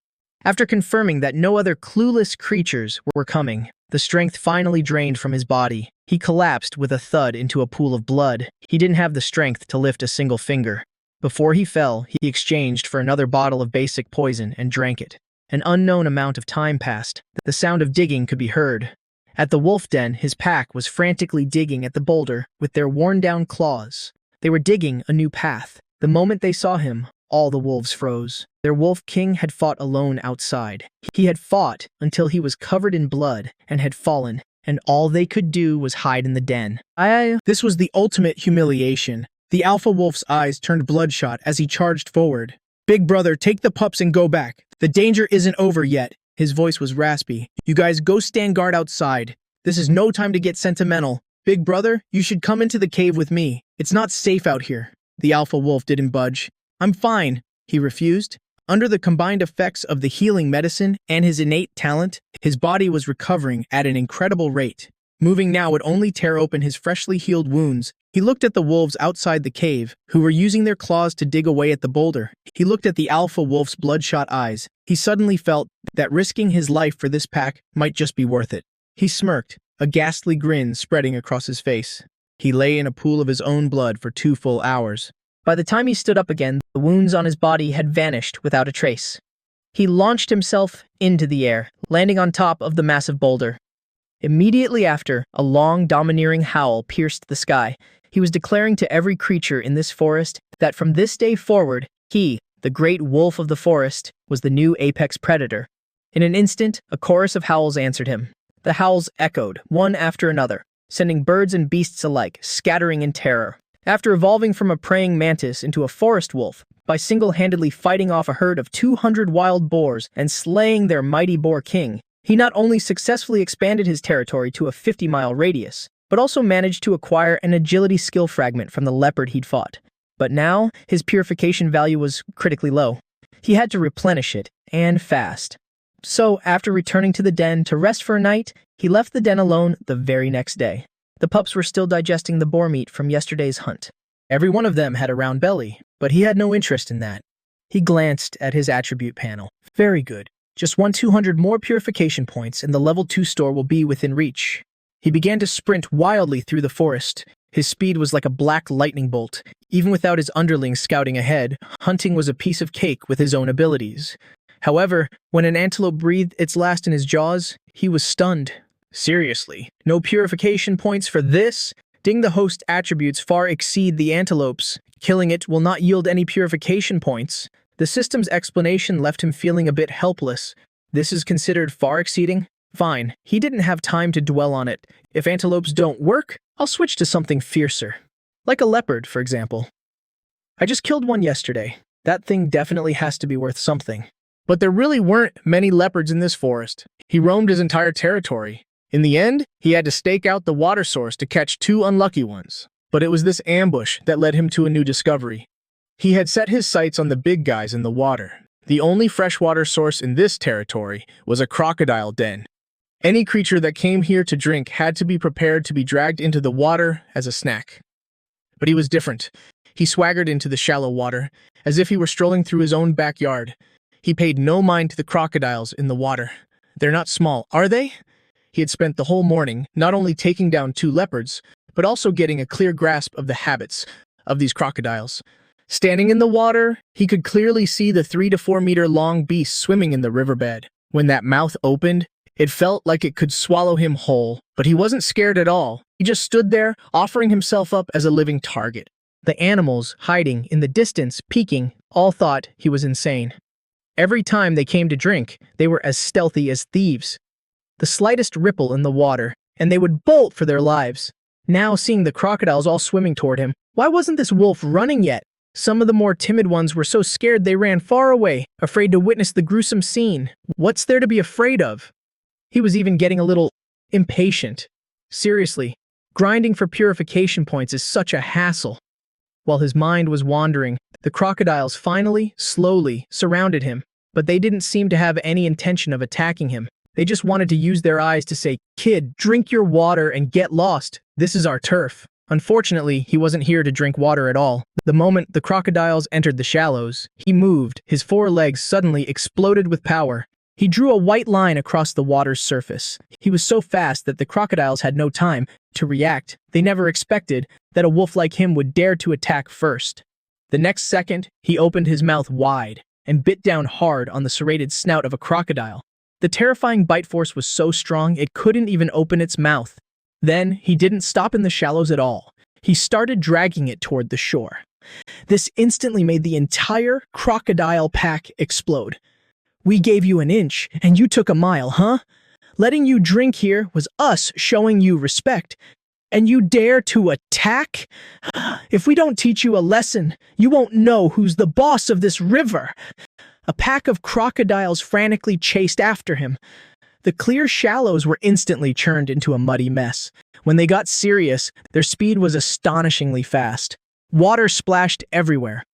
After confirming that no other clueless creatures were coming, The strength finally drained from his body. He collapsed with a thud into a pool of blood. He didn't have the strength to lift a single finger. Before he fell, he exchanged for another bottle of basic poison and drank it. An unknown amount of time passed. The sound of digging could be heard. At the wolf den, his pack was frantically digging at the boulder with their worn-down claws. They were digging a new path. The moment they saw him, all the wolves froze. Their wolf king had fought alone outside. He had fought until he was covered in blood and had fallen, and all they could do was hide in the den. This was the ultimate humiliation. The alpha wolf's eyes turned bloodshot as he charged forward. Big brother, take the pups and go back. The danger isn't over yet. His voice was raspy. You guys go stand guard outside. This is no time to get sentimental. Big brother, you should come into the cave with me. It's not safe out here. The alpha wolf didn't budge. I'm fine, he refused. Under the combined effects of the healing medicine and his innate talent, his body was recovering at an incredible rate. Moving now would only tear open his freshly healed wounds. He looked at the wolves outside the cave, who were using their claws to dig away at the boulder. He looked at the alpha wolf's bloodshot eyes. He suddenly felt that risking his life for this pack might just be worth it. He smirked, a ghastly grin spreading across his face. He lay in a pool of his own blood for 2 full hours. By the time he stood up again, the wounds on his body had vanished without a trace. He launched himself into the air, landing on top of the massive boulder. Immediately after, a long, domineering howl pierced the sky. He was declaring to every creature in this forest that from this day forward, he, the great wolf of the forest, was the new apex predator. In an instant, a chorus of howls answered him. The howls echoed, one after another, sending birds and beasts alike scattering in terror. After evolving from a praying mantis into a forest wolf, by single-handedly fighting off a herd of 200 wild boars and slaying their mighty boar king, he not only successfully expanded his territory to a 50-mile radius, but also managed to acquire an agility skill fragment from the leopard he'd fought. But now, his purification value was critically low. He had to replenish it, and fast. So, after returning to the den to rest for a night, he left the den alone the very next day. The pups were still digesting the boar meat from yesterday's hunt. Every one of them had a round belly, but he had no interest in that. He glanced at his attribute panel. Very good. Just 200 more purification points and the level 2 store will be within reach. He began to sprint wildly through the forest. His speed was like a black lightning bolt. Even without his underlings scouting ahead, hunting was a piece of cake with his own abilities. However, when an antelope breathed its last in his jaws, he was stunned. Seriously, no purification points for this? Ding, the host attributes far exceed the antelope's. Killing it will not yield any purification points. The system's explanation left him feeling a bit helpless. This is considered far exceeding? Fine, he didn't have time to dwell on it. If antelopes don't work, I'll switch to something fiercer. Like a leopard, for example. I just killed one yesterday. That thing definitely has to be worth something. But there really weren't many leopards in this forest. He roamed his entire territory. In the end, he had to stake out the water source to catch 2 unlucky ones. But it was this ambush that led him to a new discovery. He had set his sights on the big guys in the water. The only freshwater source in this territory was a crocodile den. Any creature that came here to drink had to be prepared to be dragged into the water as a snack. But he was different. He swaggered into the shallow water, as if he were strolling through his own backyard. He paid no mind to the crocodiles in the water. They're not small, are they? He had spent the whole morning not only taking down 2 leopards, but also getting a clear grasp of the habits of these crocodiles. Standing in the water, he could clearly see the 3 to 4 meter long beast swimming in the riverbed. When that mouth opened, it felt like it could swallow him whole, but he wasn't scared at all. He just stood there, offering himself up as a living target. The animals, hiding in the distance, peeking, all thought he was insane. Every time they came to drink, they were as stealthy as thieves. The slightest ripple in the water, and they would bolt for their lives. Now, seeing the crocodiles all swimming toward him, why wasn't this wolf running yet? Some of the more timid ones were so scared they ran far away, afraid to witness the gruesome scene. What's there to be afraid of? He was even getting a little impatient. Seriously, grinding for purification points is such a hassle. While his mind was wandering, the crocodiles finally, slowly, surrounded him, but they didn't seem to have any intention of attacking him. They just wanted to use their eyes to say, "Kid, drink your water and get lost. This is our turf." Unfortunately, he wasn't here to drink water at all. The moment the crocodiles entered the shallows, he moved. His 4 legs suddenly exploded with power. He drew a white line across the water's surface. He was so fast that the crocodiles had no time to react. They never expected that a wolf like him would dare to attack first. The next second, he opened his mouth wide and bit down hard on the serrated snout of a crocodile. The terrifying bite force was so strong it couldn't even open its mouth. Then, he didn't stop in the shallows at all. He started dragging it toward the shore. This instantly made the entire crocodile pack explode. "We gave you an inch, and you took a mile, huh? Letting you drink here was us showing you respect. And you dare to attack? If we don't teach you a lesson, you won't know who's the boss of this river." A pack of crocodiles frantically chased after him. The clear shallows were instantly churned into a muddy mess. When they got serious, their speed was astonishingly fast. Water splashed everywhere.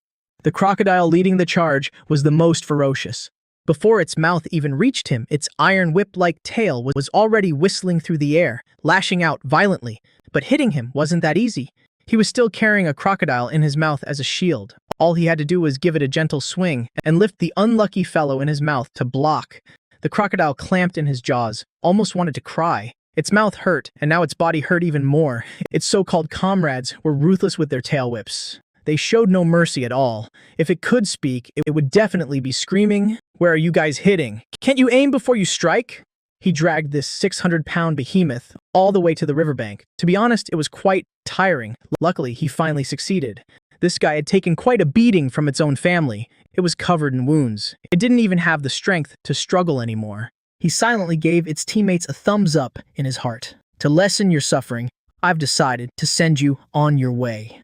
The crocodile leading the charge was the most ferocious. Before its mouth even reached him, its iron whip-like tail was already whistling through the air, lashing out violently. But hitting him wasn't that easy. He was still carrying a crocodile in his mouth as a shield. All he had to do was give it a gentle swing and lift the unlucky fellow in his mouth to block. The crocodile clamped in his jaws, almost wanted to cry. Its mouth hurt, and now its body hurt even more. Its so-called comrades were ruthless with their tail whips. They showed no mercy at all. If it could speak, it would definitely be screaming, "Where are you guys hitting? Can't you aim before you strike?" He dragged this 600-pound behemoth all the way to the riverbank. To be honest, it was quite tiring. Luckily, he finally succeeded. This guy had taken quite a beating from its own family. It was covered in wounds. It didn't even have the strength to struggle anymore. He silently gave its teammates a thumbs up in his heart. "To lessen your suffering, I've decided to send you on your way."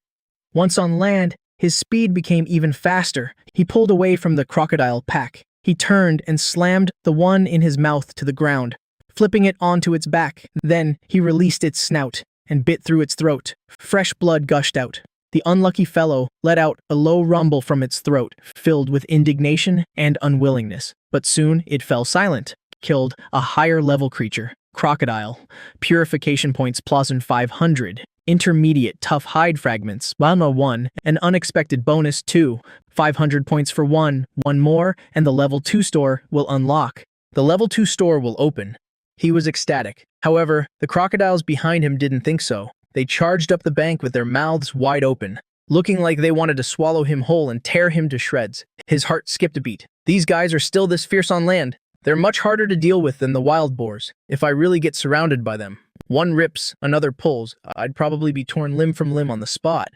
Once on land, his speed became even faster. He pulled away from the crocodile pack. He turned and slammed the one in his mouth to the ground, flipping it onto its back. Then he released its snout and bit through its throat. Fresh blood gushed out. The unlucky fellow let out a low rumble from its throat, filled with indignation and unwillingness. But soon it fell silent. Killed a higher-level creature. Crocodile. Purification points +500. Intermediate tough hide fragments. Manhwa 1. An unexpected bonus 2. 500 points for one more, and the level 2 store will unlock. The level 2 store will open. He was ecstatic. However, the crocodiles behind him didn't think so. They charged up the bank with their mouths wide open, looking like they wanted to swallow him whole and tear him to shreds. His heart skipped a beat. These guys are still this fierce on land. They're much harder to deal with than the wild boars. If I really get surrounded by them, one rips, another pulls, I'd probably be torn limb from limb on the spot.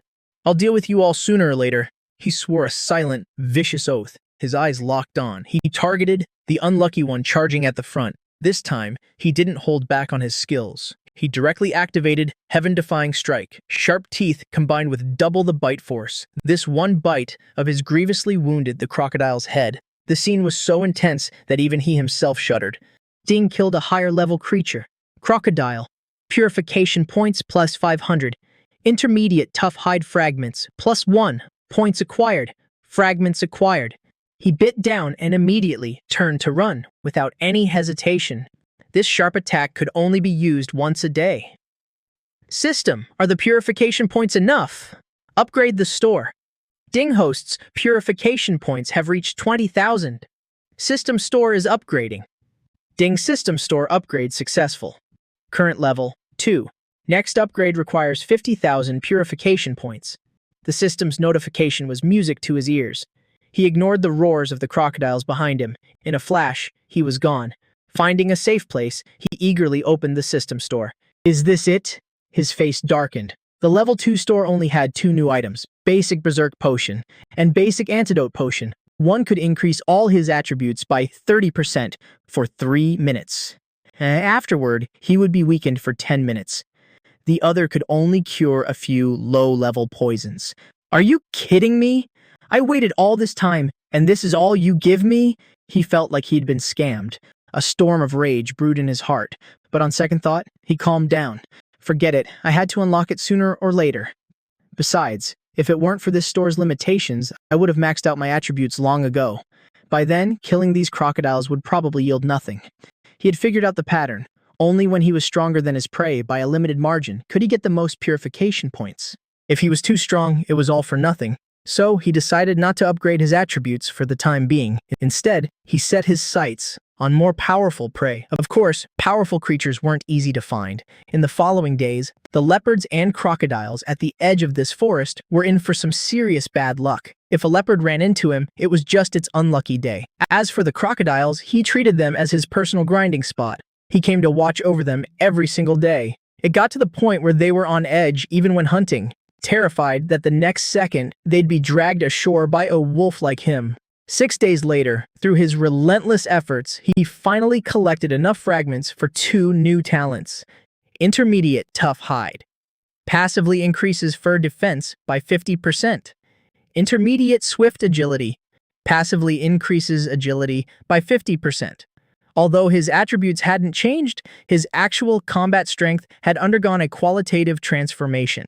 I'll deal with you all sooner or later. He swore a silent, vicious oath. His eyes locked on. He targeted the unlucky one charging at the front. This time, he didn't hold back on his skills. He directly activated Heaven-Defying Strike. Sharp teeth combined with double the bite force. This one bite of his grievously wounded the crocodile's head. The scene was so intense that even he himself shuddered. Ding killed a higher-level creature. Crocodile. Purification points +500. Intermediate tough hide fragments +1. Points acquired. Fragments acquired. He bit down and immediately turned to run, without any hesitation. This sharp attack could only be used once a day. System, are the purification points enough? Upgrade the store. Ding host's purification points have reached 20,000. System store is upgrading. Ding system store upgrade successful. Current level 2. Next upgrade requires 50,000 purification points. The system's notification was music to his ears. He ignored the roars of the crocodiles behind him. In a flash, he was gone. Finding a safe place, he eagerly opened the system store. Is this it? His face darkened. The level 2 store only had 2 new items, Basic Berserk Potion and Basic Antidote Potion. One could increase all his attributes by 30% for 3 minutes. Afterward, he would be weakened for 10 minutes. The other could only cure a few low-level poisons. Are you kidding me? I waited all this time, and this is all you give me? He felt like he'd been scammed. A storm of rage brewed in his heart, but on second thought, he calmed down. Forget it, I had to unlock it sooner or later. Besides, if it weren't for this store's limitations, I would have maxed out my attributes long ago. By then, killing these crocodiles would probably yield nothing. He had figured out the pattern. Only when he was stronger than his prey by a limited margin could he get the most purification points. If he was too strong, it was all for nothing. So he decided not to upgrade his attributes for the time being. Instead, he set his sights on more powerful prey. Of course, powerful creatures weren't easy to find. In the following days, the leopards and crocodiles at the edge of this forest were in for some serious bad luck. If a leopard ran into him, it was just its unlucky day. As for the crocodiles, he treated them as his personal grinding spot. He came to watch over them every single day. It got to the point where they were on edge even when hunting, terrified that the next second they'd be dragged ashore by a wolf like him. 6 days later, through his relentless efforts, he finally collected enough fragments for 2 new talents. Intermediate Tough Hide. Passively increases fur defense by 50%. Intermediate Swift Agility. Passively increases agility by 50%. Although his attributes hadn't changed, his actual combat strength had undergone a qualitative transformation.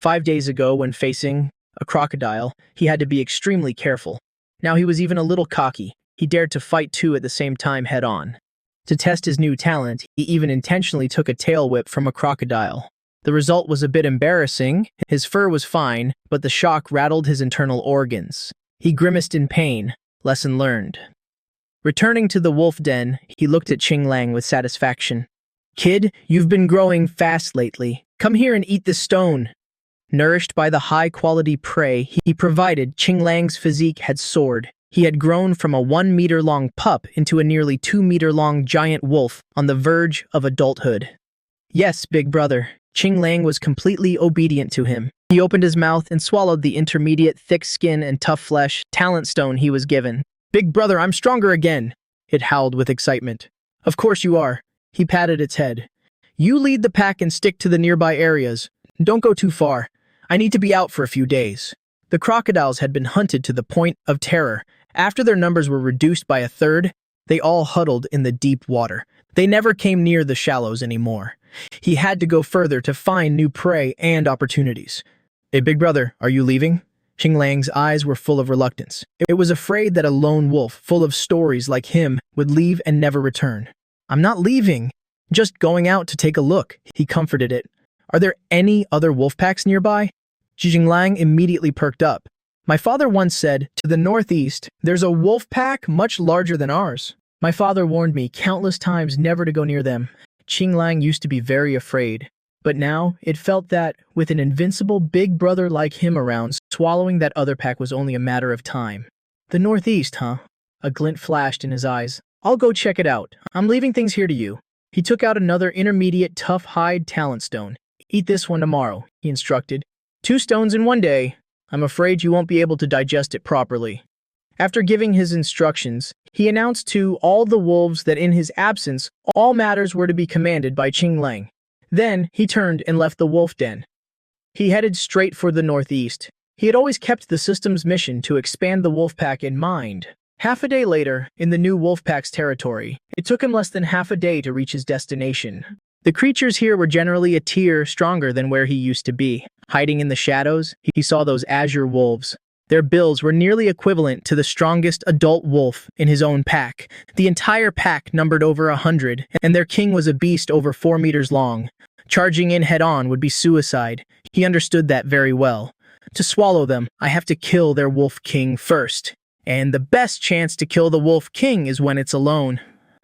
5 days ago, when facing a crocodile, he had to be extremely careful. Now he was even a little cocky. He dared to fight 2 at the same time head-on. To test his new talent, he even intentionally took a tail whip from a crocodile. The result was a bit embarrassing. His fur was fine, but the shock rattled his internal organs. He grimaced in pain. Lesson learned. Returning to the wolf den, he looked at Qing Lang with satisfaction. "Kid, you've been growing fast lately. Come here and eat this stone." Nourished by the high-quality prey he provided, Qing Lang's physique had soared. He had grown from a 1-meter-long pup into a nearly 2-meter-long giant wolf on the verge of adulthood. "Yes, big brother." Qing Lang was completely obedient to him. He opened his mouth and swallowed the intermediate thick skin and tough flesh talent stone he was given. "Big brother, I'm stronger again," it howled with excitement. "Of course you are." He patted its head. "You lead the pack and stick to the nearby areas. Don't go too far. I need to be out for a few days." The crocodiles had been hunted to the point of terror. After their numbers were reduced by a third, they all huddled in the deep water. They never came near the shallows anymore. He had to go further to find new prey and opportunities. "Hey, big brother, are you leaving?" Qing Lang's eyes were full of reluctance. It was afraid that a lone wolf, full of stories like him, would leave and never return. "I'm not leaving. Just going out to take a look," he comforted it. "Are there any other wolf packs nearby?" Qing Lang immediately perked up. "My father once said, to the northeast, there's a wolf pack much larger than ours. My father warned me countless times never to go near them." Qing Lang used to be very afraid, but now it felt that, with an invincible big brother like him around, swallowing that other pack was only a matter of time. "The northeast, huh?" A glint flashed in his eyes. "I'll go check it out. I'm leaving things here to you." He took out another intermediate tough hide talent stone. "Eat this one tomorrow," he instructed. 2 stones in 1 day. I'm afraid you won't be able to digest it properly." After giving his instructions, he announced to all the wolves that in his absence, all matters were to be commanded by Qing Lang. Then he turned and left the wolf den. He headed straight for the northeast. He had always kept the system's mission to expand the wolf pack in mind. Half a day later, in the new wolf pack's territory, it took him less than half a day to reach his destination. The creatures here were generally a tier stronger than where he used to be. Hiding in the shadows, he saw those azure wolves. Their bills were nearly equivalent to the strongest adult wolf in his own pack. The entire pack numbered over 100, and their king was a beast over 4 meters long. Charging in head-on would be suicide. He understood that very well. To swallow them, I have to kill their wolf king first. And the best chance to kill the wolf king is when it's alone.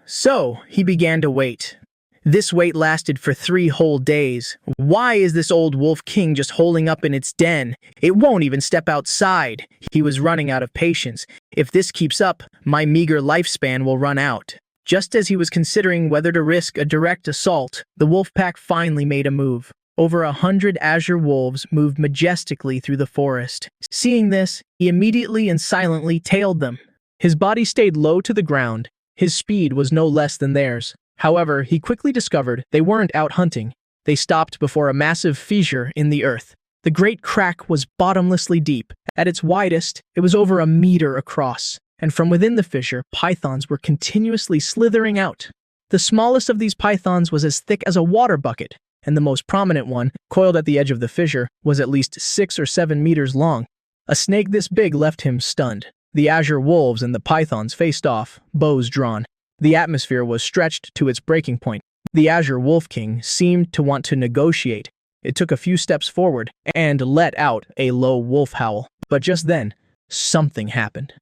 So, he began to wait. This wait lasted for 3 whole days. Why is this old wolf king just holding up in its den? It won't even step outside. He was running out of patience. If this keeps up, my meager lifespan will run out. Just as he was considering whether to risk a direct assault, the wolf pack finally made a move. Over 100 azure wolves moved majestically through the forest. Seeing this, he immediately and silently tailed them. His body stayed low to the ground. His speed was no less than theirs. However, he quickly discovered they weren't out hunting. They stopped before a massive fissure in the earth. The great crack was bottomlessly deep. At its widest, it was over 1 meter across, and from within the fissure, pythons were continuously slithering out. The smallest of these pythons was as thick as a water bucket, and the most prominent one, coiled at the edge of the fissure, was at least 6 or 7 meters long. A snake this big left him stunned. The azure wolves and the pythons faced off, bows drawn. The atmosphere was stretched to its breaking point. The Azure Wolf King seemed to want to negotiate. It took a few steps forward and let out a low wolf howl. But just then, something happened.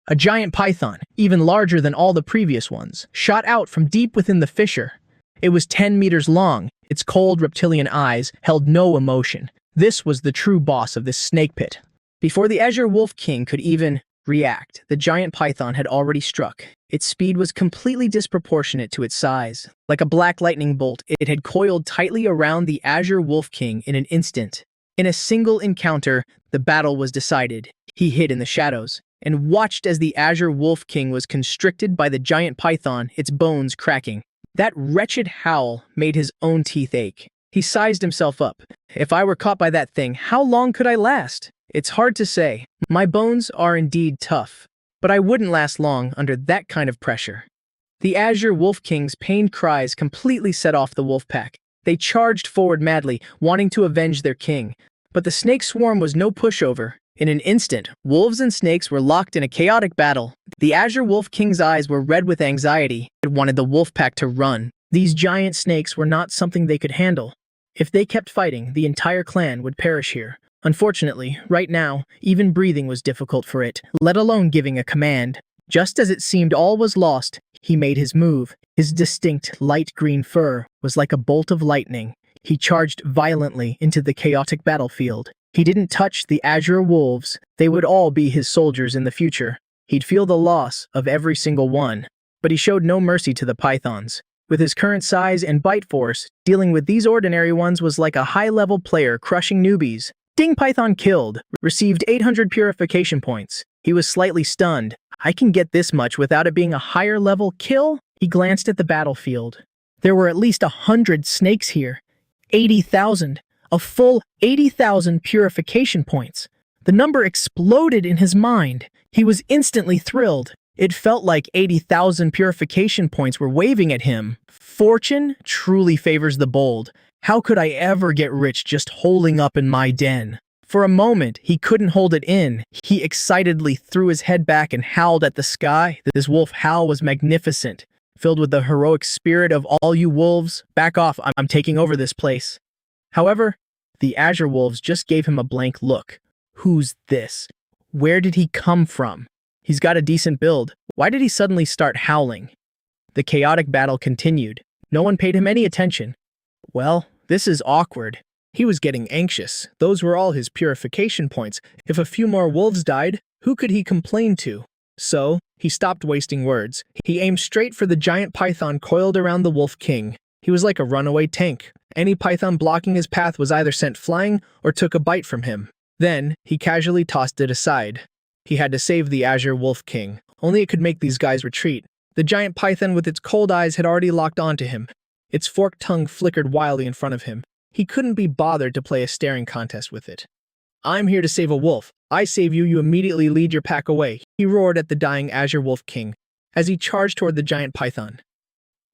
A giant python, even larger than all the previous ones, shot out from deep within the fissure. It was 10 meters long. Its cold reptilian eyes held no emotion. This was the true boss of this snake pit. Before the Azure Wolf King could even react, the giant python had already struck. Its speed was completely disproportionate to its size. Like a black lightning bolt, it had coiled tightly around the Azure Wolf King in an instant. In a single encounter, the battle was decided. He hid in the shadows and watched as the Azure Wolf King was constricted by the giant python, its bones cracking. That wretched howl made his own teeth ache. He sized himself up. If I were caught by that thing, how long could I last? It's hard to say. My bones are indeed tough, but I wouldn't last long under that kind of pressure. The Azure Wolf King's pained cries completely set off the wolf pack. They charged forward madly, wanting to avenge their king. But the snake swarm was no pushover. In an instant, wolves and snakes were locked in a chaotic battle. The Azure Wolf King's eyes were red with anxiety. It wanted the wolf pack to run. These giant snakes were not something they could handle. If they kept fighting, the entire clan would perish here. Unfortunately, right now, even breathing was difficult for it, let alone giving a command. Just as it seemed all was lost, he made his move. His distinct light green fur was like a bolt of lightning. He charged violently into the chaotic battlefield. He didn't touch the Azure Wolves. They would all be his soldiers in the future. He'd feel the loss of every single one. But he showed no mercy to the pythons. With his current size and bite force, dealing with these ordinary ones was like a high-level player crushing newbies. Ding Python killed, received 800 purification points. He was slightly stunned. I can get this much without it being a higher-level kill? He glanced at the battlefield. There were at least 100 snakes here. 80,000. A full 80,000 purification points. The number exploded in his mind. He was instantly thrilled. It felt like 80,000 purification points were waving at him. Fortune truly favors the bold. How could I ever get rich just holding up in my den? For a moment, he couldn't hold it in. He excitedly threw his head back and howled at the sky. This wolf howl was magnificent, filled with the heroic spirit of all you wolves. Back off, I'm taking over this place. However, the Azure Wolves just gave him a blank look. Who's this? Where did he come from? He's got a decent build. Why did he suddenly start howling? The chaotic battle continued. No one paid him any attention. Well, this is awkward. He was getting anxious. Those were all his purification points. If a few more wolves died, who could he complain to? So, he stopped wasting words. He aimed straight for the giant python coiled around the Wolf King. He was like a runaway tank. Any python blocking his path was either sent flying or took a bite from him. Then, he casually tossed it aside. He had to save the Azure Wolf King. Only it could make these guys retreat. The giant python with its cold eyes had already locked onto him. Its forked tongue flickered wildly in front of him. He couldn't be bothered to play a staring contest with it. I'm here to save a wolf. I save you, you immediately lead your pack away, he roared at the dying Azure Wolf King as he charged toward the giant python.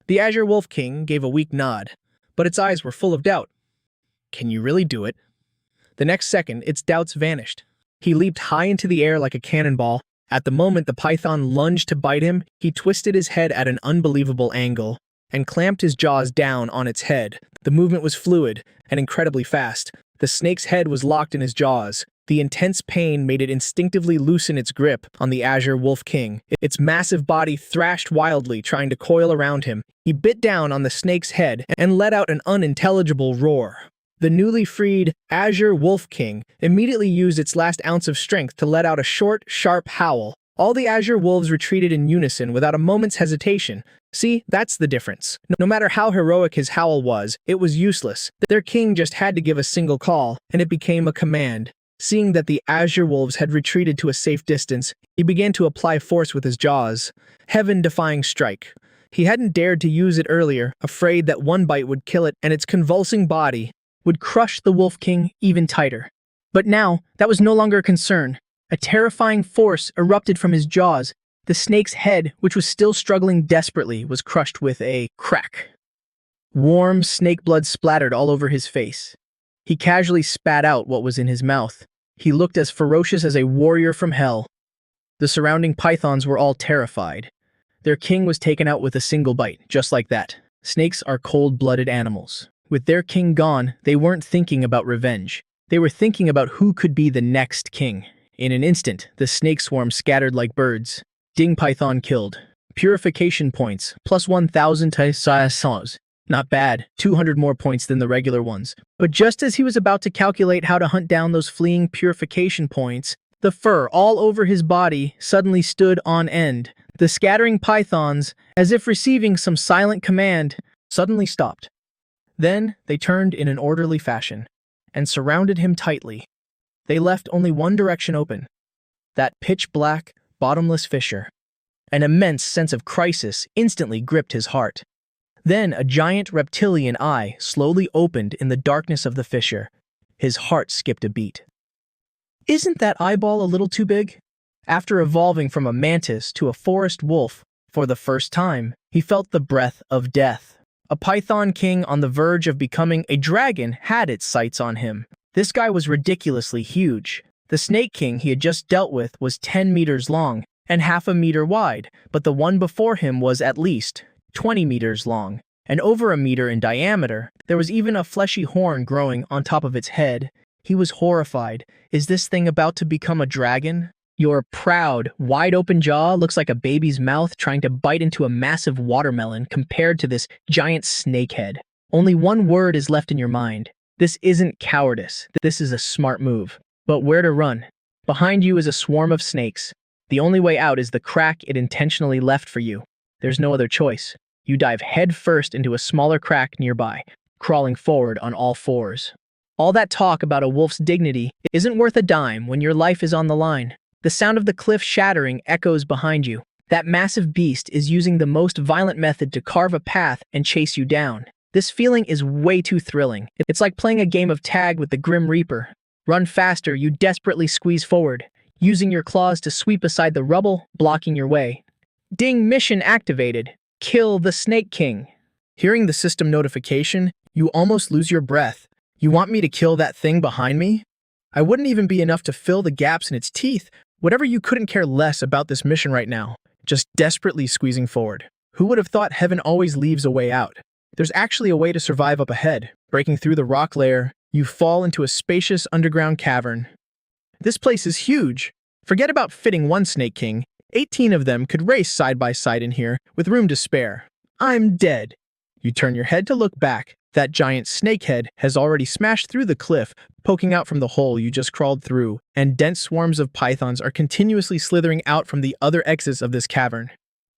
The Azure Wolf King gave a weak nod, but its eyes were full of doubt. Can you really do it? The next second, its doubts vanished. He leaped high into the air like a cannonball. At the moment the python lunged to bite him, he twisted his head at an unbelievable angle and clamped his jaws down on its head. The movement was fluid and incredibly fast. The snake's head was locked in his jaws. The intense pain made it instinctively loosen its grip on the Azure Wolf King. Its massive body thrashed wildly, trying to coil around him. He bit down on the snake's head and let out an unintelligible roar. The newly freed Azure Wolf King immediately used its last ounce of strength to let out a short, sharp howl. All the Azure Wolves retreated in unison without a moment's hesitation. See, that's the difference. No matter how heroic his howl was, it was useless. Their king just had to give a single call, and it became a command. Seeing that the Azure Wolves had retreated to a safe distance, he began to apply force with his jaws. Heaven-defying strike. He hadn't dared to use it earlier, afraid that one bite would kill it and its convulsing body would crush the Wolf King even tighter. But now, that was no longer a concern. A terrifying force erupted from his jaws. The snake's head, which was still struggling desperately, was crushed with a crack. Warm snake blood splattered all over his face. He casually spat out what was in his mouth. He looked as ferocious as a warrior from hell. The surrounding pythons were all terrified. Their king was taken out with a single bite, just like that. Snakes are cold-blooded animals. With their king gone, they weren't thinking about revenge. They were thinking about who could be the next king. In an instant, the snake swarm scattered like birds. Ding python killed. Purification points, plus 1,000 to not bad, 200 more points than the regular ones. But just as he was about to calculate how to hunt down those fleeing purification points, the fur all over his body suddenly stood on end. The scattering pythons, as if receiving some silent command, suddenly stopped. Then they turned in an orderly fashion and surrounded him tightly. They left only one direction open, that pitch-black, bottomless fissure. An immense sense of crisis instantly gripped his heart. Then a giant reptilian eye slowly opened in the darkness of the fissure. His heart skipped a beat. Isn't that eyeball a little too big? After evolving from a mantis to a forest wolf, for the first time, he felt the breath of death. A python king on the verge of becoming a dragon had its sights on him. This guy was ridiculously huge. The snake king he had just dealt with was 10 meters long and half a meter wide, but the one before him was at least 20 meters long and over a meter in diameter. There was even a fleshy horn growing on top of its head. He was horrified. Is this thing about to become a dragon? Your proud, wide-open jaw looks like a baby's mouth trying to bite into a massive watermelon compared to this giant snakehead. Only one word is left in your mind. This isn't cowardice. This is a smart move. But where to run? Behind you is a swarm of snakes. The only way out is the crack it intentionally left for you. There's no other choice. You dive head first into a smaller crack nearby, crawling forward on all fours. All that talk about a wolf's dignity isn't worth a dime when your life is on the line. The sound of the cliff shattering echoes behind you. That massive beast is using the most violent method to carve a path and chase you down. This feeling is way too thrilling. It's like playing a game of tag with the Grim Reaper. Run faster, you desperately squeeze forward, using your claws to sweep aside the rubble, blocking your way. Ding, mission activated. Kill the Snake King. Hearing the system notification, you almost lose your breath. You want me to kill that thing behind me? I wouldn't even be enough to fill the gaps in its teeth. Whatever, you couldn't care less about this mission right now, just desperately squeezing forward. Who would have thought heaven always leaves a way out? There's actually a way to survive up ahead. Breaking through the rock layer, you fall into a spacious underground cavern. This place is huge. Forget about fitting one Snake King. 18 of them could race side by side in here, with room to spare. I'm dead. You turn your head to look back. That giant snakehead has already smashed through the cliff, poking out from the hole you just crawled through, and dense swarms of pythons are continuously slithering out from the other exits of this cavern.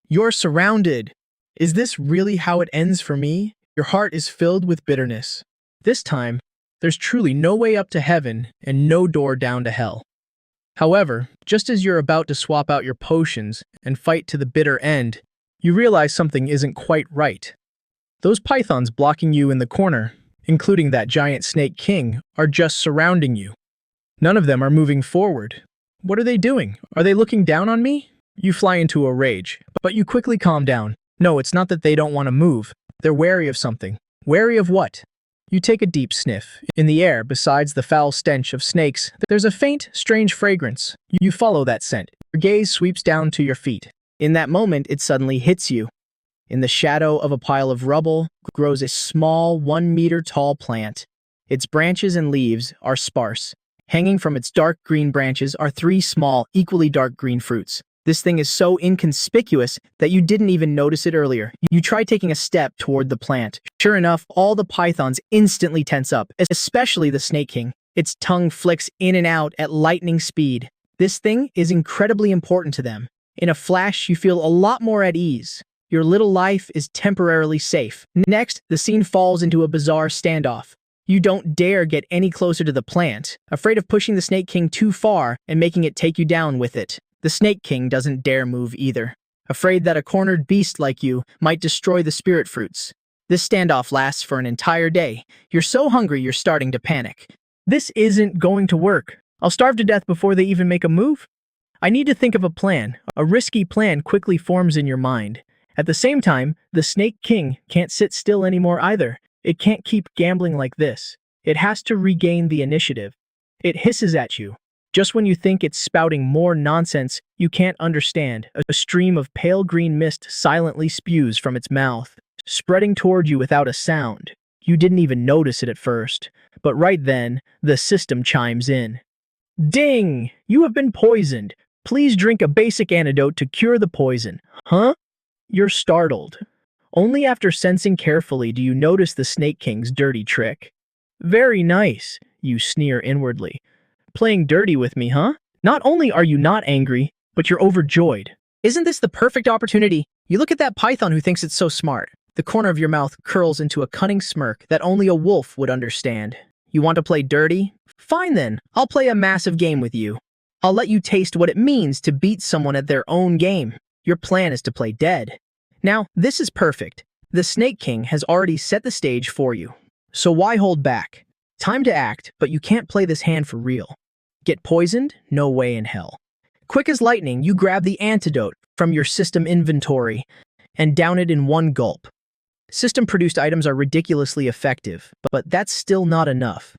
You're surrounded. Is this really how it ends for me? Your heart is filled with bitterness. This time, there's truly no way up to heaven and no door down to hell. However, just as you're about to swap out your potions and fight to the bitter end, you realize something isn't quite right. Those pythons blocking you in the corner, including that giant Snake King, are just surrounding you. None of them are moving forward. What are they doing? Are they looking down on me? You fly into a rage, but you quickly calm down. No, it's not that they don't want to move. They're wary of something. Wary of what? You take a deep sniff. In the air, besides the foul stench of snakes, there's a faint, strange fragrance. You follow that scent. Your gaze sweeps down to your feet. In that moment, it suddenly hits you. In the shadow of a pile of rubble grows a small 1-meter-tall plant. Its branches and leaves are sparse. Hanging from its dark green branches are 3 small, equally dark green fruits. This thing is so inconspicuous that you didn't even notice it earlier. You try taking a step toward the plant. Sure enough, all the pythons instantly tense up, especially the Snake King. Its tongue flicks in and out at lightning speed. This thing is incredibly important to them. In a flash, you feel a lot more at ease. Your little life is temporarily safe. Next, the scene falls into a bizarre standoff. You don't dare get any closer to the plant, afraid of pushing the Snake King too far and making it take you down with it. The Snake King doesn't dare move either, afraid that a cornered beast like you might destroy the spirit fruits. This standoff lasts for an entire day. You're so hungry you're starting to panic. This isn't going to work. I'll starve to death before they even make a move. I need to think of a plan. A risky plan quickly forms in your mind. At the same time, the Snake King can't sit still anymore either. It can't keep gambling like this. It has to regain the initiative. It hisses at you. Just when you think it's spouting more nonsense you can't understand, a stream of pale green mist silently spews from its mouth. spreading toward you without a sound. You didn't even notice it at first, but right then, the system chimes in. Ding! You have been poisoned. Please drink a basic antidote to cure the poison. Huh? You're startled. Only after sensing carefully do you notice the Snake King's dirty trick. Very nice, you sneer inwardly. Playing dirty with me, huh? Not only are you not angry, but you're overjoyed. Isn't this the perfect opportunity? You look at that python who thinks it's so smart. The corner of your mouth curls into a cunning smirk that only a wolf would understand. You want to play dirty? Fine then, I'll play a massive game with you. I'll let you taste what it means to beat someone at their own game. Your plan is to play dead. Now, this is perfect. The Snake King has already set the stage for you. So why hold back? Time to act, but you can't play this hand for real. Get poisoned? No way in hell. Quick as lightning, you grab the antidote from your system inventory and down it in one gulp. System-produced items are ridiculously effective, but that's still not enough.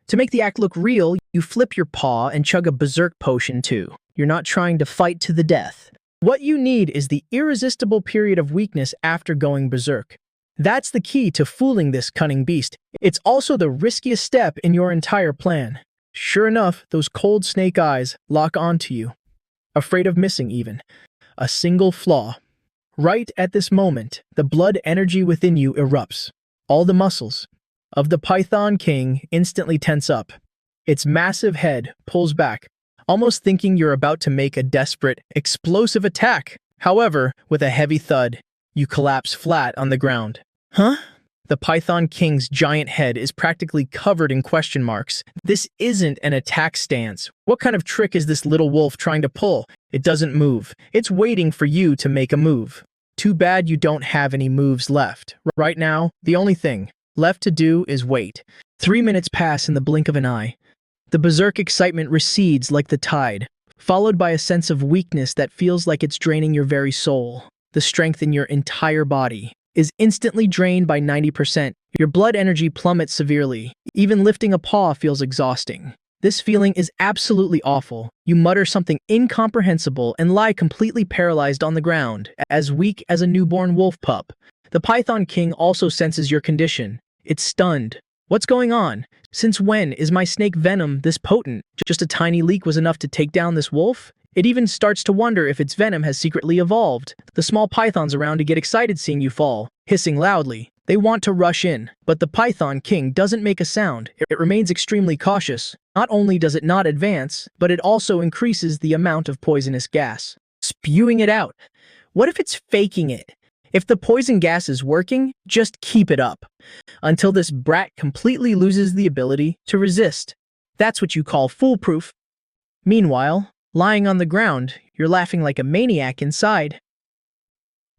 To make the act look real, you flip your paw and chug a berserk potion too. You're not trying to fight to the death. What you need is the irresistible period of weakness after going berserk. That's the key to fooling this cunning beast. It's also the riskiest step in your entire plan. Sure enough, those cold snake eyes lock onto you. Afraid of missing even a single flaw. Right at this moment, the blood energy within you erupts. All the muscles of the Python King instantly tense up. Its massive head pulls back, almost thinking you're about to make a desperate, explosive attack. However, with a heavy thud, you collapse flat on the ground. Huh? The Python King's giant head is practically covered in question marks. This isn't an attack stance. What kind of trick is this little wolf trying to pull? It doesn't move. It's waiting for you to make a move. Too bad you don't have any moves left. Right now, the only thing left to do is wait. 3 minutes pass in the blink of an eye. The berserk excitement recedes like the tide, followed by a sense of weakness that feels like it's draining your very soul. The strength in your entire body is instantly drained by 90%. Your blood energy plummets severely. Even lifting a paw feels exhausting. This feeling is absolutely awful. You mutter something incomprehensible and lie completely paralyzed on the ground, as weak as a newborn wolf pup. The Python King also senses your condition. It's stunned. What's going on? Since when is my snake venom this potent? Just a tiny leak was enough to take down this wolf? It even starts to wonder if its venom has secretly evolved. The small pythons around to get excited seeing you fall, hissing loudly. They want to rush in, but the Python King doesn't make a sound. It remains extremely cautious. Not only does it not advance, but it also increases the amount of poisonous gas, spewing it out. What if it's faking it? If the poison gas is working, just keep it up until this brat completely loses the ability to resist. That's what you call foolproof. Meanwhile, lying on the ground, you're laughing like a maniac inside.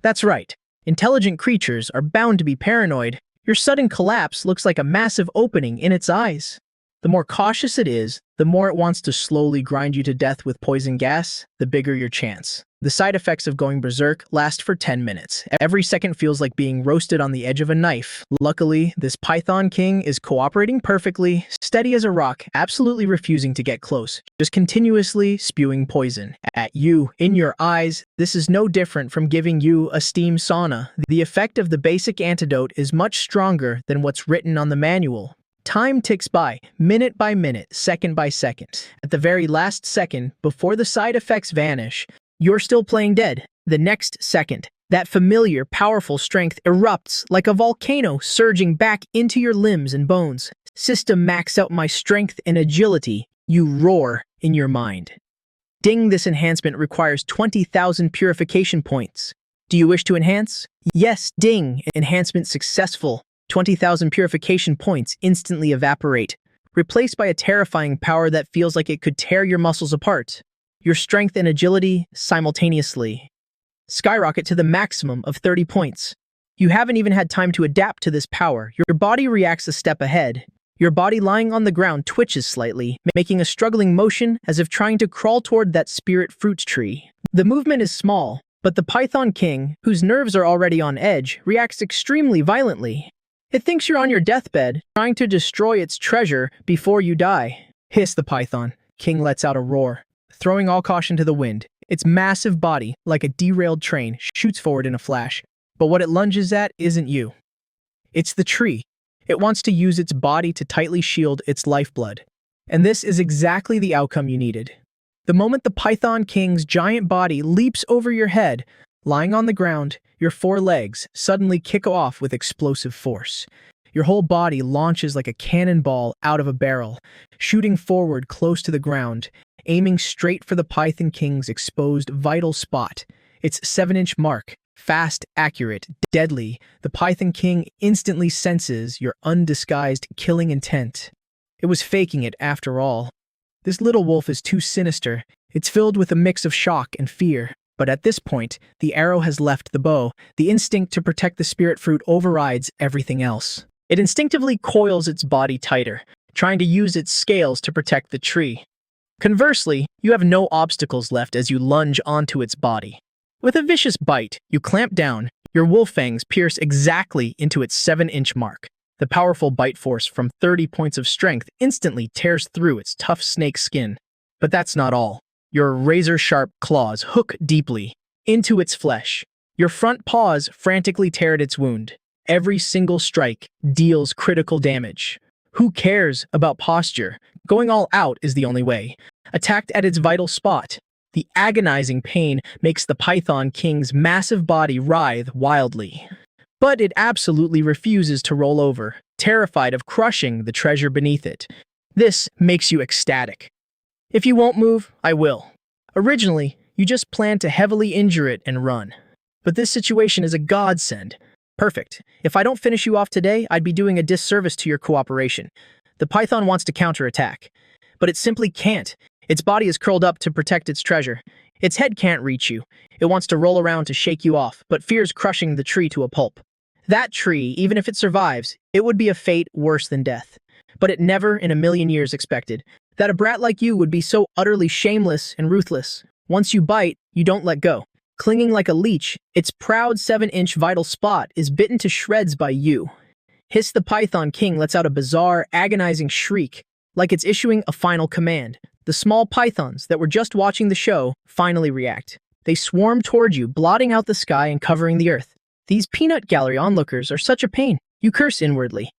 That's right. Intelligent creatures are bound to be paranoid. Your sudden collapse looks like a massive opening in its eyes. The more cautious it is, the more it wants to slowly grind you to death with poison gas, the bigger your chance. The side effects of going berserk last for 10 minutes. Every second feels like being roasted on the edge of a knife. Luckily, this Python King is cooperating perfectly, steady as a rock, absolutely refusing to get close, just continuously spewing poison at you, in your eyes. This is no different from giving you a steam sauna. The effect of the basic antidote is much stronger than what's written on the manual. Time ticks by minute, second by second. At the very last second, before the side effects vanish, you're still playing dead. The next second, that familiar, powerful strength erupts like a volcano surging back into your limbs and bones. System max out my strength and agility, you roar in your mind. Ding, this enhancement requires 20,000 purification points. Do you wish to enhance? Yes, ding, enhancement successful. 20,000 purification points instantly evaporate, replaced by a terrifying power that feels like it could tear your muscles apart. Your strength and agility simultaneously skyrocket to the maximum of 30 points. You haven't even had time to adapt to this power. Your body reacts a step ahead. Your body lying on the ground twitches slightly, making a struggling motion as if trying to crawl toward that spirit fruit tree. The movement is small, but the Python King, whose nerves are already on edge, reacts extremely violently. It thinks you're on your deathbed, trying to destroy its treasure before you die. Hiss, the Python King lets out a roar, throwing all caution to the wind. Its massive body, like a derailed train, shoots forward in a flash. But what it lunges at isn't you. It's the tree. It wants to use its body to tightly shield its lifeblood. And this is exactly the outcome you needed. The moment the Python King's giant body leaps over your head, lying on the ground, your four legs suddenly kick off with explosive force. Your whole body launches like a cannonball out of a barrel, shooting forward close to the ground, aiming straight for the Python King's exposed vital spot. Its 7-inch mark, fast, accurate, deadly, the Python King instantly senses your undisguised killing intent. It was faking it after all. This little wolf is too sinister. It's filled with a mix of shock and fear. But at this point, the arrow has left the bow. The instinct to protect the spirit fruit overrides everything else. It instinctively coils its body tighter, trying to use its scales to protect the tree. Conversely, you have no obstacles left as you lunge onto its body. With a vicious bite, you clamp down. Your wolf fangs pierce exactly into its 7-inch mark. The powerful bite force from 30 points of strength instantly tears through its tough snake skin. But that's not all. Your razor-sharp claws hook deeply into its flesh. Your front paws frantically tear at its wound. Every single strike deals critical damage. Who cares about posture? Going all out is the only way. Attacked at its vital spot, the agonizing pain makes the Python King's massive body writhe wildly. But it absolutely refuses to roll over, terrified of crushing the treasure beneath it. This makes you ecstatic. If you won't move, I will. Originally, you just planned to heavily injure it and run. But this situation is a godsend. Perfect. If I don't finish you off today, I'd be doing a disservice to your cooperation. The python wants to counterattack, but it simply can't. Its body is curled up to protect its treasure. Its head can't reach you. It wants to roll around to shake you off, but fears crushing the tree to a pulp. That tree, even if it survives, it would be a fate worse than death. But it never in a million years expected that a brat like you would be so utterly shameless and ruthless. Once you bite, you don't let go. Clinging like a leech, its proud 7-inch vital spot is bitten to shreds by you. Hiss the Python King lets out a bizarre, agonizing shriek, like it's issuing a final command. The small pythons that were just watching the show finally react. They swarm toward you, blotting out the sky and covering the earth. These peanut gallery onlookers are such a pain. You curse inwardly.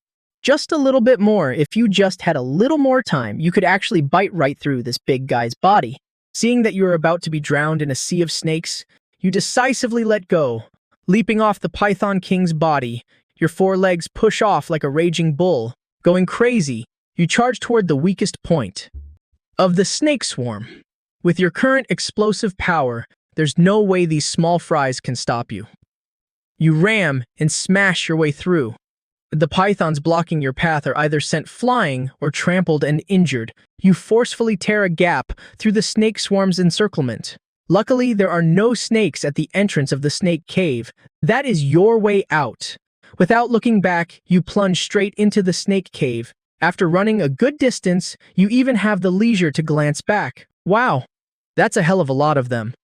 Just a little bit more. If you just had a little more time, you could actually bite right through this big guy's body. Seeing that you are about to be drowned in a sea of snakes, you decisively let go. Leaping off the Python King's body, your four legs push off like a raging bull. Going crazy, you charge toward the weakest point of the snake swarm. With your current explosive power, there's no way these small fries can stop you. You ram and smash your way through. The pythons blocking your path are either sent flying or trampled and injured. You forcefully tear a gap through the snake swarm's encirclement. Luckily, there are no snakes at the entrance of the snake cave. That is your way out. Without looking back, you plunge straight into the snake cave. After running a good distance, you even have the leisure to glance back. Wow, that's a hell of a lot of them.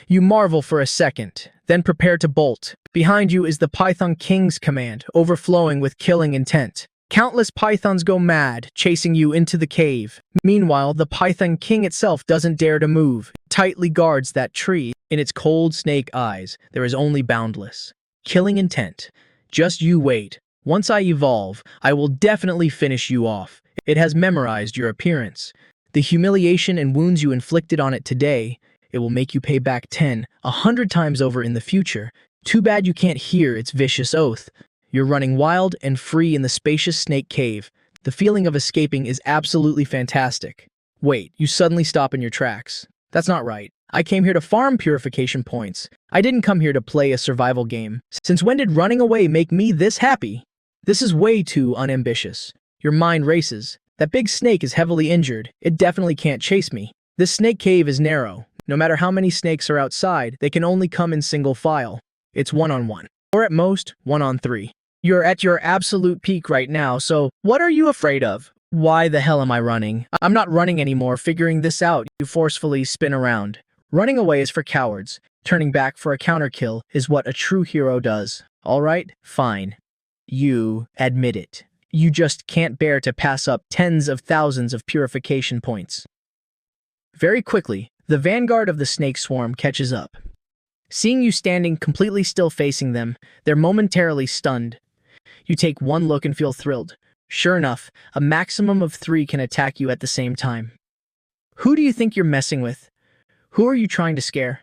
You marvel for a second, then prepare to bolt. Behind you is the Python King's command, overflowing with killing intent. Countless pythons go mad, chasing you into the cave. Meanwhile, the Python King itself doesn't dare to move, tightly guards that tree. In its cold snake eyes, there is only boundless killing intent. Just you wait. Once I evolve, I will definitely finish you off. It has memorized your appearance. The humiliation and wounds you inflicted on it today, it will make you pay back 10, 100 times over in the future. Too bad you can't hear its vicious oath. You're running wild and free in the spacious snake cave. The feeling of escaping is absolutely fantastic. Wait, you suddenly stop in your tracks. That's not right. I came here to farm purification points. I didn't come here to play a survival game. Since when did running away make me this happy? This is way too unambitious. Your mind races. That big snake is heavily injured. It definitely can't chase me. This snake cave is narrow. No matter how many snakes are outside, they can only come in single file. It's 1-on-1. Or at most, 1-on-3. You're at your absolute peak right now, so what are you afraid of? Why the hell am I running? I'm not running anymore. Figuring this out, you forcefully spin around. Running away is for cowards. Turning back for a counterkill is what a true hero does. All right? Fine. You admit it. You just can't bear to pass up tens of thousands of purification points. Very quickly, the vanguard of the snake swarm catches up. Seeing you standing completely still facing them, they're momentarily stunned. You take one look and feel thrilled. Sure enough, a maximum of 3 can attack you at the same time. Who do you think you're messing with? Who are you trying to scare?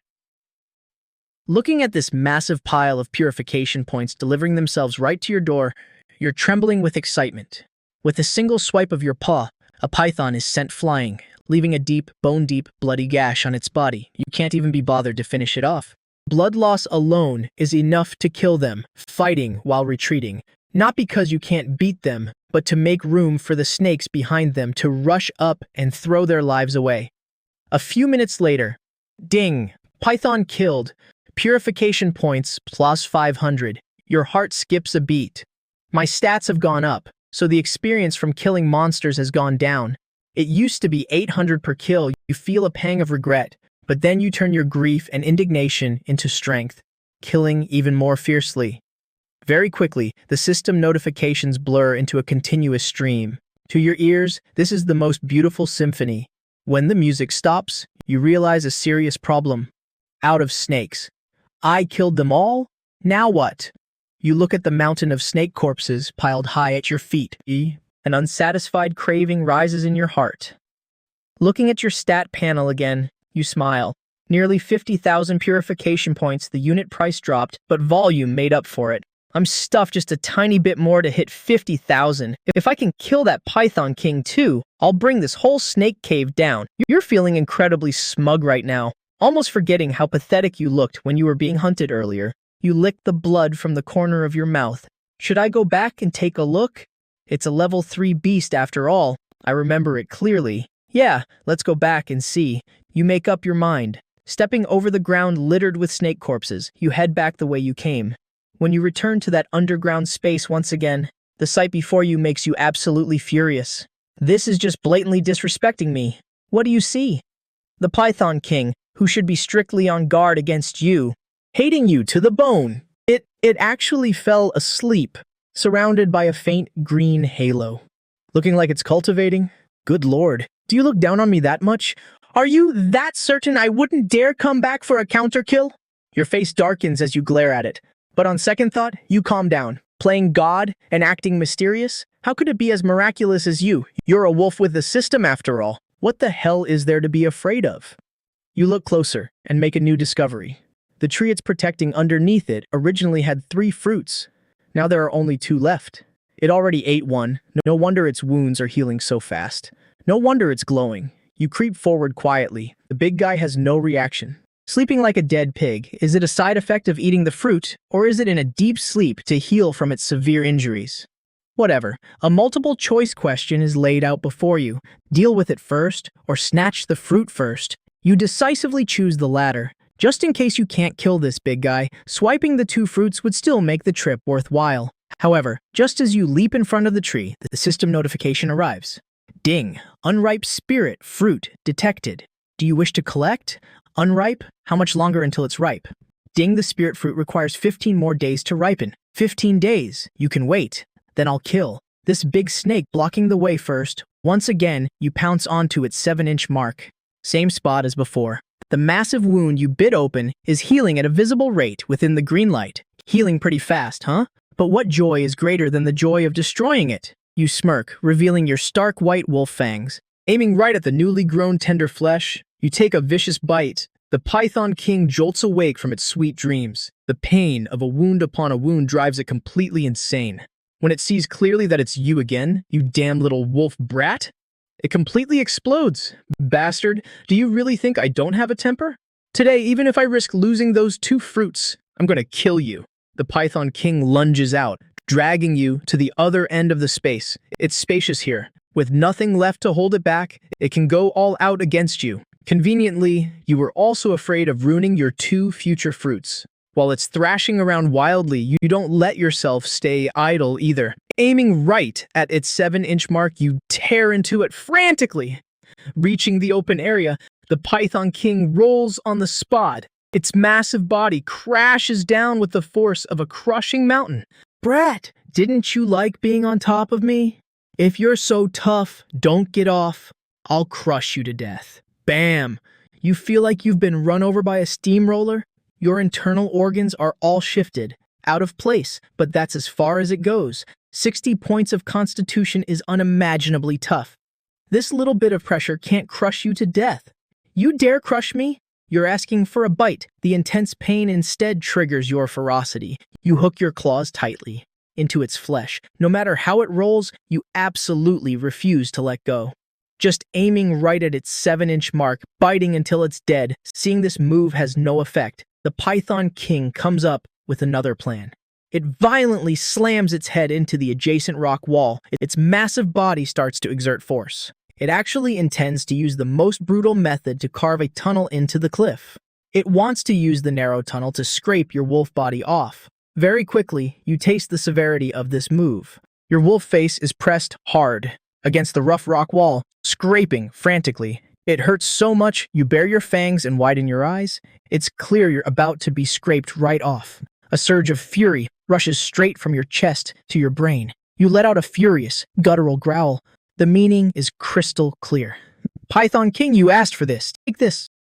Looking at this massive pile of purification points delivering themselves right to your door, you're trembling with excitement. With a single swipe of your paw, a python is sent flying, leaving a deep, bone-deep, bloody gash on its body. You can't even be bothered to finish it off. Blood loss alone is enough to kill them, fighting while retreating. Not because you can't beat them, but to make room for the snakes behind them to rush up and throw their lives away. A few minutes later, ding! Python killed. Purification points plus 500. Your heart skips a beat. My stats have gone up, so the experience from killing monsters has gone down. It used to be 800 per kill. You feel a pang of regret, but then you turn your grief and indignation into strength, killing even more fiercely. Very quickly, the system notifications blur into a continuous stream. To your ears, this is the most beautiful symphony. When the music stops, you realize a serious problem. Out of snakes. I killed them all? Now what? You look at the mountain of snake corpses piled high at your feet. An unsatisfied craving rises in your heart. Looking at your stat panel again, you smile. Nearly 50,000 purification points, the unit price dropped, but volume made up for it. I'm stuffed just a tiny bit more to hit 50,000. If I can kill that Python King too, I'll bring this whole snake cave down. You're feeling incredibly smug right now, almost forgetting how pathetic you looked when you were being hunted earlier. You lick the blood from the corner of your mouth. Should I go back and take a look? It's a level 3 beast after all. I remember it clearly. Yeah, let's go back and see. You make up your mind. Stepping over the ground littered with snake corpses, you head back the way you came. When you return to that underground space once again, the sight before you makes you absolutely furious. This is just blatantly disrespecting me. What do you see? The Python King, who should be strictly on guard against you, hating you to the bone. It actually fell asleep, surrounded by a faint green halo. Looking like it's cultivating? Good lord, do you look down on me that much? Are you that certain I wouldn't dare come back for a counter kill? Your face darkens as you glare at it. But on second thought, you calm down. Playing God and acting mysterious? How could it be as miraculous as you? You're a wolf with the system after all. What the hell is there to be afraid of? You look closer and make a new discovery. The tree it's protecting underneath it originally had 3 fruits. Now there are only 2 left. It already ate one. No wonder its wounds are healing so fast. No wonder it's glowing. You creep forward quietly. The big guy has no reaction. Sleeping like a dead pig, is it a side effect of eating the fruit, or is it in a deep sleep to heal from its severe injuries? Whatever, a multiple choice question is laid out before you. Deal with it first, or snatch the fruit first. You decisively choose the latter. Just in case you can't kill this big guy, swiping the 2 fruits would still make the trip worthwhile. However, just as you leap in front of the tree, the system notification arrives. Ding! Unripe spirit fruit detected. Do you wish to collect? Unripe? How much longer until it's ripe? Ding, the spirit fruit requires 15 more days to ripen. 15 days. You can wait. Then I'll kill this big snake blocking the way first. Once again, you pounce onto its 7-inch mark. Same spot as before. The massive wound you bit open is healing at a visible rate within the green light. Healing pretty fast, huh? But what joy is greater than the joy of destroying it? You smirk, revealing your stark white wolf fangs. Aiming right at the newly grown tender flesh, you take a vicious bite. The Python King jolts awake from its sweet dreams. The pain of a wound upon a wound drives it completely insane. When it sees clearly that it's you again, you damn little wolf brat, it completely explodes. Bastard, do you really think I don't have a temper? Today, even if I risk losing those 2 fruits, I'm gonna kill you. The Python King lunges out, dragging you to the other end of the space. It's spacious here. With nothing left to hold it back, it can go all out against you. Conveniently, you were also afraid of ruining your 2 future fruits. While it's thrashing around wildly, you don't let yourself stay idle either. Aiming right at its 7-inch mark, you tear into it frantically. Reaching the open area, the Python King rolls on the spot. Its massive body crashes down with the force of a crushing mountain. Brat, didn't you like being on top of me? If you're so tough, don't get off. I'll crush you to death. Bam! You feel like you've been run over by a steamroller? Your internal organs are all shifted, out of place, but that's as far as it goes. 60 points of constitution is unimaginably tough. This little bit of pressure can't crush you to death. You dare crush me? You're asking for a bite. The intense pain instead triggers your ferocity. You hook your claws tightly into its flesh. No matter how it rolls, you absolutely refuse to let go. Just aiming right at its 7-inch mark, biting until it's dead. Seeing this move has no effect, the Python King comes up with another plan. It violently slams its head into the adjacent rock wall. Its massive body starts to exert force. It actually intends to use the most brutal method to carve a tunnel into the cliff. It wants to use the narrow tunnel to scrape your wolf body off. Very quickly, you taste the severity of this move. Your wolf face is pressed hard against the rough rock wall, scraping frantically. It hurts so much, you bare your fangs and widen your eyes. It's clear you're about to be scraped right off. A surge of fury rushes straight from your chest to your brain. You let out a furious, guttural growl. The meaning is crystal clear. Python King, you asked for this. Take this.